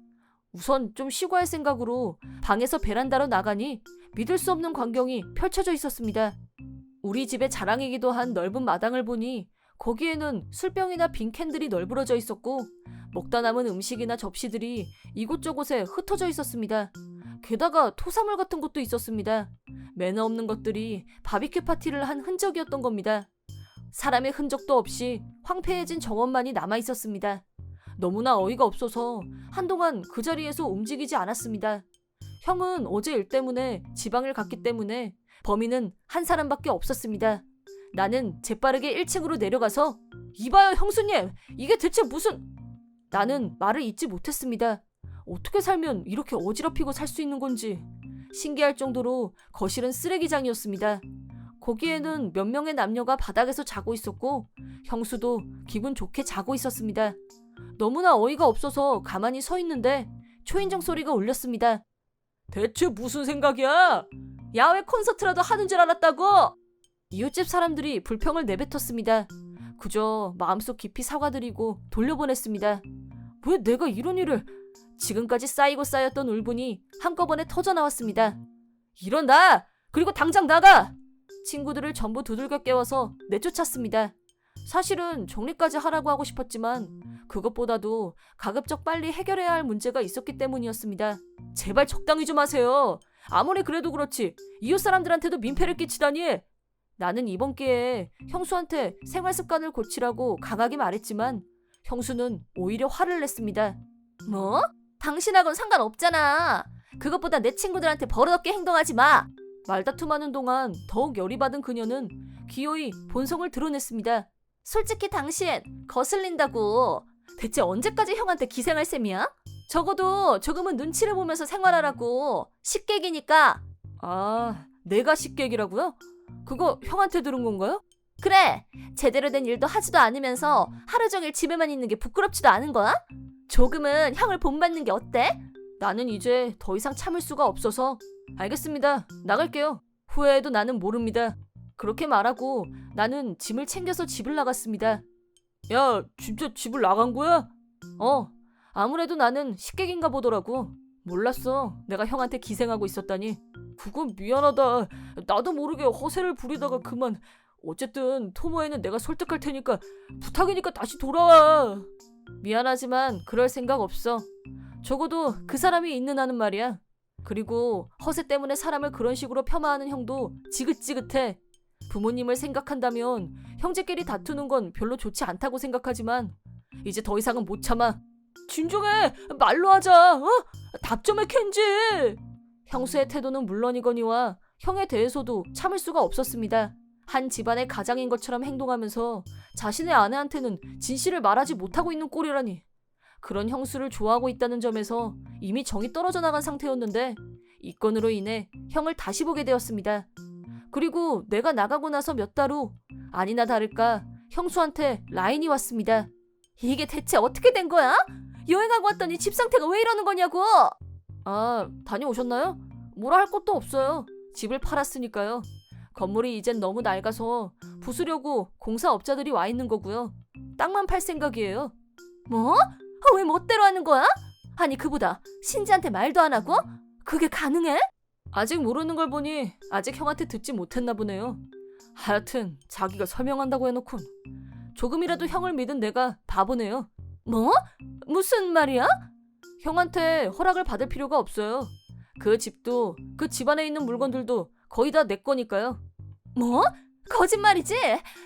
우선 좀 쉬고 할 생각으로 방에서 베란다로 나가니 믿을 수 없는 광경이 펼쳐져 있었습니다. 우리 집의 자랑이기도 한 넓은 마당을 보니 거기에는 술병이나 빈 캔들이 널브러져 있었고 먹다 남은 음식이나 접시들이 이곳저곳에 흩어져 있었습니다. 게다가 토사물 같은 것도 있었습니다. 매너 없는 것들이 바비큐 파티를 한 흔적이었던 겁니다. 사람의 흔적도 없이 황폐해진 정원만이 남아 있었습니다. 너무나 어이가 없어서 한동안 그 자리에서 움직이지 않았습니다. 형은 어제 일 때문에 지방을 갔기 때문에 범인은 한 사람밖에 없었습니다. 나는 재빠르게 1층으로 내려가서 이봐요 형수님, 이게 대체 무슨... 나는 말을 잇지 못했습니다. 어떻게 살면 이렇게 어지럽히고 살 수 있는 건지 신기할 정도로 거실은 쓰레기장이었습니다. 거기에는 몇 명의 남녀가 바닥에서 자고 있었고 형수도 기분 좋게 자고 있었습니다. 너무나 어이가 없어서 가만히 서 있는데 초인종 소리가 울렸습니다. 대체 무슨 생각이야? 야외 콘서트라도 하는 줄 알았다고! 이웃집 사람들이 불평을 내뱉었습니다. 그저 마음속 깊이 사과드리고 돌려보냈습니다. 왜 내가 이런 일을... 지금까지 쌓이고 쌓였던 울분이 한꺼번에 터져나왔습니다. 일어나! 그리고 당장 나가! 친구들을 전부 두들겨 깨워서 내쫓았습니다. 사실은 정리까지 하라고 하고 싶었지만 그것보다도 가급적 빨리 해결해야 할 문제가 있었기 때문이었습니다. 제발 적당히 좀 하세요. 아무리 그래도 그렇지 이웃 사람들한테도 민폐를 끼치다니. 나는 이번 기회에 형수한테 생활 습관을 고치라고 강하게 말했지만 형수는 오히려 화를 냈습니다. 뭐? 당신하고는 상관없잖아. 그것보다 내 친구들한테 버릇없게 행동하지 마. 말다툼하는 동안 더욱 열이 받은 그녀는 기어이 본성을 드러냈습니다. 솔직히 당신 거슬린다고. 대체 언제까지 형한테 기생할 셈이야? 적어도 조금은 눈치를 보면서 생활하라고. 식객이니까. 아, 내가 식객이라고요? 그거 형한테 들은 건가요? 그래, 제대로 된 일도 하지도 않으면서 하루 종일 집에만 있는 게 부끄럽지도 않은 거야? 조금은 형을 본받는 게 어때? 나는 이제 더 이상 참을 수가 없어서 알겠습니다. 나갈게요. 후회해도 나는 모릅니다. 그렇게 말하고 나는 짐을 챙겨서 집을 나갔습니다. 야, 진짜 집을 나간 거야? 아무래도 나는 식객인가 보더라고. 몰랐어. 내가 형한테 기생하고 있었다니. 그건 미안하다. 나도 모르게 허세를 부리다가 그만. 어쨌든 토모에는 내가 설득할 테니까 부탁이니까 다시 돌아와. 미안하지만 그럴 생각 없어. 적어도 그 사람이 있는 한은 말이야. 그리고 허세 때문에 사람을 그런 식으로 폄하하는 형도 지긋지긋해. 부모님을 생각한다면 형제끼리 다투는 건 별로 좋지 않다고 생각하지만 이제 더 이상은 못 참아. 진정해. 말로 하자. 답 좀 해, 켄지. 형수의 태도는 물론이거니와 형에 대해서도 참을 수가 없었습니다. 한 집안의 가장인 것처럼 행동하면서 자신의 아내한테는 진실을 말하지 못하고 있는 꼴이라니. 그런 형수를 좋아하고 있다는 점에서 이미 정이 떨어져 나간 상태였는데 이 건으로 인해 형을 다시 보게 되었습니다. 그리고 내가 나가고 나서 몇 달 후 아니나 다를까 형수한테 라인이 왔습니다. 이게 대체 어떻게 된 거야? 여행하고 왔더니 집 상태가 왜 이러는 거냐고! 아, 다녀오셨나요? 뭐라 할 것도 없어요. 집을 팔았으니까요. 건물이 이젠 너무 낡아서 부수려고 공사업자들이 와 있는 거고요. 땅만 팔 생각이에요. 뭐? 왜 멋대로 하는 거야? 아니 그보다 신지한테 말도 안 하고? 그게 가능해? 아직 모르는 걸 보니 아직 형한테 듣지 못했나 보네요. 하여튼 자기가 설명한다고 해놓곤 조금이라도 형을 믿은 내가 바보네요. 뭐? 무슨 말이야? 형한테 허락을 받을 필요가 없어요. 그 집도 그 집안에 있는 물건들도 거의 다 내 거니까요. 뭐? 거짓말이지?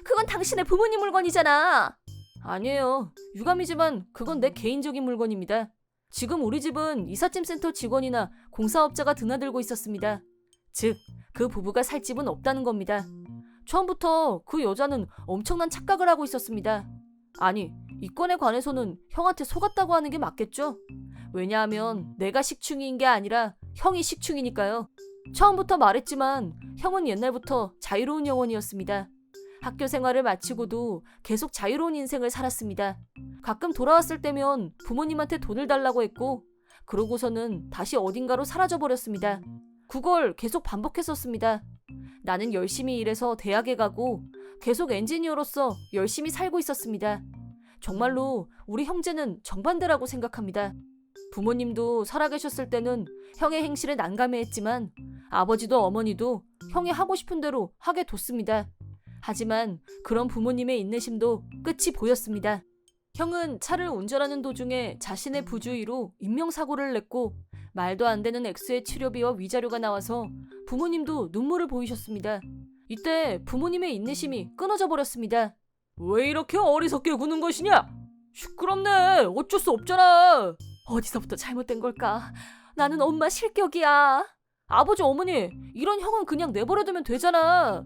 그건 당신의 부모님 물건이잖아. 아니에요. 유감이지만 그건 내 개인적인 물건입니다. 지금 우리 집은 이삿짐 센터 직원이나 공사업자가 드나들고 있었습니다. 즉, 그 부부가 살 집은 없다는 겁니다. 처음부터 그 여자는 엄청난 착각을 하고 있었습니다. 아니, 이 건에 관해서는 형한테 속았다고 하는 게 맞겠죠? 왜냐하면 내가 식충이인 게 아니라 형이 식충이니까요. 처음부터 말했지만 형은 옛날부터 자유로운 영혼이었습니다. 학교 생활을 마치고도 계속 자유로운 인생을 살았습니다. 가끔 돌아왔을 때면 부모님한테 돈을 달라고 했고 그러고서는 다시 어딘가로 사라져버렸습니다. 그걸 계속 반복했었습니다. 나는 열심히 일해서 대학에 가고 계속 엔지니어로서 열심히 살고 있었습니다. 정말로 우리 형제는 정반대라고 생각합니다. 부모님도 살아계셨을 때는 형의 행실에 난감해했지만 아버지도 어머니도 형이 하고 싶은 대로 하게 뒀습니다. 하지만 그런 부모님의 인내심도 끝이 보였습니다. 형은 차를 운전하는 도중에 자신의 부주의로 인명사고를 냈고 말도 안 되는 액수의 치료비와 위자료가 나와서 부모님도 눈물을 보이셨습니다. 이때 부모님의 인내심이 끊어져 버렸습니다. 왜 이렇게 어리석게 구는 것이냐? 시끄럽네. 어쩔 수 없잖아. 어디서부터 잘못된 걸까? 나는 엄마 실격이야. 아버지 어머니, 이런 형은 그냥 내버려두면 되잖아.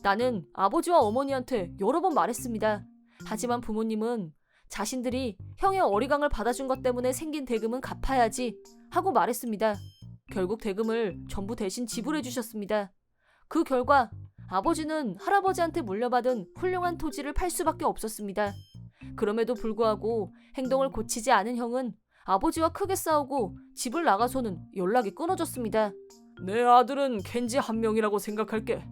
나는 아버지와 어머니한테 여러 번 말했습니다. 하지만 부모님은 자신들이 형의 어리광을 받아준 것 때문에 생긴 대금은 갚아야지 하고 말했습니다. 결국 대금을 전부 대신 지불해 주셨습니다. 그 결과 아버지는 할아버지한테 물려받은 훌륭한 토지를 팔 수밖에 없었습니다. 그럼에도 불구하고 행동을 고치지 않은 형은 아버지와 크게 싸우고 집을 나가서는 연락이 끊어졌습니다. 내 아들은 켄지 한 명이라고 생각할게.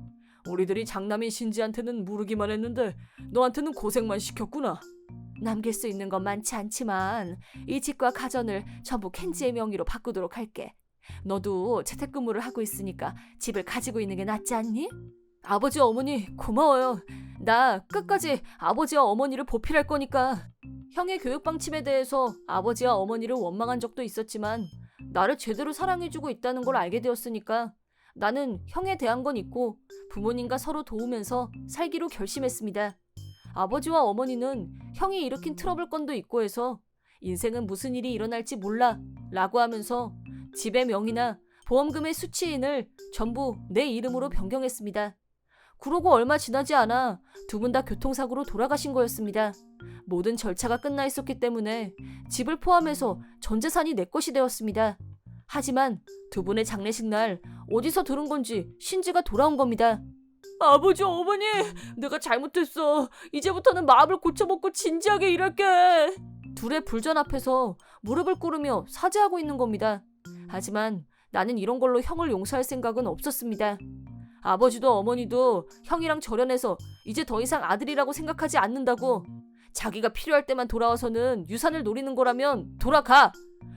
우리들이 장남인 신지한테는 모르기만 했는데 너한테는 고생만 시켰구나. 남길 수 있는 건 많지 않지만 이 집과 가전을 전부 켄지의 명의로 바꾸도록 할게. 너도 재택근무를 하고 있으니까 집을 가지고 있는 게 낫지 않니? 아버지 어머니 고마워요. 나 끝까지 아버지와 어머니를 보필할 거니까. 형의 교육 방침에 대해서 아버지와 어머니를 원망한 적도 있었지만 나를 제대로 사랑해주고 있다는 걸 알게 되었으니까 나는 형에 대한 건 잊고 부모님과 서로 도우면서 살기로 결심했습니다. 아버지와 어머니는 형이 일으킨 트러블 건도 있고 해서 인생은 무슨 일이 일어날지 몰라 라고 하면서 집의 명의나 보험금의 수취인을 전부 내 이름으로 변경했습니다. 그러고 얼마 지나지 않아 두 분 다 교통사고로 돌아가신 거였습니다. 모든 절차가 끝나 있었기 때문에 집을 포함해서 전 재산이 내 것이 되었습니다. 하지만 두 분의 장례식 날 어디서 들은 건지 신지가 돌아온 겁니다. 아버지 어머니, 내가 잘못했어. 이제부터는 마음을 고쳐먹고 진지하게 일할게. 둘의 불전 앞에서 무릎을 꿇으며 사죄하고 있는 겁니다. 하지만 나는 이런 걸로 형을 용서할 생각은 없었습니다. 아버지도 어머니도 형이랑 절연해서 이제 더 이상 아들이라고 생각하지 않는다고. 자기가 필요할 때만 돌아와서는 유산을 노리는 거라면 돌아가.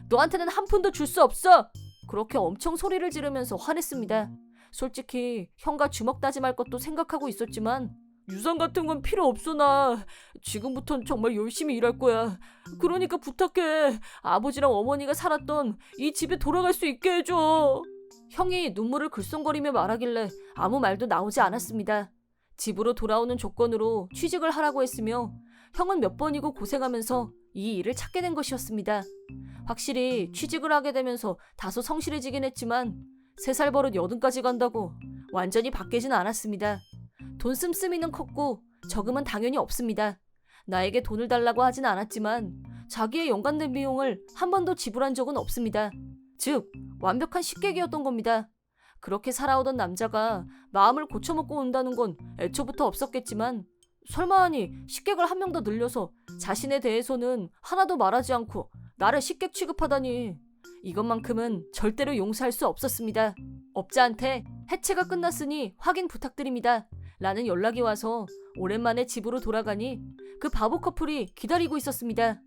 너한테는 한 푼도 줄 수 없어. 그렇게 엄청 소리를 지르면서 화냈습니다. 솔직히 형과 주먹 다짐할 것도 생각하고 있었지만 유산 같은 건 필요 없어. 나 지금부턴 정말 열심히 일할 거야. 그러니까 부탁해. 아버지랑 어머니가 살았던 이 집에 돌아갈 수 있게 해줘. 형이 눈물을 글썽거리며 말하길래 아무 말도 나오지 않았습니다. 집으로 돌아오는 조건으로 취직을 하라고 했으며 형은 몇 번이고 고생하면서 이 일을 찾게 된 것이었습니다. 확실히 취직을 하게 되면서 다소 성실해지긴 했지만 3살 버릇 80까지 간다고 완전히 바뀌진 않았습니다. 돈 씀씀이는 컸고 저금은 당연히 없습니다. 나에게 돈을 달라고 하진 않았지만 자기의 연관된 비용을 한 번도 지불한 적은 없습니다. 즉 완벽한 식객이었던 겁니다. 그렇게 살아오던 남자가 마음을 고쳐먹고 온다는 건 애초부터 없었겠지만 설마 하니 식객을 한 명 더 늘려서 자신에 대해서는 하나도 말하지 않고 나를 식객 취급하다니. 이것만큼은 절대로 용서할 수 없었습니다. 업자한테 해체가 끝났으니 확인 부탁드립니다 라는 연락이 와서 오랜만에 집으로 돌아가니 그 바보 커플이 기다리고 있었습니다.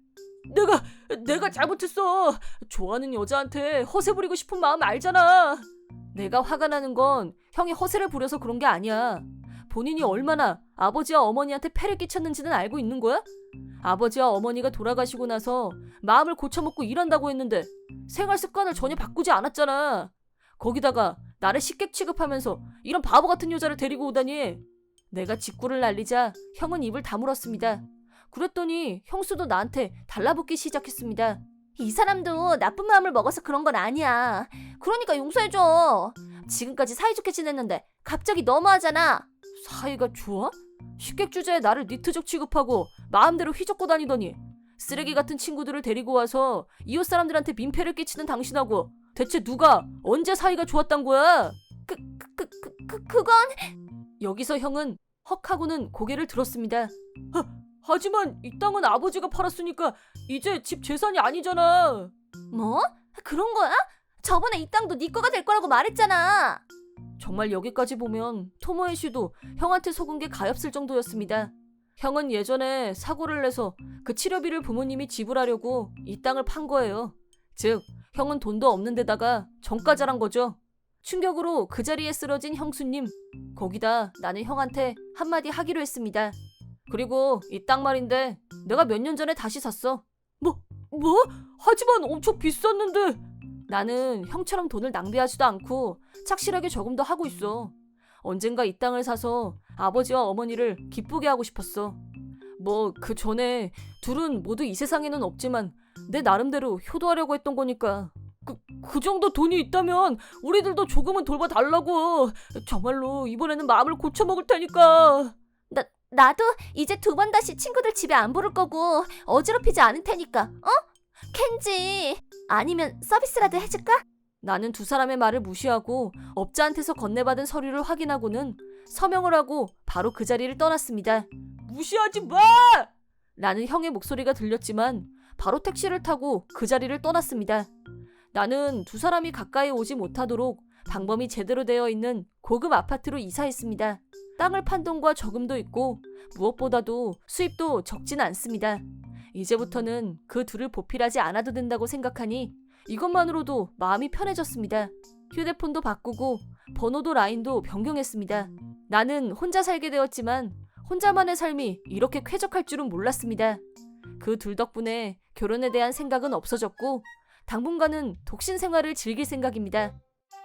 내가 잘못했어. 좋아하는 여자한테 허세 부리고 싶은 마음 알잖아. 내가 화가 나는 건 형이 허세를 부려서 그런 게 아니야. 본인이 얼마나 아버지와 어머니한테 패를 끼쳤는지는 알고 있는 거야? 아버지와 어머니가 돌아가시고 나서 마음을 고쳐먹고 일한다고 했는데 생활 습관을 전혀 바꾸지 않았잖아. 거기다가 나를 식객 취급하면서 이런 바보 같은 여자를 데리고 오다니. 내가 직구를 날리자 형은 입을 다물었습니다. 그랬더니 형수도 나한테 달라붙기 시작했습니다. 이 사람도 나쁜 마음을 먹어서 그런 건 아니야. 그러니까 용서해줘. 지금까지 사이좋게 지냈는데 갑자기 너무하잖아. 사이가 좋아? 식객 주제에 나를 니트족 취급하고 마음대로 휘젓고 다니더니 쓰레기 같은 친구들을 데리고 와서 이웃 사람들한테 민폐를 끼치는 당신하고 대체 누가 언제 사이가 좋았단 거야? 그건... 여기서 형은 헉 하고는 고개를 들었습니다. 하지만 이 땅은 아버지가 팔았으니까 이제 집 재산이 아니잖아. 뭐? 그런 거야? 저번에 이 땅도 네 거가 될 거라고 말했잖아. 정말 여기까지 보면 토모에 씨도 형한테 속은 게 가엾을 정도였습니다. 형은 예전에 사고를 내서 그 치료비를 부모님이 지불하려고 이 땅을 판 거예요. 즉 형은 돈도 없는 데다가 정가자란 거죠. 충격으로 그 자리에 쓰러진 형수님. 거기다 나는 형한테 한마디 하기로 했습니다. 그리고 이 땅 말인데 내가 몇 년 전에 다시 샀어. 뭐? 하지만 엄청 비쌌는데. 나는 형처럼 돈을 낭비하지도 않고 착실하게 저금도 하고 있어. 언젠가 이 땅을 사서 아버지와 어머니를 기쁘게 하고 싶었어. 뭐 그 전에 둘은 모두 이 세상에는 없지만 내 나름대로 효도하려고 했던 거니까. 그 정도 돈이 있다면 우리들도 조금은 돌봐달라고. 정말로 이번에는 마음을 고쳐먹을 테니까. 나도 이제 2번 다시 친구들 집에 안 부를 거고 어지럽히지 않을 테니까. 켄지, 아니면 서비스라도 해줄까? 나는 두 사람의 말을 무시하고 업자한테서 건네받은 서류를 확인하고는 서명을 하고 바로 그 자리를 떠났습니다. 무시하지 마! 라는 형의 목소리가 들렸지만 바로 택시를 타고 그 자리를 떠났습니다. 나는 두 사람이 가까이 오지 못하도록 방범이 제대로 되어 있는 고급 아파트로 이사했습니다. 땅을 판 돈과 저금도 있고 무엇보다도 수입도 적진 않습니다. 이제부터는 그 둘을 보필하지 않아도 된다고 생각하니 이것만으로도 마음이 편해졌습니다. 휴대폰도 바꾸고 번호도 라인도 변경했습니다. 나는 혼자 살게 되었지만 혼자만의 삶이 이렇게 쾌적할 줄은 몰랐습니다. 그 둘 덕분에 결혼에 대한 생각은 없어졌고 당분간은 독신 생활을 즐길 생각입니다.